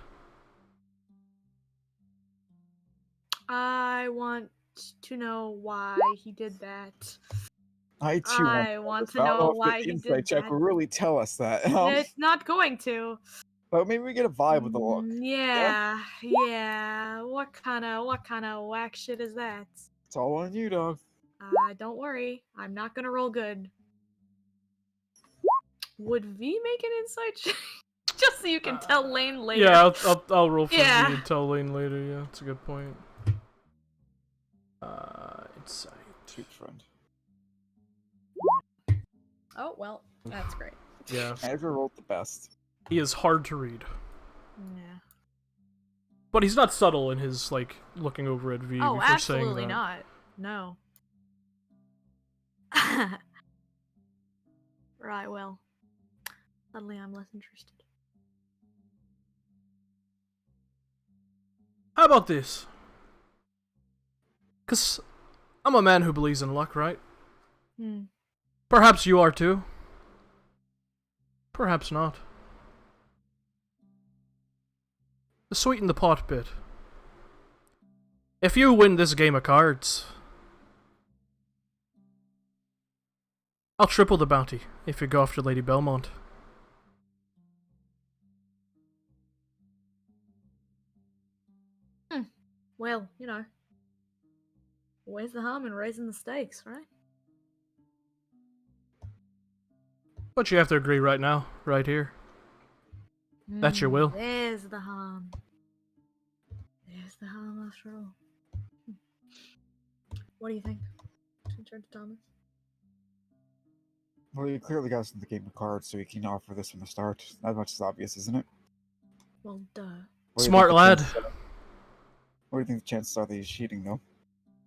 I want to know why he did that. I too want to I don't know if why the he insight did check that. will really tell us that. It's not going to. But maybe we get a vibe with the look. Yeah. What kind of whack shit is that? It's all on you, dog. Don't worry. I'm not gonna roll good. Would V make an insight check? Just so you can tell Lane later. Yeah, I'll roll for Yeah. V and tell Lane later. Yeah, that's a good point. Insight. Sweet friend. Oh, well, that's great. Yeah, Ezra rolled the best. he is hard to read, Yeah. but he's not subtle in his like looking over at V Oh, before absolutely saying that. not. No. Right, well. Suddenly I'm less interested. How about this? 'Cause I'm a man who believes in luck, right? Perhaps you are too. Perhaps not. To sweeten the pot bit. If you win this game of cards, I'll triple the bounty if you go after Lady Belmont. Well, you know, where's the harm in raising the stakes, right? But you have to agree right now, right here. That's your will. There's the harm. There's the harm after all. What do you think? Should we turn to Thomas? Well, you clearly got us in the game of cards, so you can offer this from the start. That much is obvious, isn't it? Well, duh. What do you Smart think the lad. chances are- What do you think the chances are that he's cheating, though?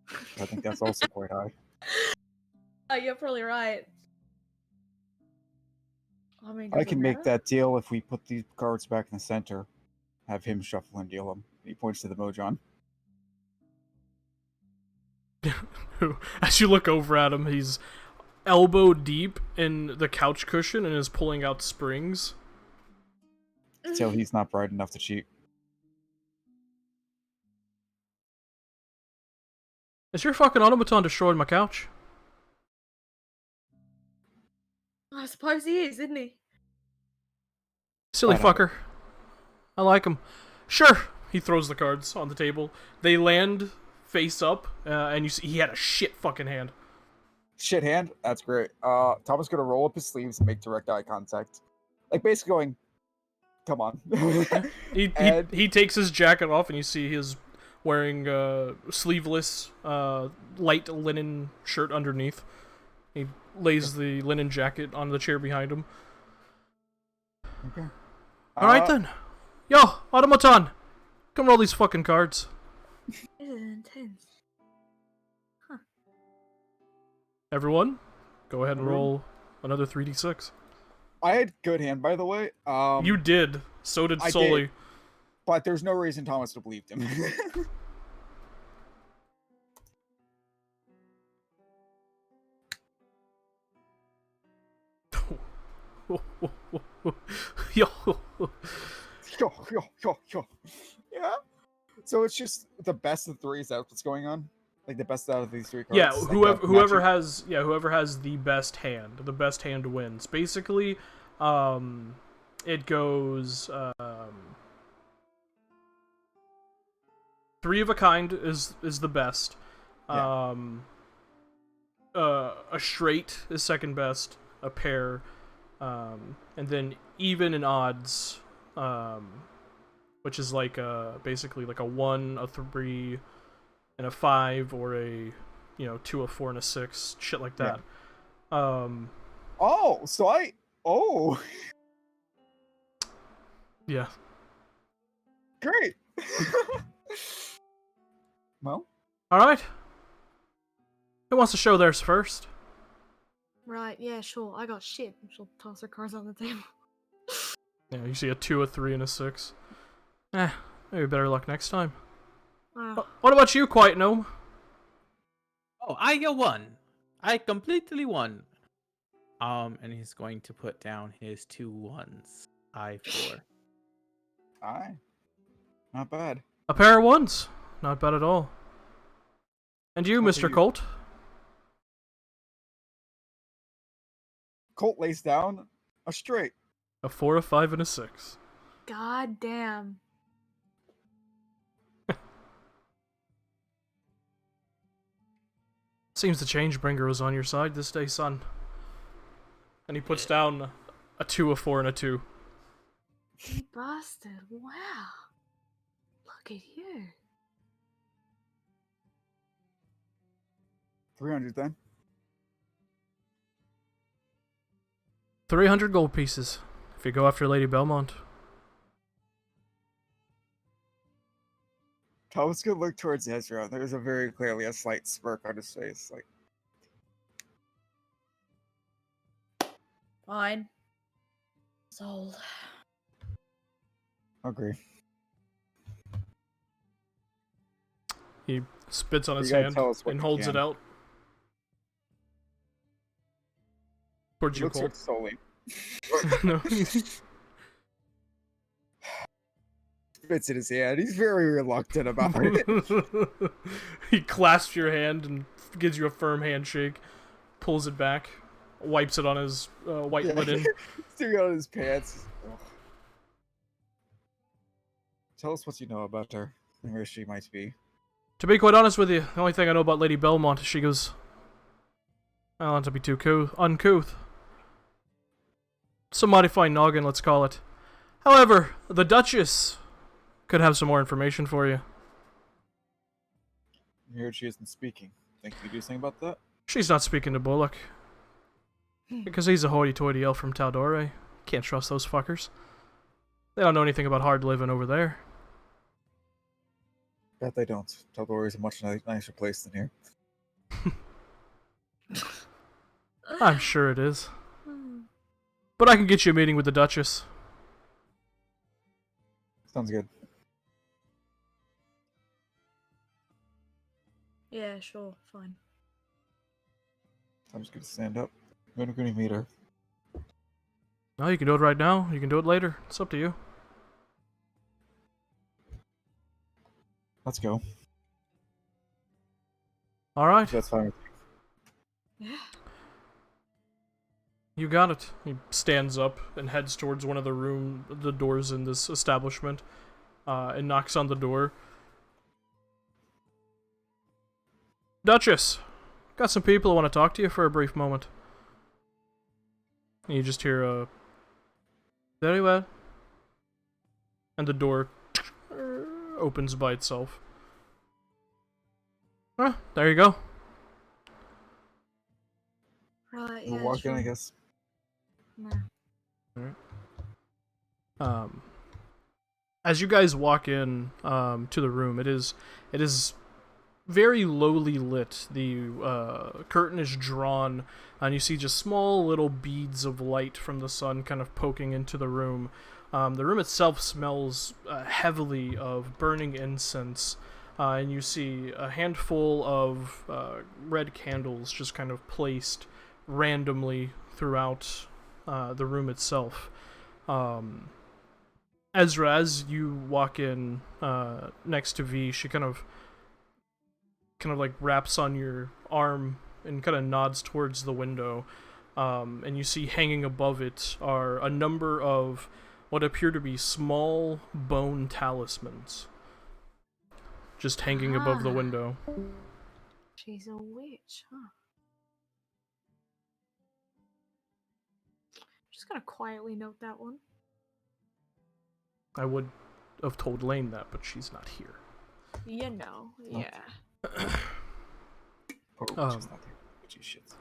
I think that's also quite high. You're probably right. I mean, I does it can make matter? that deal if we put these cards back in the center. Have him shuffle and deal them. He points to the Mojon. As you look over at him, he's elbow deep in the couch cushion and is pulling out springs. Till he's not bright enough to cheat. Is your fucking automaton destroyed my couch? I suppose he is, isn't he? Silly Why not? fucker. I like him. Sure. He throws the cards on the table. They land face up, and you see he had a shit fucking hand. Shit hand? That's great. Thomas gonna roll up his sleeves and make direct eye contact. Like basically going, come on. He takes his jacket off, and you see he's wearing sleeveless light linen shirt underneath. He lays the linen jacket on the chair behind him. Okay. Alright then. Yo, automaton! Come roll these fucking cards. This is intense. Everyone, go ahead and roll another 3d6. I had good hand, by the way. You did. So did I Sully. did. But there's no reason Thomas would have believed him. Yo. Yo. Yeah. So it's just the best of three. Is that what's going on? Like the best out of these three cards? Yeah, Like whoever has the best hand wins. Basically, it goes three of a kind is the best. Yeah. A straight is second best, a pair, and then even in odds, which is like basically like a 1, a 3, and a 5, or a 2, a 4, and a 6, shit like that. Oh, yeah. Great. Well, All right. Who wants to show theirs first? Right, yeah, sure. I got shit. She'll toss her cards on the table. Yeah, you see a 2, a 3, and a 6. Maybe better luck next time. What about you, Quiet Gnome? Oh, I won. I completely won. And he's going to put down his 2 1s. I4. aye. Not bad. A pair of 1s. Not bad at all. And you, What for Mr. you? Colt? Colt lays down a straight. A 4, a 5, and a 6. God damn. Seems the Changebringer was on your side this day, son. And he puts down a 2, a 4, and a 2. You bastard. Wow. Look at you. 300 then. 300 gold pieces. If you go after Lady Belmont. Thomas could look towards Ezra. There's a very clearly a slight smirk on his face. Like, Fine. Sold. agree. He spits on his gotta hand tell us what and you holds can. it out. Towards He you, looks Colt. towards Sully. No. Spits in his hand. He's very reluctant about it. He clasps your hand and gives you a firm handshake, pulls it back, wipes it on his white Yeah. linen. Sticking out his pants. Ugh. Tell us what you know about her and where she might be. To be quite honest with you, the only thing I know about Lady Belmont is she goes, I don't want to be too uncouth. Some mighty fine noggin, let's call it. However, the Duchess could have some more information for you. I heard she isn't speaking. Think you can do something about that? She's not speaking to Bullock. Because he's a hoity-toity elf from tal'dorei. Can't trust those fuckers. They don't know anything about hard living over there. Bet they don't. Tal'dorei is a much nicer place than here. I'm sure it is. But I can get you a meeting with the Duchess. Sounds good. Yeah, sure, fine. I'm just gonna stand up. When are we gonna meet her? No, you can do it right now. You can do it later. It's up to you. Let's go. Alright. If that's fine with you. Yeah. You got it. He stands up and heads towards one of the doors in this establishment, and knocks on the door. Duchess, got some people who want to talk to you for a brief moment. And you just hear very well. And the door opens by itself. There you go. Right, We'll yeah, walk sure. in, I guess. Nah. As you guys walk in to the room, it is very lowly lit. The curtain is drawn, and you see just small little beads of light from the sun kind of poking into the room. The room itself smells heavily of burning incense, and you see a handful of red candles just kind of placed randomly throughout the room itself. Ezra, as you walk in next to V, she kind of like wraps on your arm and kind of nods towards the window. And you see hanging above it are a number of what appear to be small bone talismans, just hanging above the window. She's a witch, huh? Just gonna quietly note that one. I would have told Lane that, but she's not here. You know, yeah. She's not there. She shits.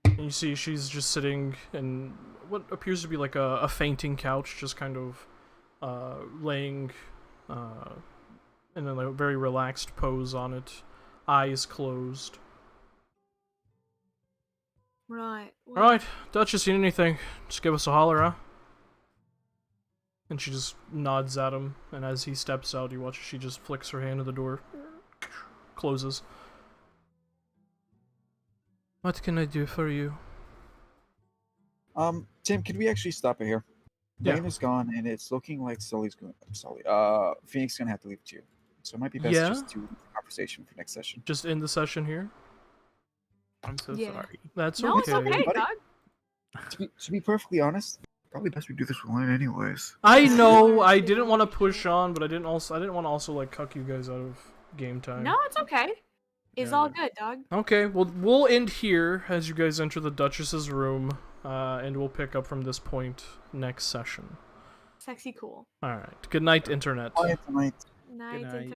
And you see she's just sitting in what appears to be like a fainting couch, just kind of laying in a very relaxed pose on it, eyes closed. Right. Well, Alright, Duchess, you need anything? Just give us a holler, huh? And she just nods at him, and as he steps out, you watch she just flicks her hand to the door, closes. What can I do for you? Tim, can we actually stop it here? Yeah. Lane is gone, and it's looking like Phoenix is gonna have to leave too. So it might be best Yeah? just to leave the conversation for next session. Just end the session here? I'm so Yeah. sorry. That's no, okay. it's okay, buddy. dog. To be perfectly honest, probably best we do this with Lane anyways. I know, I didn't want to push on, but I didn't want to also like cuck you guys out of game time. No, it's okay. It's Yeah. all good, dog. Okay, well, we'll end here as you guys enter the Duchess's room, and we'll pick up from this point next session. Sexy cool. Alright, good night, Internet. Quiet tonight. Night, night. Internet.